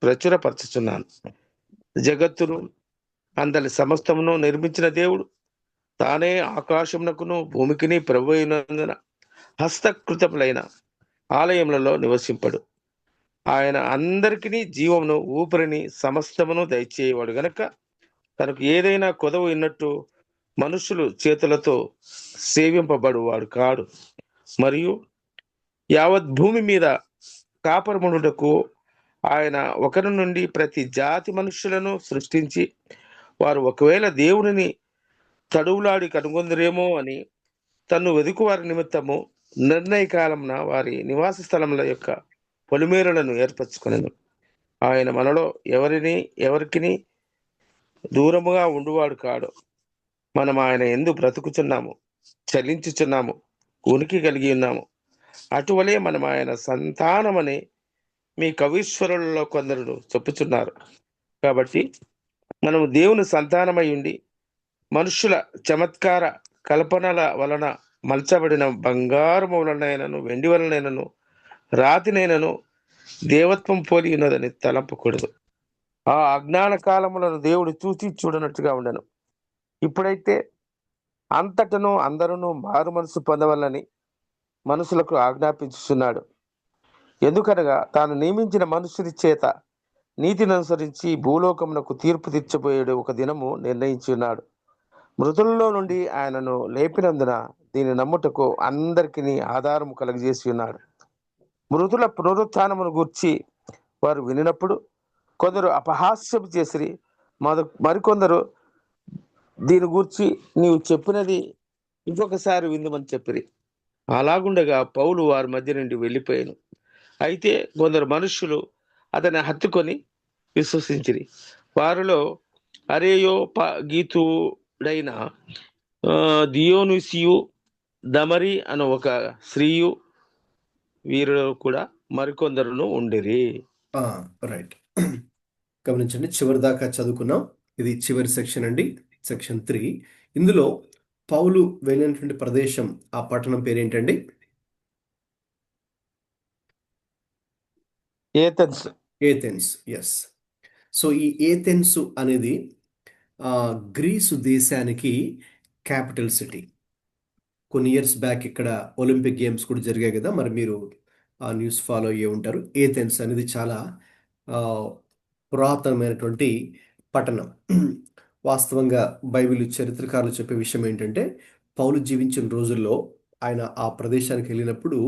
Speaker 6: ప్రచురపరచుచున్నాను. జగత్తును అందరి సమస్తమును నిర్మించిన దేవుడు తానే ఆకాశమునకును భూమికిని ప్రభు అయినందున హస్తకృతములైన ఆలయములలో నివసింపడు. ఆయన అందరికీ జీవమును ఊపిరిని సమస్తమును దయచేయవాడు గనక తనకు ఏదైనా కొదవ ఉన్నట్టు మనుషులు చేతులతో సేవింపబడువాడు కాడు. మరియు యావత్ భూమి మీద కాపరమునుటకు ఆయన ఒకరి నుండి ప్రతి జాతి మనుషులను సృష్టించి వారు ఒకవేళ దేవుడిని తడువులాడి కనుగొందరేమో అని తన్ను వెదుకు వారి నిమిత్తము నిర్ణయ కాలమున వారి నివాస స్థలముల యొక్క పొలిమేరలను ఏర్పరచుకొనెను. ఆయన మనలో ఎవరికి దూరముగా ఉండువాడు కాడు. మనం ఆయన యందు బ్రతుకుచున్నాము, చలించుచున్నాము, ఉనికి కలిగి ఉన్నాము. అటువలే మనం ఆయన సంతానమని మీ కవీశ్వరులలో కొందరు చెప్పుచున్నారు. కాబట్టి మనము దేవుని సంతానమై ఉండి మనుషుల చమత్కార కల్పనల వలన మలచబడిన బంగారము వలనైనను వెండి వలనైనను రాతినైనను దేవత్వం పోలి ఉన్నదని తలంపకూడదు. ఆ అజ్ఞాన కాలములను దేవుడు చూసి చూడనట్టుగా ఉండను. ఇప్పుడైతే అంతటను అందరూ మారు మనసు పొందవలని మనుషులకు ఆజ్ఞాపించుచున్నాడు. ఎందుకనగా తాను నియమించిన మనుషుని చేత నీతిని అనుసరించి భూలోకమునకు తీర్పు తీర్చబోయేడు ఒక దినము నిర్ణయించున్నాడు. మృతులలో నుండి ఆయనను లేపినందున దీన్ని నమ్ముటకు అందరికీ ఆధారము కలుగజేసి ఉన్నాడు. మృతుల పునరుత్థానమును గూర్చి వారు వినినప్పుడు కొందరు అపహాస్యము చేసిరి, మరికొందరు దీని గూర్చి నీవు చెప్పినది ఇంకొకసారి విందుమని చెప్పిరి. అలాగుండగా పౌలు వారి మధ్య నుండి వెళ్ళిపోయాను. అయితే కొందరు మనుష్యులు అతన్ని హత్తుకొని విశ్వసించిరి. వారిలో అరేయోపగీతుడైన దియోనుసియు దమరి అను ఒక స్త్రీయు వీరిలో కూడా మరికొందరును ఉండిరి.
Speaker 1: రైట్, గమనించండి. చివరి దాకా చదువుకున్నాం. ఇది చివరి సెక్షన్ అండి, సెక్షన్ 3. ఇందులో పౌలు వెళ్ళినటువంటి ప్రదేశం, ఆ పట్టణం పేరేంటండి? ఏథెన్స్. ఎస్. సో ఈ ఏథెన్స్ అనేది గ్రీసు దేశానికి క్యాపిటల్ సిటీ. కొన్ని ఇయర్స్ బ్యాక్ ఇక్కడ ఒలింపిక్ గేమ్స్ కూడా జరిగాయి కదా, మరి మీరు ఆ న్యూస్ ఫాలో అయ్యే ఉంటారు. ఏథెన్స్ అనేది చాలా పురాతనమైనటువంటి పట్టణం. వాస్తవంగా బైబిల్ చరిత్రకారులు చెప్పే విషయం ఏంటంటే, పౌలు జీవించిన రోజుల్లో ఆయన ఆ ప్రదేశానికి వెళ్ళినప్పుడు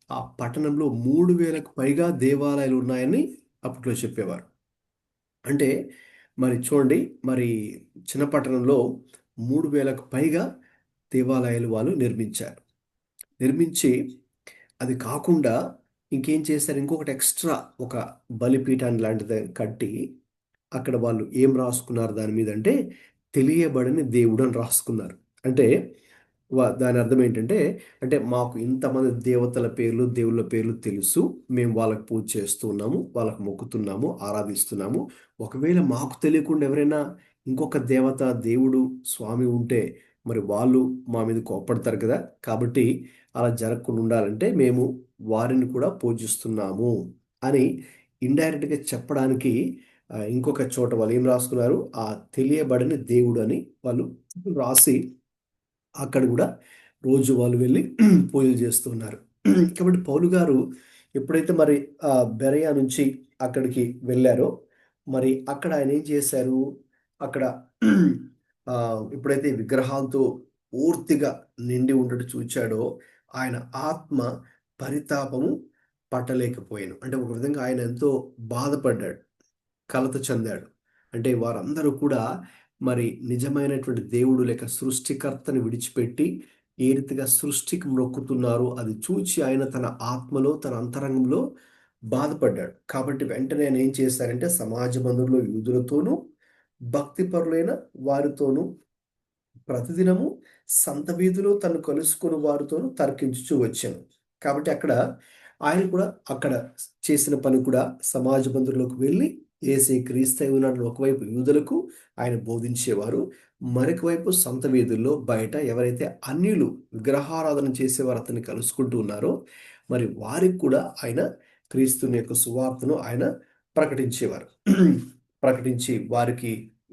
Speaker 1: ఆ పట్టణంలో 3000కు పైగా దేవాలయాలు ఉన్నాయని అప్పట్లో చెప్పేవారు. అంటే మరి చూడండి, మరి చిన్న పట్టణంలో 3000కు పైగా దేవాలయాలు వాళ్ళు నిర్మించి అది కాకుండా ఇంకేం చేశారు, ఇంకొకటి ఎక్స్ట్రా ఒక బలిపీఠాన్ని లాంటిది కట్టి అక్కడ వాళ్ళు ఏం రాసుకున్నారు దాని మీద అంటే తెలియబడని దేవుడు అని రాసుకున్నారు. అంటే దాని అర్థం ఏంటంటే, అంటే మాకు ఇంతమంది దేవతల పేర్లు దేవుళ్ళ పేర్లు తెలుసు, మేము వాళ్ళకి పూజ చేస్తున్నాము, వాళ్ళకి మొక్కుతున్నాము, ఆరాధిస్తున్నాము. ఒకవేళ మాకు తెలియకుండా ఎవరైనా ఇంకొక దేవత దేవుడు స్వామి ఉంటే మరి వాళ్ళు మా మీద కోప్పడతారు కదా. కాబట్టి అలా జరగకుండా ఉండాలంటే మేము వారిని కూడా పూజిస్తున్నాము అని ఇండైరెక్ట్గా చెప్పడానికి ఇంకొక చోట వాళ్ళు ఏం రాసుకున్నారు, ఆ తెలియబడని దేవుడు అని వాళ్ళు రాసి అక్కడ కూడా రోజు వాళ్ళు వెళ్ళి పూజలు చేస్తున్నారు. కాబట్టి పౌలు గారు ఎప్పుడైతే మరి బెరయా నుంచి అక్కడికి వెళ్ళారో, మరి అక్కడ ఆయన ఏం చేశారు, అక్కడ ఎప్పుడైతే విగ్రహాలతో పూర్తిగా నిండి ఉండటం చూచాడో ఆయన ఆత్మ పరితాపము పట్టలేకపోయాను. అంటే ఒక విధంగా ఆయన ఎంతో బాధపడ్డాడు, కలత చెందాడు. అంటే వారందరూ కూడా మరి నిజమైనటువంటి దేవుడు లేక సృష్టికర్తని విడిచిపెట్టి ఏ రీతిగా సృష్టికి మొక్కుతున్నారు అది చూచి ఆయన తన ఆత్మలో తన అంతరంగంలో బాధపడ్డాడు. కాబట్టి వెంటనే ఆయన ఏం చేశారంటే సమాజ బంధువుల్లో యూదులతోనూ భక్తిపరులైన వారితోనూ ప్రతిదినము సంత వీధిలో తను కలుసుకుని వారితోనూ తర్కించుచూ వచ్చాను. కాబట్టి అక్కడ ఆయన కూడా అక్కడ చేసిన పని కూడా సమాజ మందిరంలోకి వెళ్ళి యేసే క్రీస్తు ఉన్నాడని ఒకవైపు యూదులకు ఆయన బోధించేవారు, మరొక వైపు సంత వీధుల్లో బయట ఎవరైతే అన్యులు విగ్రహారాధన చేసేవారు అతన్ని కలుసుకుంటూ ఉన్నారో మరి వారికి కూడా ఆయన క్రీస్తుని యొక్క సువార్తను ఆయన ప్రకటించేవారు. ప్రకటించి వారికి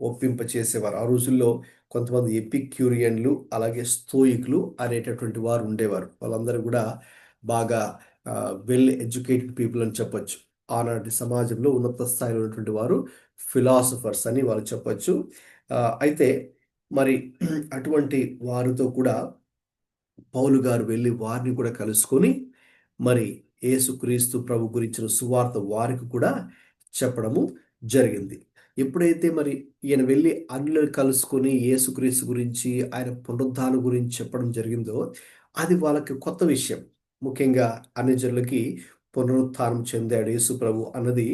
Speaker 1: ఒప్పింప చేసేవారు. ఆ రోజుల్లో కొంతమంది ఎపిక్యూరియన్లు అలాగే స్తోయికులు అనేటటువంటి వారు ఉండేవారు. వాళ్ళందరూ కూడా బాగా వెల్ ఎడ్యుకేటెడ్ పీపుల్ అని చెప్పొచ్చు. ఆనాటి సమాజంలో ఉన్నత స్థాయిలో ఉన్నటువంటి వారు ఫిలాసఫర్స్ అని వాళ్ళు చెప్పొచ్చు. అయితే మరి అటువంటి వారితో కూడా పౌలు గారు వెళ్ళి వారిని కూడా కలుసుకొని మరి యేసుక్రీస్తు ప్రభు గురించిన సువార్త వారికి కూడా చెప్పడము జరిగింది. ఎప్పుడైతే మరి ఈయన వెళ్ళి అన్యులను కలుసుకొని యేసుక్రీస్తు గురించి ఆయన పునరుద్ధానం గురించి చెప్పడం జరిగిందో అది వాళ్ళకి కొత్త విషయం. ముఖ్యంగా అన్యజనులకి పునరుత్థానం చెందాడు యేసు ప్రభు అన్నది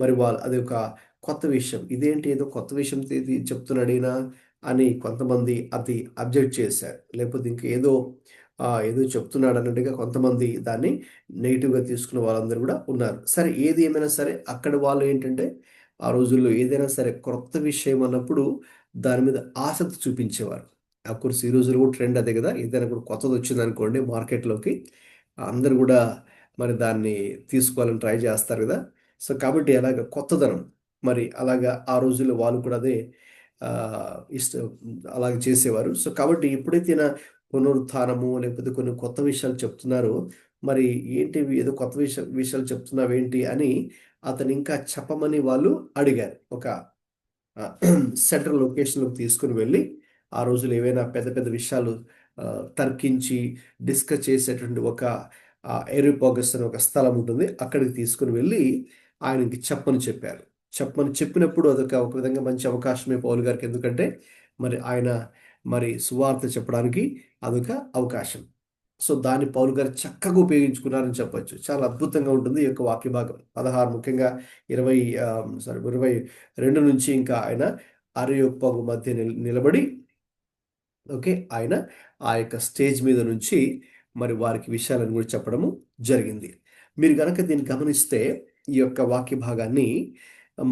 Speaker 1: మరి వాళ్ళు అది ఒక కొత్త విషయం. ఇదేంటి ఏదో కొత్త విషయం చెప్తున్నాడు ఈయన అని కొంతమంది అది అబ్జెక్ట్ చేశారు. లేకపోతే ఇంకా ఏదో చెప్తున్నాడు అన్నట్టుగా కొంతమంది దాన్ని నెగిటివ్గా తీసుకున్న వాళ్ళందరూ కూడా ఉన్నారు. సరే ఏది ఏమైనా సరే అక్కడ వాళ్ళు ఏంటంటే ఆ రోజుల్లో ఏదైనా సరే కొత్త విషయం అన్నప్పుడు దాని మీద ఆసక్తి చూపించేవారు. అఫ్కోర్స్ ఈ రోజుల్లో కూడా ట్రెండ్ అదే కదా. ఏదైనా కూడా కొత్తది వచ్చింది అనుకోండి మార్కెట్లోకి అందరు కూడా మరి దాన్ని తీసుకోవాలని ట్రై చేస్తారు కదా. సో కాబట్టి అలాగ కొత్తదనం మరి అలాగా ఆ రోజుల్లో వాళ్ళు కూడా అదే అలాగే చేసేవారు. సో కాబట్టి ఎప్పుడైతే పునరుత్థానము లేకపోతే కొన్ని కొత్త విషయాలు చెప్తున్నారో మరి ఏంటి ఏదో కొత్త విషయాలు చెప్తున్నావేంటి అని అతను ఇంకా చెప్పమని వాళ్ళు అడిగారు. ఒక సెంట్రల్ లొకేషన్లోకి తీసుకుని వెళ్ళి ఆ రోజులు ఏవైనా పెద్ద పెద్ద విషయాలు తర్కించి డిస్కస్ చేసేటువంటి ఒక ఎరిపోగస్ అని ఒక స్థలం ఉంటుంది. అక్కడికి తీసుకుని వెళ్ళి ఆయనకి చెప్పినప్పుడు అదొక ఒక విధంగా మంచి అవకాశమే పౌలు గారికి. ఎందుకంటే మరి ఆయన మరి సువార్త చెప్పడానికి అదొక అవకాశం. సో దాన్ని పౌలు గారు చక్కగా ఉపయోగించుకున్నారని చెప్పొచ్చు. చాలా అద్భుతంగా ఉంటుంది ఈ యొక్క వాక్య భాగం. 16 ముఖ్యంగా 22 నుంచి ఇంకా ఆయన అరెయోపాగు మధ్య నిలబడి ఆయన ఆ యొక్క స్టేజ్ మీద నుంచి మరి వారికి విషయాలను కూడా చెప్పడము జరిగింది. మీరు గనక దీన్ని గమనిస్తే ఈ యొక్క వాక్య భాగాన్ని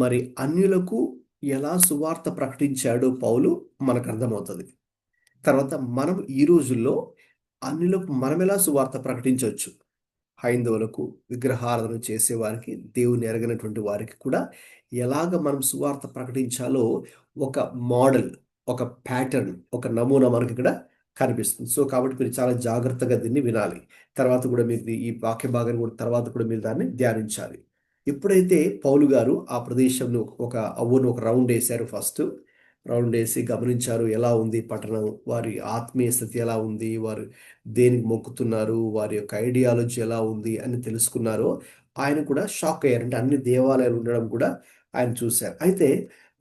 Speaker 1: మరి అన్యులకు ఎలా సువార్త ప్రకటించాడో పౌలు మనకు అర్థమవుతుంది. తర్వాత మనం ఈ రోజుల్లో అన్యులకు మనం ఎలా సువార్త ప్రకటించవచ్చు. హైందవులకు విగ్రహారాధన చేసేవారికి దేవుని ఎరగనటువంటి వారికి కూడా ఎలాగ మనం సువార్త ప్రకటించాలో ఒక మోడల్, ఒక ప్యాటర్న్, ఒక నమూనా మనకి ఇక్కడ కనిపిస్తుంది. సో కాబట్టి మీరు చాలా జాగ్రత్తగా దీన్ని వినాలి. తర్వాత కూడా మీరు ఈ వాక్య భాగాన్ని కూడా తర్వాత కూడా మీరు దాన్ని ధ్యానించాలి. ఎప్పుడైతే పౌలు గారు ఆ ప్రదేశంలో ఒక రౌండ్ వేశారు, ఫస్ట్ రౌండ్ వేసి గమనించారు ఎలా ఉంది పట్టణం, వారి ఆత్మీయ స్థితి ఎలా ఉంది, వారు దేనికి మొక్కుతున్నారు, వారి యొక్క ఐడియాలజీ ఎలా ఉంది అని తెలుసుకున్నారో ఆయన కూడా షాక్ అయ్యారు. అంటే అన్ని దేవాలయాలు ఉండడం కూడా ఆయన చూశారు. అయితే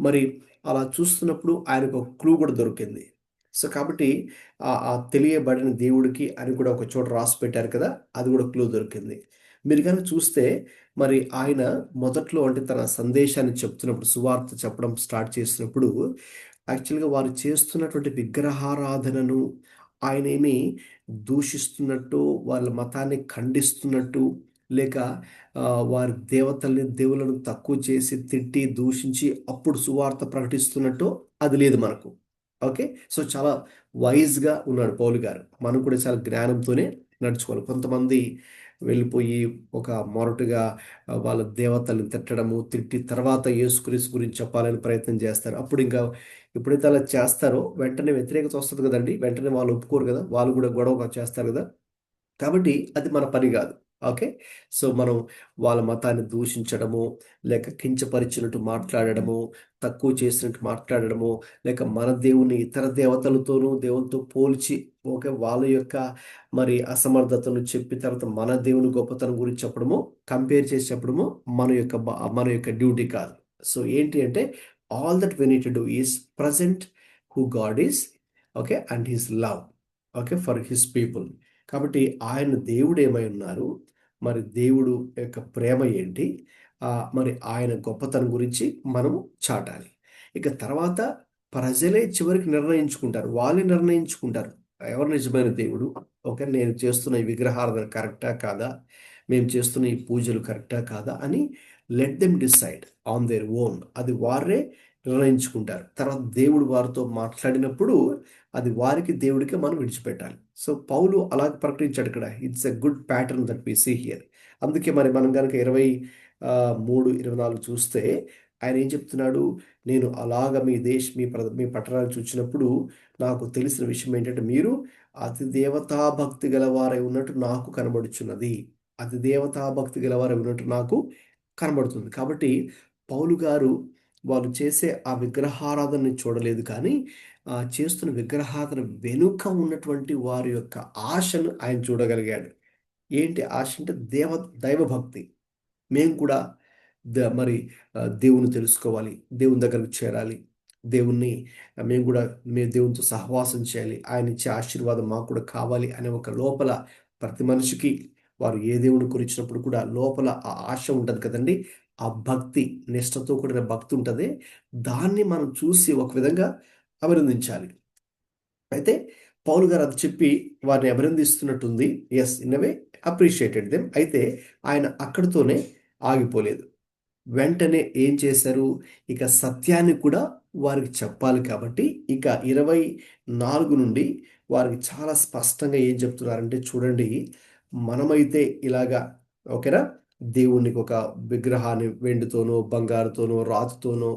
Speaker 1: మరి అలా చూస్తున్నప్పుడు ఆయనకు ఒక క్లూ కూడా దొరికింది. సో కాబట్టి ఆ తెలియబడిన దేవుడికి అని కూడా ఒక చోట రాసి పెట్టారు కదా, అది కూడా క్లూ దొరికింది. మీరు కనుక చూస్తే మరి ఆయన మొదట్లో అంటే తన సందేశాన్ని చెప్తున్నప్పుడు సువార్త చెప్పడం స్టార్ట్ చేసినప్పుడు యాక్చువల్గా వారు చేస్తున్నటువంటి విగ్రహారాధనను ఆయన ఏమి దూషిస్తున్నట్టు, వాళ్ళ మతాన్ని ఖండిస్తున్నట్టు, లేక వారి దేవులను తక్కువ చేసి తిట్టి దూషించి అప్పుడు సువార్త ప్రకటిస్తున్నట్టు అది లేదు మనకు. ఓకే, సో చాలా వైజ్గా ఉన్నాడు పౌలు గారు. మనం కూడా చాలా జ్ఞానంతోనే నడుచుకోవాలి. కొంతమంది వెళ్ళిపోయి ఒక మొరటుగా వాళ్ళ దేవతల్ని తిట్టి తర్వాత యేసుక్రీస్తు గురించి చెప్పాలని ప్రయత్నం చేస్తారు. అప్పుడు ఇంకా ఎప్పుడైతే అలా చేస్తారో వెంటనే వ్యతిరేకత వస్తుంది కదండి, వెంటనే వాళ్ళు ఒప్పుకోరు కదా, వాళ్ళు కూడా గొడవ చేస్తారు కదా. కాబట్టి అది మన పని కాదు. ఓకే, సో మనం వాళ్ళ మతాన్ని దూషించడము, లేక కించపరిచినట్టు మాట్లాడడము, తక్కువ చేసినట్టు మాట్లాడడము, లేక మన దేవుని ఇతర దేవతలతోనూ దేవునితో పోల్చి ఓకే వాళ్ళ యొక్క మరి అసమర్థతను చెప్పి తర్వాత మన దేవుని గొప్పతనం గురించి చెప్పడము, కంపేర్ చేసి చెప్పడము మన యొక్క డ్యూటీ కాదు. సో ఏంటి అంటే all that we need to do is present who God is, okay, and his love, okay, for his people. కాబట్టి ఆయన దేవుడు ఏమై ఉన్నారు, మరి దేవుడు యొక్క ప్రేమ ఏంటి, మరి ఆయన గొప్పతనం గురించి మనము చాటాలి. ఇక తర్వాత ప్రజలే చివరికి నిర్ణయించుకుంటారు, వాళ్ళే నిర్ణయించుకుంటారు ఎవరు నిజమైన దేవుడు. ఓకే, నేను చేస్తున్న ఈ విగ్రహారాధన కరెక్టా కాదా, మేము చేస్తున్న ఈ పూజలు కరెక్టా కాదా అని let them decide on their own. అది వారే నిర్ణయించుకుంటారు. తర్వాత దేవుడు వారితో మాట్లాడినప్పుడు అది వారికి దేవుడికి మనం విడిచిపెట్టాలి. సో పౌలు అలా ప్రకటించాడు ఇక్కడ. It's a good pattern that we see here. అందుకే మరి మనం కనుక 23-24 చూస్తే ఆయన ఏం చెప్తున్నాడు, నేను అలాగ మీ పట్టణాలు చూసినప్పుడు నాకు తెలిసిన విషయం ఏంటంటే మీరు అతి దేవతాభక్తి గలవారై ఉన్నట్టు నాకు కనబడుచున్నది. అతి దేవతాభక్తి గలవారై ఉన్నట్టు నాకు కనబడుతుంది. కాబట్టి పౌలు గారు వాళ్ళు చేసే ఆ విగ్రహారాధనని చూడలేదు, కానీ చేస్తున్న విగ్రహారాధన వెనుక ఉన్నటువంటి వారి యొక్క ఆశను ఆయన చూడగలిగాడు. ఏంటి ఆశ అంటే దైవభక్తి. మేము కూడా మరి దేవుని తెలుసుకోవాలి, దేవుని దగ్గరకు చేరాలి, మేము కూడా దేవునితో సహవాసం చేయాలి, ఆయన ఇచ్చే ఆశీర్వాదం మాకు కూడా కావాలి అనే ఒక లోపల ప్రతి మనిషికి వారు ఏ దేవుని గురించినప్పుడు కూడా లోపల ఆ ఆశ ఉంటుంది కదండి. ఆ భక్తి, నిష్టతో కూడిన భక్తి ఉంటుంది. దాన్ని మనం చూసి ఒక విధంగా అభినందించాలి. అయితే పౌలు గారు అది చెప్పి వారిని అభినందిస్తున్నట్టుంది. Yes, in a way appreciated them. అయితే ఆయన అక్కడితోనే ఆగిపోలేదు. వెంటనే ఏం చేశారు, ఇక సత్యాన్ని కూడా వారికి చెప్పాలి. కాబట్టి ఇక 24 నుండి వారికి చాలా స్పష్టంగా ఏం చెప్తున్నారంటే, చూడండి, మనమైతే ఇలాగా ఓకేనా, దేవునికి ఒక విగ్రహాన్ని వెండితోనో బంగారుతోనో రాతితోనో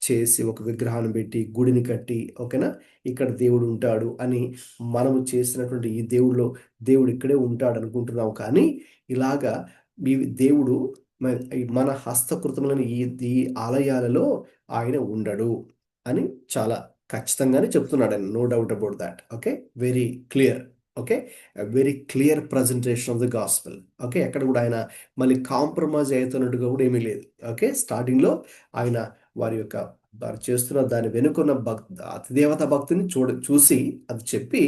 Speaker 1: చేసి ఒక విగ్రహాన్ని పెట్టి గుడిని కట్టి ఓకేనా, ఇక్కడ దేవుడు ఉంటాడు అని మనము చేసినటువంటి ఈ దేవుడు ఇక్కడే ఉంటాడు అనుకుంటున్నాం. కానీ ఇలాగా దేవుడు మన హస్తకృతములను ఈ ఆలయాలలో ఆయన ఉండడు అని చాలా ఖచ్చితంగానే చెప్తున్నాడు ఆయన. No doubt about that. Okay, very clear. Okay, very clear presentation of the gospel. Okay, ఎక్కడ కూడా ఆయన మళ్ళీ కాంప్రమైజ్ అవుతున్నట్టుగా కూడా ఏమీ లేదు. ఓకే, స్టార్టింగ్లో ఆయన వారు చేస్తున్న దాని వెనుకున్న అతిదేవత భక్తిని చూసి అది చెప్పి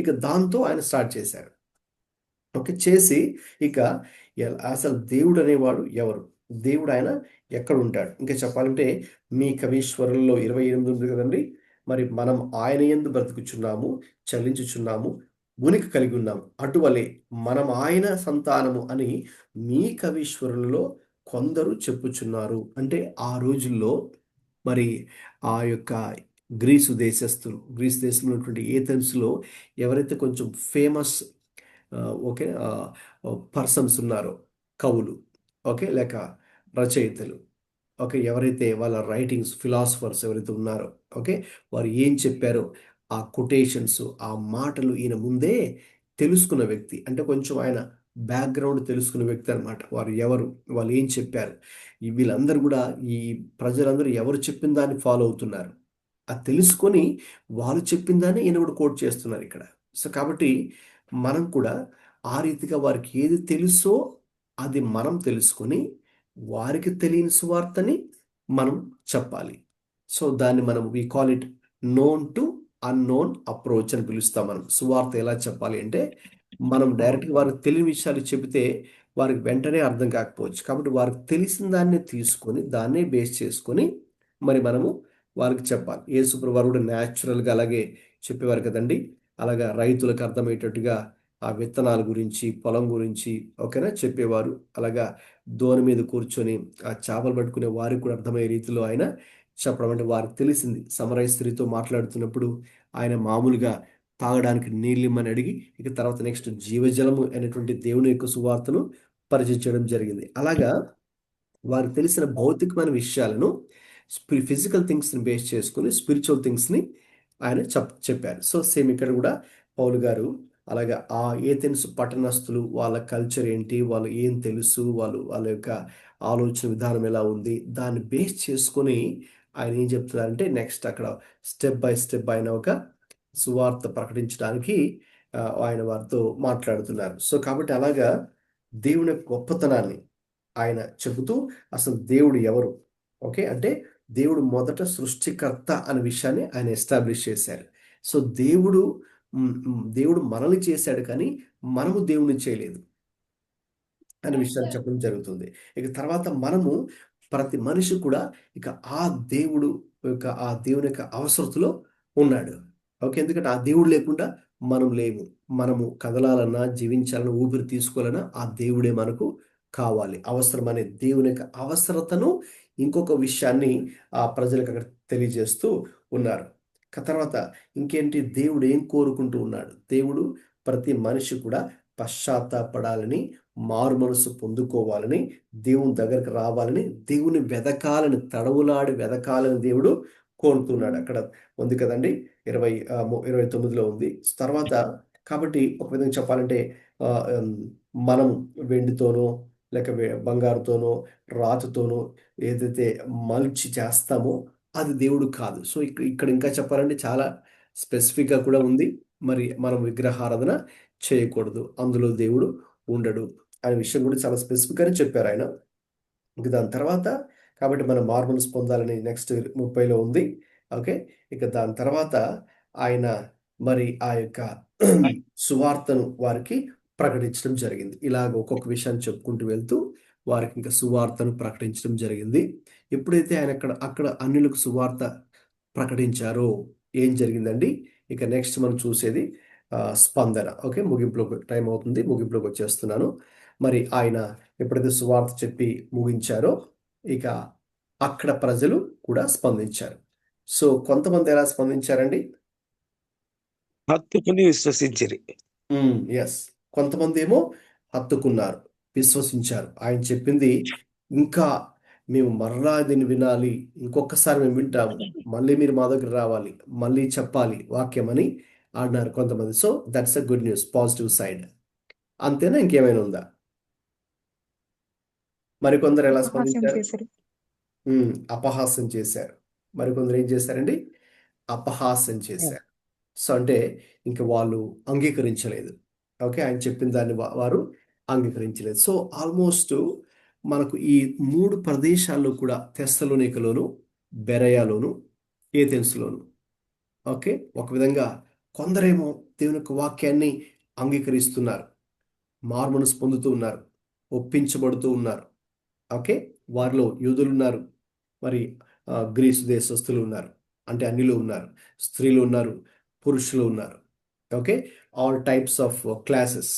Speaker 1: ఇక దాంతో ఆయన స్టార్ట్ చేశారు. ఓకే, చేసి ఇక అసలు దేవుడు అనేవాడు ఎవరు, దేవుడు ఆయన ఎక్కడ ఉంటాడు. ఇంకా చెప్పాలంటే మీ కవీశ్వరుల్లో 28 ఉంది కదండి. మరి మనం ఆయన యందు బ్రతుకుచున్నాము, చలించుచున్నాము, ఉనికి కలిగి ఉన్నాము, అటువలే మనం ఆయన సంతానము అని మీ కవీశ్వరులలో కొందరు చెప్పుచున్నారు. అంటే ఆ రోజుల్లో మరి ఆ యొక్క గ్రీసు దేశంలో ఉన్నటువంటి ఏథెన్స్లో ఎవరైతే కొంచెం ఫేమస్ ఓకే పర్సన్స్ ఉన్నారో, కవులు ఓకే లేక రచయితలు ఓకే, ఎవరైతే వాళ్ళ రైటింగ్స్ ఫిలాసఫర్స్ ఎవరైతే ఉన్నారో ఓకే, వారు ఏం చెప్పారో ఆ కొటేషన్స్, ఆ మాటలు ఈయన ముందే తెలుసుకున్న వ్యక్తి. అంటే కొంచెం ఆయన బ్యాక్గ్రౌండ్ తెలుసుకున్న వ్యక్తి అనమాట. వాళ్ళు ఏం చెప్పారు, వీళ్ళందరూ కూడా ఈ ప్రజలందరూ ఎవరు చెప్పిన దాన్ని ఫాలో అవుతున్నారు. అది తెలుసుకొని వాళ్ళు చెప్పిన దాన్ని ఈయన కూడా కోట్ చేస్తున్నారు ఇక్కడ. సో కాబట్టి మనం కూడా ఆ రీతిగా వారికి ఏది తెలుసో అది మనం తెలుసుకొని వారికి తెలియని సువార్తని మనం చెప్పాలి. సో దాన్ని మనం we call it known to unknown approach అని పిలుస్తాం. మనం సువార్త ఎలా చెప్పాలి అంటే, మనం డైరెక్ట్గా వారికి తెలియని విషయాలు చెబితే వారికి వెంటనే అర్థం కాకపోవచ్చు. కాబట్టి వారికి తెలిసిన దాన్ని తీసుకొని దాన్నే బేస్ చేసుకొని మరి మనము వారికి చెప్పాలి. యేసుప్రభువు వారు కూడా న్యాచురల్గా అలాగే చెప్పేవారు కదండి. అలాగా రైతులకు అర్థమయ్యేటట్టుగా ఆ విత్తనాల గురించి, పొలం గురించి ఓకేనా చెప్పేవారు. అలాగా దోణి మీద కూర్చొని ఆ చేపలు పట్టుకునే వారికి కూడా అర్థమయ్యే రీతిలో ఆయన చెప్పడం. అంటే వారికి తెలిసింది. సమరయ స్త్రీతో మాట్లాడుతున్నప్పుడు ఆయన మామూలుగా తాగడానికి నీళ్ళిమ్మని అడిగి ఇక తర్వాత నెక్స్ట్ జీవజలము అనేటువంటి దేవుని యొక్క సువార్తను పరిచయం చేయడం జరిగింది. అలాగా వారికి తెలిసిన భౌతికమైన విషయాలను ఫిజికల్ థింగ్స్ని బేస్ చేసుకుని స్పిరిచువల్ థింగ్స్ని ఆయన చెప్పారు. సో సేమ్ ఇక్కడ కూడా పౌలు గారు అలాగా ఆ ఏథెన్స్ పట్టణస్థులు వాళ్ళ కల్చర్ ఏంటి, వాళ్ళు ఏం తెలుసు, వాళ్ళ యొక్క ఆలోచన విధానం ఎలా ఉంది, దాన్ని బేస్ చేసుకొని ఆయన ఏం చెప్తున్నారంటే నెక్స్ట్ అక్కడ స్టెప్ బై స్టెప్ ఆయన ఒక సువార్త ప్రకటించడానికి ఆయన వారితో మాట్లాడుతున్నారు. సో కాబట్టి అలాగా దేవుని గొప్పతనాన్ని ఆయన చెబుతూ అసలు దేవుడు ఎవరు ఓకే అంటే దేవుడు మొదట సృష్టికర్త అనే విషయాన్ని ఆయన ఎస్టాబ్లిష్ చేశారు. సో దేవుడు మనల్ని చేశాడు, కానీ మనము దేవుని చేయలేదు అనే విషయాన్ని చెప్పడం జరుగుతుంది. ఇక తర్వాత మనము ప్రతి మనిషి కూడా ఇక ఆ దేవుడు ఆ దేవుని యొక్క అవసరతలో ఉన్నాడు. ఓకే, ఎందుకంటే ఆ దేవుడు లేకుండా మనం లేము. మనము కదలాలన్నా, జీవించాలన్నా, ఊపిరి తీసుకోవాలన్నా ఆ దేవుడే మనకు కావాలి. అవసరమనే దేవుని యొక్క అవసరతను ఇంకొక విషయాన్ని ఆ ప్రజలకు అక్కడ తెలియజేస్తూ ఉన్నారు. తర్వాత ఇంకేంటి, దేవుడు ఏం కోరుకుంటూ ఉన్నాడు? దేవుడు ప్రతి మనిషి కూడా పశ్చాత్తాపడాలని, మారు మనసు పొందుకోవాలని, దేవుని దగ్గరకు రావాలని, దేవుని వెదకాలని, తడవులాడి వెదకాలని దేవుడు కోరుతున్నాడు. అక్కడ ఉంది కదండి, 29లో ఉంది. తర్వాత కాబట్టి ఒక విధంగా చెప్పాలంటే ఆ, ఉమ్, మనం వెండితోనో లేక బంగారుతోనో రాతితోనో ఏదైతే మల్చి చేస్తామో అది దేవుడు కాదు. సో ఇక్కడ ఇంకా చెప్పాలంటే చాలా స్పెసిఫిక్గా కూడా ఉంది. మరి మనం విగ్రహారాధన చేయకూడదు, అందులో దేవుడు ఉండడు అనే విషయం కూడా చాలా స్పెసిఫిక్గానే చెప్పారు ఆయన. ఇంక దాని తర్వాత కాబట్టి మనం మార్మల్స్ పొందాలని నెక్స్ట్ 30లో ఉంది. ఓకే, ఇక దాని తర్వాత ఆయన మరి ఆ యొక్క సువార్తను వారికి ప్రకటించడం జరిగింది. ఇలాగ ఒక్కొక్క విషయాన్ని చెప్పుకుంటూ వెళ్తూ వారికి ఇంకా సువార్తను ప్రకటించడం జరిగింది. ఎప్పుడైతే ఆయన అక్కడ అన్యులకు సువార్త ప్రకటించారో ఏం జరిగిందండి? ఇక నెక్స్ట్ మనం చూసేది స్పందన. ఓకే, ముగింపులోకి టైం అవుతుంది, ముగింపులోకి వచ్చేస్తున్నాను. మరి ఆయన ఎప్పుడైతే సువార్త చెప్పి ముగించారో ఇక అక్కడ ప్రజలు కూడా స్పందించారు. సో కొంతమంది ఎలా స్పందించారండి?
Speaker 6: హత్తుకుని విశ్వసించిరి.
Speaker 1: ఎస్, కొంతమంది ఏమో హత్తుకున్నారు, విశ్వసించారు. ఆయన చెప్పింది ఇంకా మేము మరలా దీన్ని వినాలి, ఇంకొకసారి మేము వింటాము, మళ్ళీ మీరు మా దగ్గర రావాలి, మళ్ళీ చెప్పాలి వాక్యం అని అన్నారు కొంతమంది. So that's a good news, positive side. అంతేనా, ఇంకేమైనా ఉందా? మరికొందరు ఎలా
Speaker 5: అపహాస్యం
Speaker 1: స్పందించారు?
Speaker 5: చేశారు.
Speaker 1: అపహాస్యం చేశారు. మరికొందరు ఏం చేశారండి? అపహాస్యం చేశారు. సో అంటే ఇంక వాళ్ళు అంగీకరించలేదు. ఓకే, ఆయన చెప్పిన దాన్ని వారు అంగీకరించలేదు. సో ఆల్మోస్ట్ మనకు ఈ 3 ప్రదేశాల్లో కూడా, తెస్సలోనికలోను, బెరయాలోను, ఏథెన్స్లోను, ఓకే, ఒక విధంగా కొందరేమో దేవుని యొక్క వాక్యాన్ని అంగీకరిస్తున్నారు, మార్మనసు పొందుతూ ఉన్నారు, ఒప్పించబడుతూ ఉన్నారు. ఓకే, వారిలో యూదులు ఉన్నారు, మరి గ్రీసు దేశస్తులు ఉన్నారు, అంటే అన్యులు ఉన్నారు, స్త్రీలు ఉన్నారు, పురుషులు ఉన్నారు. Okay, all types of classes.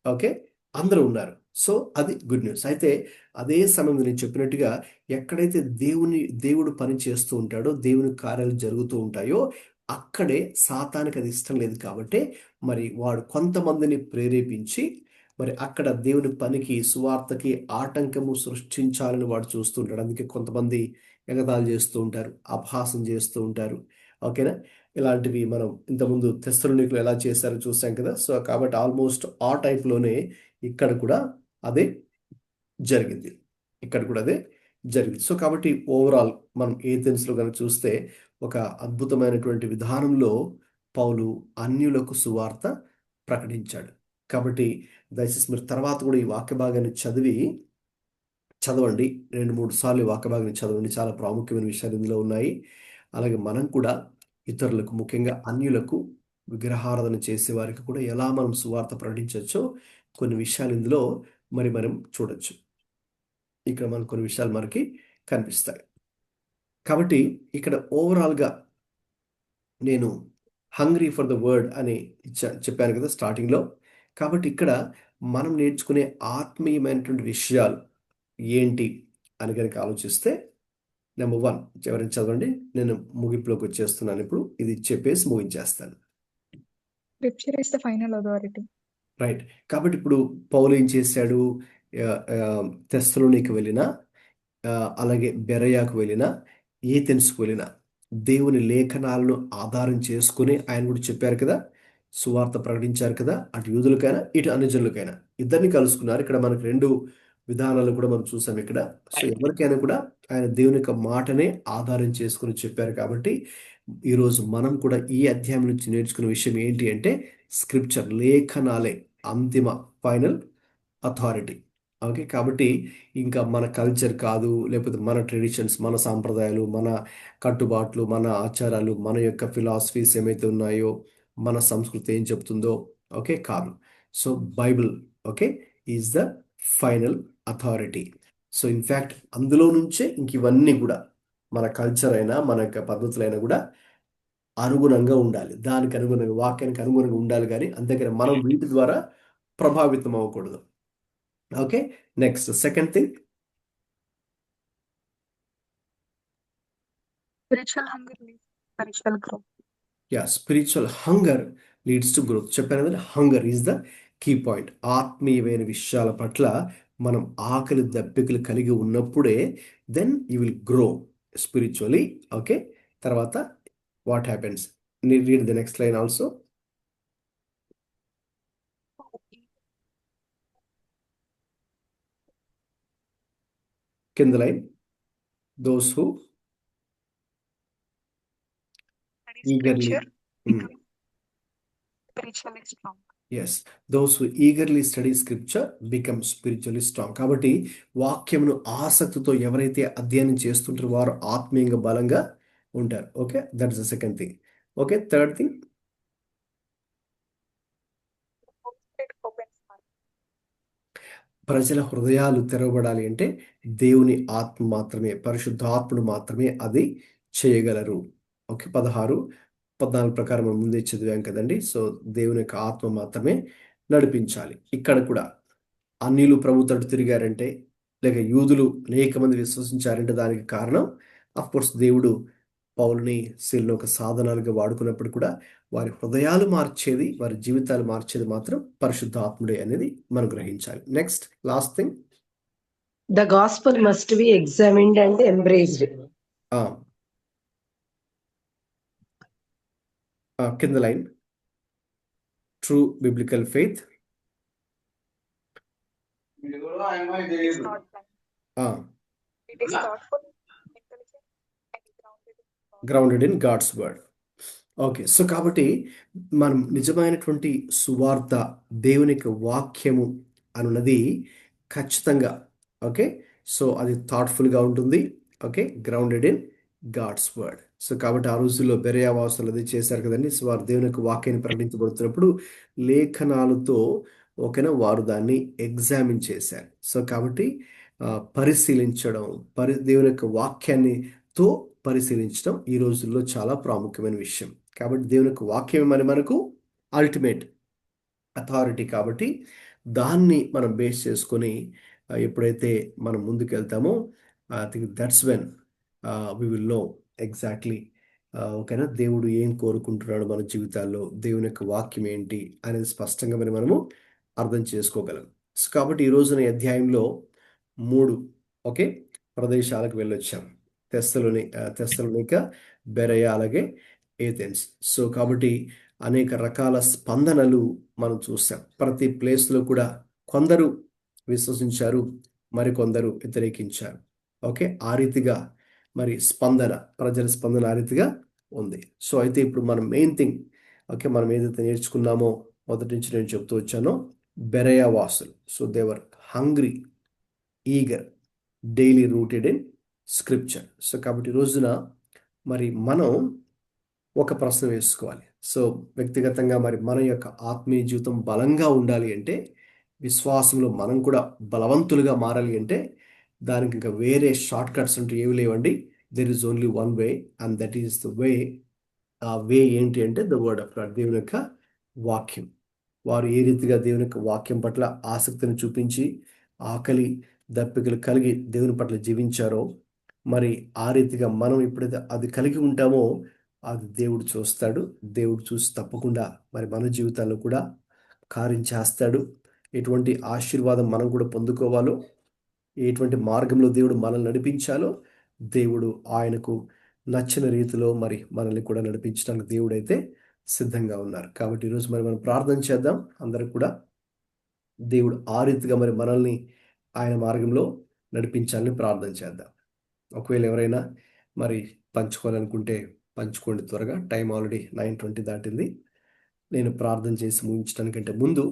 Speaker 1: Okay, అందరూ ఉన్నారు. సో అది గుడ్ న్యూస్. అయితే అదే సమయంలో నేను చెప్పినట్టుగా ఎక్కడైతే దేవుడు పని చేస్తూ ఉంటాడో, దేవుని కార్యాలు జరుగుతూ ఉంటాయో అక్కడే సాతానికి అది ఇష్టం లేదు. కాబట్టి మరి వాడు కొంతమందిని ప్రేరేపించి మరి అక్కడ దేవుని పనికి, సువార్తకి ఆటంకము సృష్టించాలని వాడు చూస్తుంటాడు. అందుకే కొంతమంది ఎగతాళి చేస్తూ ఉంటారు, అపహాసం చేస్తూ ఉంటారు. ఓకేనా, ఇలాంటివి మనం ఇంతకుముందు తెస్సలోనికలో ఎలా చేశారో చూసాం కదా. సో కాబట్టి ఆల్మోస్ట్ ఆ టైప్లోనే ఇక్కడ కూడా అదే జరిగింది. సో కాబట్టి ఓవరాల్ మనం ఏథెన్స్లో కనుక చూస్తే ఒక అద్భుతమైనటువంటి విధానంలో పౌలు అన్యులకు సువార్త ప్రకటించాడు. కాబట్టి దయచేసి మీరు తర్వాత కూడా ఈ వాక్య భాగాన్ని చదవండి, 2-3 సార్లు ఈ వాక్య భాగాన్ని చదవండి. చాలా ప్రాముఖ్యమైన విషయాలు ఇందులో ఉన్నాయి. అలాగే మనం కూడా ఇతరులకు, ముఖ్యంగా అన్యులకు, విగ్రహారాధన చేసే వారికి కూడా ఎలా మనం సువార్త ప్రకటించవచ్చో కొన్ని విషయాలు ఇందులో మనం చూడొచ్చు. ఇక్కడ మనకు కొన్ని విషయాలు మనకి కనిపిస్తాయి. కాబట్టి ఇక్కడ ఓవరాల్గా నేను హంగ్రీ ఫర్ ద వర్డ్ అని చెప్పాను కదా స్టార్టింగ్లో. కాబట్టి ఇక్కడ మనం నేర్చుకునే ఆత్మీయమైనటువంటి విషయాలు ఏంటి అని కనుక ఆలోచిస్తే, నెంబర్ 1 ఎవరైనా చదవండి, నేను ముగింపులోకి వచ్చేస్తున్నాను. ఇప్పుడు ఇది చెప్పేసి ముగించేస్తాను.
Speaker 5: Scripture is the final authority.
Speaker 1: Right. కాబట్టి ఇప్పుడు పౌలు ఏం చేశాడు? తెస్సలోనికి వెళ్ళినా, అలాగే బెరయాకు వెళ్ళినా, ఏథెన్స్కు వెళ్ళినా దేవుని లేఖనాలను ఆధారం చేసుకుని ఆయన కూడా చెప్పారు కదా, సువార్త ప్రకటించారు కదా, అటు యూదులకైనా ఇటు అన్యజనులకైనా ఇద్దరిని కలుసుకున్నారు. ఇక్కడ మనకు 2 విధానాలు కూడా మనం చూసాం ఇక్కడ. సో ఎవరికైనా కూడా ఆయన దేవుని యొక్క మాటనే ఆధారం చేసుకుని చెప్పారు. కాబట్టి ఈరోజు మనం కూడా ఈ అధ్యాయం నుంచి నేర్చుకునే విషయం ఏంటి అంటే, స్క్రిప్చర్, లేఖనాలే అంతిమ ఫైనల్ అథారిటీ. ఓకే, కాబట్టి ఇంకా మన కల్చర్ కాదు, లేకపోతే మన ట్రెడిషన్స్, మన సాంప్రదాయాలు, మన కట్టుబాట్లు, మన ఆచారాలు, మన యొక్క ఫిలాసఫీస్ ఏమైతే ఉన్నాయో, మన సంస్కృతి ఏం చెప్తుందో, ఓకే కాదు. So Bible okay is the final authority. So in fact అందులో నుంచే ఇంక ఇవన్నీ కూడా మన కల్చర్ అయినా మన యొక్క పద్ధతులైనా కూడా అనుగుణంగా ఉండాలి, దానికి అనుగుణంగా వాక్యానికి అనుగుణంగా ఉండాలి, కానీ అంతేకాని మనం వీటి ద్వారా ప్రభావితం అవ్వకూడదు. Okay, next second thing.
Speaker 5: Spiritual hunger leads to spiritual growth.
Speaker 1: Spiritual hunger leads to growth. చెప్పాను కదా, hunger is the key point. ఆత్మీయమైన విషయాల పట్ల మనం ఆకలి దప్పికలు కలిగి ఉన్నప్పుడే then you will grow spiritually. Okay, తర్వాత what happens? Read the next line also. కింద లైన్, those who
Speaker 5: Study
Speaker 1: eagerly
Speaker 5: scripture become spiritually strong.
Speaker 1: Yes, those who eagerly study scripture become spiritually strong. కాబట్టి వాక్యమును ఆసక్తితో ఎవరైతే అధ్యయనం చేస్తుంటారో వారు ఆత్మీయంగా బలంగా ఉంటారు. Okay, that is the second thing. Okay, third thing,
Speaker 5: Holy Spirit opens heart.
Speaker 1: ప్రజల హృదయాలు తెరవబడాలి అంటే దేవుని ఆత్మ మాత్రమే, పరిశుద్ధాత్ముడు మాత్రమే అది చేయగలరు. ఓకే, 16-14 ప్రకారం మనం ముందే చదివాం కదండి. సో దేవుని యొక్క ఆత్మ మాత్రమే నడిపించాలి. ఇక్కడ కూడా అన్యులు ప్రభు తట్టు తిరిగారంటే, లేక యూదులు అనేక మంది విశ్వసించారంటే దానికి కారణం కోర్స్ దేవుడు పౌలుని శీలను ఒక సాధనాలుగా వాడుకున్నప్పుడు కూడా వారి హృదయాలు మార్చేది, వారి జీవితాలు మార్చేది మాత్రం పరిశుద్ధాత్ముడే అనేది మనం గ్రహించాలి. Next last thing,
Speaker 4: The gospel must be examined and embraced.
Speaker 1: కింద line, true biblical faith.
Speaker 5: It is not blind. It is thoughtful, intelligent, and
Speaker 1: grounded in God's word. Okay, so కాబట్టి మనం నిజమైనటువంటి సువార్త, దేవుని యొక్క వాక్యము అనున్నది ఖచ్చితంగా, ఓకే, సో అది థాట్ఫుల్గా ఉంటుంది. Okay, grounded in God's word. So కాబట్టి ఆ రోజుల్లో బెరయా వాసులు అది చేశారు కదండి. సో వారు దేవుని యొక్క వాక్యాన్ని ప్రకటించబడుతున్నప్పుడు లేఖనాలతో ఓకేనా వారు దాన్ని ఎగ్జామిన్ చేశారు. సో కాబట్టి పరిశీలించడం, దేవుని యొక్క వాక్యాన్ని తో పరిశీలించడం ఈ రోజుల్లో చాలా ప్రాముఖ్యమైన విషయం. కాబట్టి దేవుని యొక్క వాక్యం మరి మనకు అల్టిమేట్ అథారిటీ. కాబట్టి దాన్ని మనం బేస్ చేసుకొని ఎప్పుడైతే మనం ముందుకు వెళ్తామో I think that's when we will know exactly ఓకేనా దేవుడు ఏం కోరుకుంటున్నాడు మన జీవితాల్లో, దేవుని యొక్క వాక్యం ఏంటి అనేది స్పష్టంగా మరి మనము అర్థం చేసుకోగలం. సో కాబట్టి ఈ రోజున అధ్యాయంలో 3 ఓకే ప్రదేశాలకు వెళ్ళొచ్చాం. తెస్సలోనిక, బెరయ, అలాగే ఏథెన్స్. సో కాబట్టి అనేక రకాల స్పందనలు మనం చూసాం. ప్రతి ప్లేస్లో కూడా కొందరు విశ్వసించారు, మరికొందరు వ్యతిరేకించారు. ఓకే, ఆ రీతిగా మరి ప్రజల స్పందన ఆ రీతిగా ఉంది. సో అయితే ఇప్పుడు మనం మెయిన్ థింగ్ ఓకే మనం ఏదైతే నేర్చుకున్నామో మొదటి నుంచి నేను చెప్తూ వచ్చానో బెరయ వాసులు. So they're hungry, eager, daily rooted in scripture. So కాబట్టి ఈ రోజున మరి మనం ఒక ప్రశ్న వేసుకోవాలి. సో వ్యక్తిగతంగా మరి మన యొక్క ఆత్మీయ జీవితం బలంగా ఉండాలి అంటే, విశ్వాసంలో మనం కూడా బలవంతులుగా మారాలి అంటే దానికి ఇంకా వేరే షార్ట్ కట్స్ అంటూ ఏమి లేవండి. There is only one way and that is the way. ఆ వే ఏంటి అంటే ద వర్డ్ ఆఫ్ గాడ్, దేవుని యొక్క వాక్యం. వారు ఏ రీతిగా దేవుని యొక్క వాక్యం పట్ల ఆసక్తిని చూపించి ఆకలి దప్పికలు కలిగి దేవుని పట్ల జీవించారో, మరి ఆ రీతిగా మనం ఎప్పుడైతే అది కలిగి ఉంటామో అది దేవుడు చూస్తాడు. దేవుడు చూసి తప్పకుండా మరి మన జీవితాల్లో కూడా కార్యం చేస్తాడు. ఎటువంటి ఆశీర్వాదం మనం కూడా పొందుకోవాలో, ఎటువంటి మార్గంలో దేవుడు మనల్ని నడిపించాలో దేవుడు ఆయనకు నచ్చిన రీతిలో మరి మనల్ని కూడా నడిపించడానికి దేవుడైతే సిద్ధంగా ఉన్నారు. కాబట్టి ఈరోజు మరి మనం ప్రార్థన చేద్దాం. అందరూ కూడా దేవుడు ఆ రీతిగా మరి మనల్ని ఆయన మార్గంలో నడిపించాలని ప్రార్థన చేద్దాం. ఒకవేళ ఎవరైనా మరి పంచుకోవాలనుకుంటే పంచుకోండి త్వరగా. టైం ఆల్రెడీ 9:20 దాటింది. నేను ప్రార్థన చేసి ముగించడానికంటే ముందు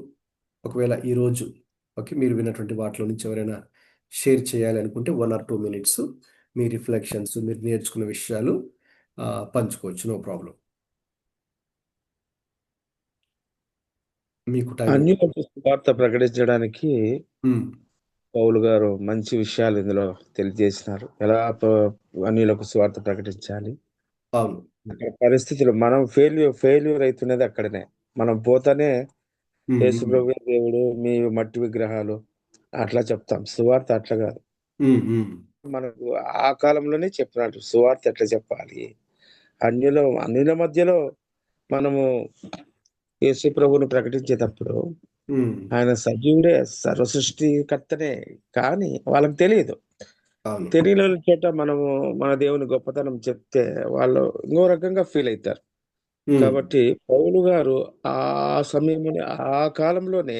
Speaker 1: ఒకవేళ ఈరోజు ఓకే మీరు విన్నటువంటి వాటిలో నుంచి ఎవరైనా షేర్ చేయాలి అనుకుంటే 1 or 2 minutes మీ రిఫ్లెక్షన్స్, మీరు నేర్చుకున్న విషయాలు పంచుకోవచ్చు. No problem. మీకు టైం
Speaker 6: అన్యులకు సువార్త ప్రకటించడానికి పౌలు గారు మంచి విషయాలు ఇందులో తెలియజేసినారు. ఎలా అన్యులకు సువార్త ప్రకటించాలి.
Speaker 1: అవును.
Speaker 6: అక్కడ పరిస్థితులు మనం ఫెయిల్యూర్ అవుతున్నది అక్కడనే. మనం పోతానే యేసు ప్రభువే దేవుడు, మీ మట్టి విగ్రహాలు అట్లా చెప్తాం. సువార్త అట్లా కాదు. మనకు ఆ కాలంలోనే చెప్పినట్టు సువార్త ఎట్లా చెప్పాలి. అన్యుల మధ్యలో మనము యేసు ప్రభువును ప్రకటించేటప్పుడు ఆయన సజీవుడే, సర్వ సృష్టికర్తనే. కానీ వాళ్ళకి తెలియదు.
Speaker 1: అవును.
Speaker 6: తెలియని చోట మనము మన దేవుని గొప్పతనం చెప్తే వాళ్ళు ఇంకో రకంగా ఫీల్ అవుతారు. కాబట్టి పౌలు గారు ఆ సమయంలోనే ఆ కాలంలోనే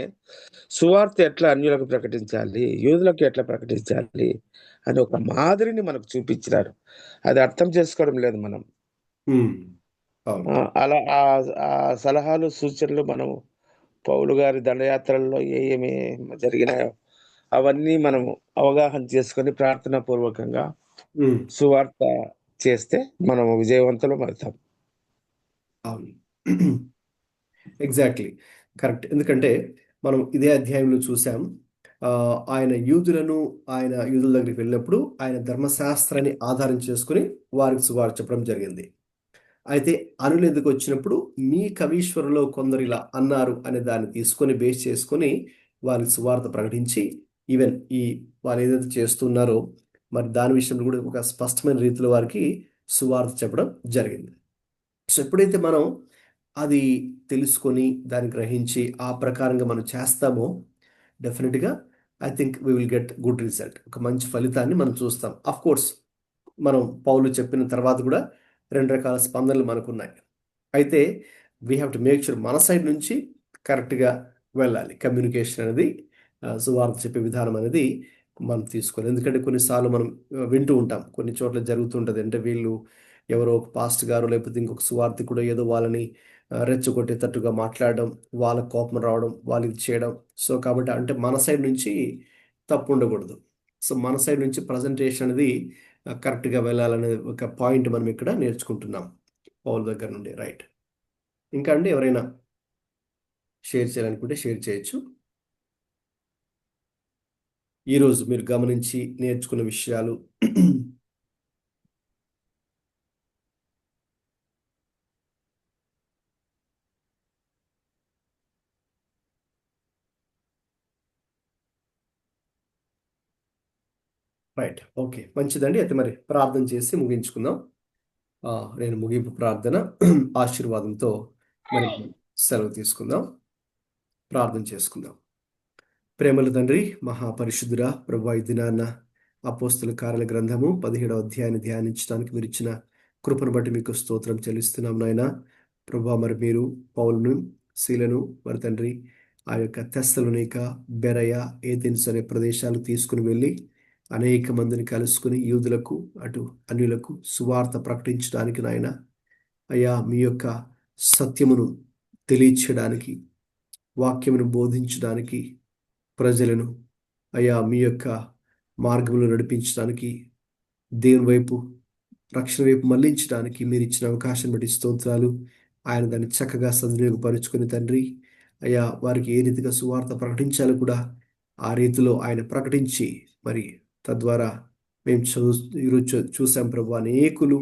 Speaker 6: సువార్త ఎట్లా అన్యులకు ప్రకటించాలి, యూదులకు ఎట్లా ప్రకటించాలి అని ఒక మాదిరిని మనకు చూపించినారు. అది అర్థం చేసుకోవడం లేదు మనం.
Speaker 1: అవును.
Speaker 6: అలా ఆ సలహాలు, సూచనలు మనము పౌలు గారి దండయాత్రల్లో ఏమి జరిగినాయో అవన్నీ మనము అవగాహన చేసుకొని ప్రార్థనా పూర్వకంగా సువార్త చేస్తే మనము విజయవంతులం అవుతాం.
Speaker 1: అవును. Exactly correct. ఎందుకంటే మనం ఇదే అధ్యాయంలో చూసాం. ఆయన యూదుల దగ్గరికి వెళ్ళినప్పుడు ఆయన ధర్మశాస్త్రాన్ని ఆధారం చేసుకుని వారికి సువార్త చెప్పడం జరిగింది. అయితే అనులు ఎందుకు వచ్చినప్పుడు మీ కవీశ్వరులో కొందరు ఇలా అన్నారు అనే దాన్ని తీసుకొని బేస్ చేసుకొని వారికి సువార్త ప్రకటించి ఈవెన్ వాళ్ళు ఏదైతే చేస్తున్నారో మరి దాని విషయంలో కూడా ఒక స్పష్టమైన రీతిలో వారికి సువార్త చెప్పడం జరిగింది. సో ఎప్పుడైతే మనం అది తెలుసుకొని దాన్ని గ్రహించి ఆ ప్రకారంగా మనం చేస్తామో డెఫినెట్గా I think we will get good result. ఒక మంచి ఫలితాన్ని మనం చూస్తాం. అఫ్ కోర్స్ మనం పౌలు చెప్పిన తర్వాత కూడా 2 రకాల స్పందనలు మనకున్నాయి. అయితే we have to make sure మన సైడ్ నుంచి కరెక్ట్గా వెళ్ళాలి. కమ్యూనికేషన్ అనేది సువార్త చెప్పే విధానం అనేది మనం తీసుకోవాలి. ఎందుకంటే కొన్నిసార్లు మనం వింటూ ఉంటాం, కొన్ని చోట్ల జరుగుతుంటుంది. అంటే వీళ్ళు ఎవరో ఒక పాస్ట్ గారు లేకపోతే ఇంకొక సువార్థికుడు ఏదో వాళ్ళని రెచ్చగొట్టేటట్టుగా మాట్లాడడం, వాళ్ళ కోపం రావడం, వాళ్ళకి చేయడం. సో కాబట్టి అంటే మన సైడ్ నుంచి తప్పు ఉండకూడదు. సో మన సైడ్ నుంచి ప్రజెంటేషన్ అనేది కరెక్ట్గా వెళ్ళాలనే ఒక పాయింట్ మనం ఇక్కడ నేర్చుకుంటున్నాం పౌల్ దగ్గర నుండి. రైట్. ఇంకా అండి ఎవరైనా షేర్ చేయాలనుకుంటే షేర్ చేయొచ్చు. ఈరోజు మీరు గమనించి నేర్చుకున్న విషయాలు. రైట్. ఓకే, మంచిదండి. అయితే మరి ప్రార్థన చేసి ముగించుకుందాం. నేను ముగింపు ప్రార్థన ఆశీర్వాదంతో మరి సెలవు తీసుకుందాం. ప్రార్థన చేసుకుందాం. ప్రేమల తండ్రి, మహాపరిశుద్ధుడా ప్రభువా, ఈ దినాన్న అపోస్తుల కార్యాల గ్రంథము 17వ అధ్యాయాన్ని ధ్యానించడానికి మీరు ఇచ్చిన కృపను బట్టి మీకు స్తోత్రం చెల్లిస్తున్నాం నాయన. ప్రభువా, మరి మీరు పౌలును, శీలను మరి తండ్రి ఆ యొక్క తెస్సలోనిక, బెరయ, ఏథెన్స్ అనే ప్రదేశాలు తీసుకుని వెళ్ళి అనేక మందిని కలుసుకుని యూదులకు అటు అన్యులకు సువార్త ప్రకటించడానికి నాయన అయ్యా మీ యొక్క సత్యమును తెలియచేయడానికి, వాక్యమును బోధించడానికి, ప్రజలను అయ్యా మీ యొక్క మార్గంలో నడిపించడానికి, దేవుని వైపు, రక్షణ వైపు మళ్లించడానికి మీరు ఇచ్చిన అవకాశం బట్టి స్తోత్రాలు. ఆయన దాన్ని చక్కగా సద్వినియోగపరుచుకుని తండ్రి అయ్యా వారికి ఏ రీతిగా సువార్త ప్రకటించాలో కూడా ఆ రీతిలో ఆయన ప్రకటించి మరి తద్వారా మేము ఈరోజు చూసాం ప్రభు, అనేకులు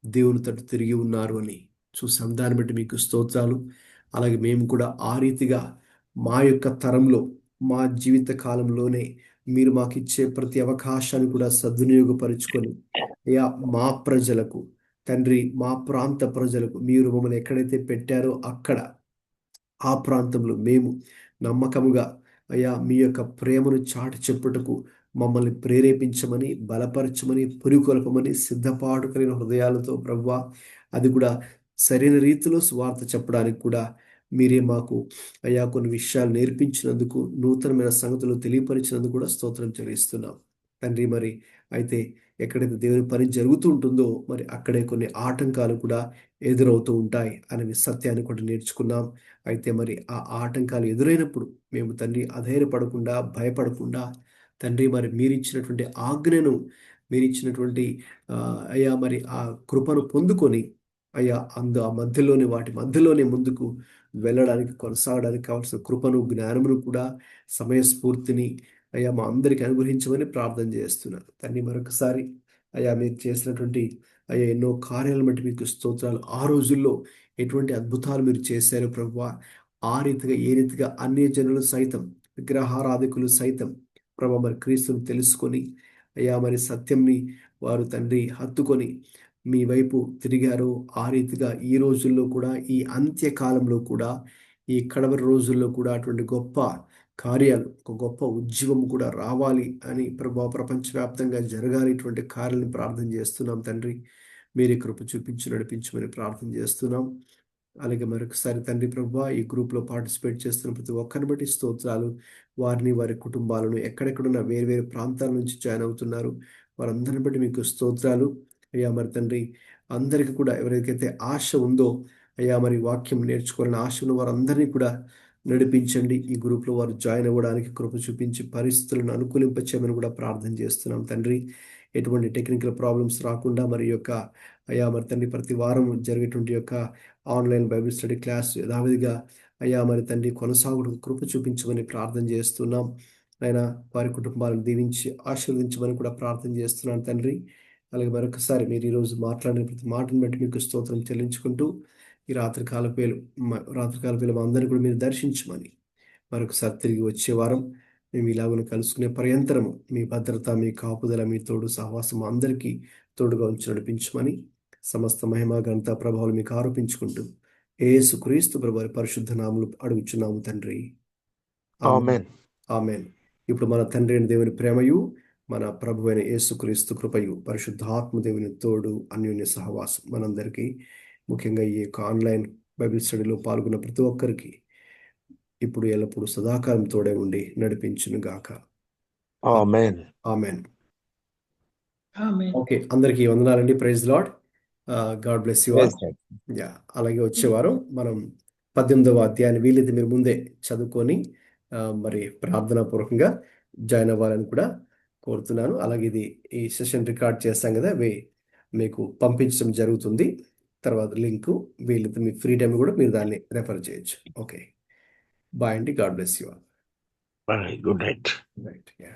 Speaker 1: దేవుని తట్టు తిరిగి ఉన్నారు అని చూసాం. దాన్ని బట్టి మీకు స్తోత్రాలు. అలాగే మేము కూడా ఆ రీతిగా మా యొక్క తరంలో, మా జీవిత కాలంలోనే మీరు మాకు ఇచ్చే ప్రతి అవకాశాన్ని కూడా సద్వినియోగపరుచుకొని అయ్యా మా ప్రజలకు తండ్రి, మా ప్రాంత ప్రజలకు మీరు మమ్మల్ని ఎక్కడైతే పెట్టారో అక్కడ ఆ ప్రాంతంలో మేము నమ్మకముగా అయ్యా మీ యొక్క ప్రేమను చాటి చెప్పుటకు మమ్మల్ని ప్రేరేపించమని, బలపరచమని, పురికొల్పమని, సిద్ధపాటు కలిగిన హృదయాలతో ప్రభువా, అది కూడా సరైన రీతిలో స్వార్థ చెప్పడానికి కూడా మీరే మాకు అయ్యా కొన్ని విషయాలు నేర్పించినందుకు, నూతనమైన సంగతులు తెలియపరిచినందుకు కూడా స్తోత్రం చెల్లిస్తున్నాం తండ్రి. మరి అయితే ఎక్కడైతే దేవుని పని జరుగుతూ ఉంటుందో మరి అక్కడే కొన్ని ఆటంకాలు కూడా ఎదురవుతూ ఉంటాయి అనే సత్యాన్ని కూడా నేర్చుకున్నాం. అయితే మరి ఆ ఆటంకాలు ఎదురైనప్పుడు మేము తండ్రి అధైర్యపడకుండా, భయపడకుండా తండ్రి మరి మీరిచ్చినటువంటి ఆజ్ఞను, మీరిచ్చినటువంటి అయ్యా మరి ఆ కృపను పొందుకొని అయ్యా ఆ మధ్యలోనే, వాటి మధ్యలోనే ముందుకు వెళ్ళడానికి, కొనసాగడానికి కావాల్సిన కృపను, జ్ఞానమును కూడా, సమయస్ఫూర్తిని అయ్యా మా అందరికి అనుగ్రహించమని ప్రార్థన చేస్తున్నాను తండ్రి. మరొకసారి అయ్యా మీరు చేసినటువంటి అయ్యా ఎన్నో కార్యాలను బట్టి మీకు స్తోత్రాలు. ఆ రోజుల్లో ఎటువంటి అద్భుతాలు మీరు చేశారు ప్రభువా. ఆ రీతిగా ఏ రీతిగా అన్య జనులు సైతం, విగ్రహారాధికులు సైతం ప్రభా మరి క్రీస్తుని తెలుసుకొని అయ్యా మరి సత్యంని వారు తండ్రి హత్తుకొని మీ వైపు తిరిగారు. ఆ రీతిగా ఈ రోజుల్లో కూడా, ఈ అంత్యకాలంలో కూడా, ఈ కడవరి రోజుల్లో కూడా అటువంటి గొప్ప కార్యాలు, ఒక గొప్ప ఉద్యమం కూడా రావాలి అని ప్రభా ప్రపంచవ్యాప్తంగా జరగాలి. ఇటువంటి కార్యాలను ప్రార్థన చేస్తున్నాం తండ్రి. మీరే కృప చూపించి నడిపించమని ప్రార్థన చేస్తున్నాం. అలాగే మరొకసారి తండ్రి ప్రభువా ఈ గ్రూప్లో పార్టిసిపేట్ చేస్తున్న ప్రతి ఒక్కరిని బట్టి స్తోత్రాలు. వారిని, వారి కుటుంబాలను, ఎక్కడెక్కడున్న వేరు ప్రాంతాల నుంచి జాయిన్ అవుతున్నారు వారందరిని బట్టి మీకు స్తోత్రాలు. అయ్యా మరి తండ్రి అందరికీ కూడా ఎవరికైతే ఆశ ఉందో అయ్యా మరి వాక్యం నేర్చుకోవాలని ఆశ ఉన్న వారందరినీ కూడా నడిపించండి. ఈ గ్రూప్లో వారు జాయిన్ అవ్వడానికి కృప చూపించి పరిస్థితులను అనుకూలింపచేయమని కూడా ప్రార్థన చేస్తున్నాం తండ్రి. ఎటువంటి టెక్నికల్ ప్రాబ్లమ్స్ రాకుండా మరి యొక్క అయ్యా మరి తండ్రి ప్రతి వారం జరిగేటువంటి యొక్క ఆన్లైన్ బైబిల్ స్టడీ క్లాస్ యథావిధిగా అయ్యా మరి తండ్రి కొనసాగుటకు కృప చూపించమని ప్రార్థన చేస్తున్నాం. ఆయన వారి కుటుంబాలను దీవించి ఆశీర్వదించమని కూడా ప్రార్థన చేస్తున్నాను తండ్రి. అలాగే మరొకసారి మీరు ఈరోజు మాట్లాడిన ప్రతి మాటను బట్టి మీకు స్తోత్రం చెల్లించుకుంటూ ఈ రాత్రికాల వేళ మా అందరినీ కూడా మీరు దర్శించమని, మరొకసారి తిరిగి వచ్చే వారం మేము ఇలాగను కలుసుకునే పర్యంతరము మీ భద్రత, మీ కాపుదల, మీ తోడు సహవాసం అందరికీ తోడుగా ఉంచి నడిపించమని సమస్త మహిమ ఘనత ప్రభావాలు మీకు ఆరోపించుకుంటూ యేసుక్రీస్తు ప్రభువారి పరిశుద్ధ నామములో అడుగుచున్నాము తండ్రి.
Speaker 6: ఆమేన్.
Speaker 1: ఆమేన్. ఇప్పుడు మన తండ్రి అయిన దేవుని ప్రేమయు, మన ప్రభు అయిన యేసుక్రీస్తు కృపయు, పరిశుద్ధాత్మ దేవుని తోడు, అన్యోన్య సహవాసం మనందరికీ, ముఖ్యంగా ఈ యొక్క ఆన్లైన్ బైబిల్ స్టడీలో పాల్గొన్న ప్రతి ఒక్కరికి ఇప్పుడు ఎల్లప్పుడూ సదాకాలం తోడే ఉండి నడిపించును గాక.
Speaker 6: ఆమేన్.
Speaker 1: ఆమేన్.
Speaker 4: ఆమేన్.
Speaker 1: ఓకే, అందరికీ వందనాలండి. Praise Lord. God bless you all. Yeah, అలాగే వచ్చేవారం మనం 18వ అధ్యాయాన్ని వీలైతే మీరు ముందే చదువుకొని మరి ప్రార్థనా పూర్వకంగా జాయిన్ అవ్వాలని కూడా కోరుతున్నాను. అలాగే ఈ సెషన్ రికార్డ్ చేస్తాం కదా, మీకు పంపించడం జరుగుతుంది. తర్వాత లింకు వీలైతే మీ ఫ్రీ టైం కూడా మీరు దాన్ని రెఫర్ చేయొచ్చు. ఓకే, బాయ్ అండి. God bless you all.
Speaker 6: Good night.
Speaker 1: Right. Yeah.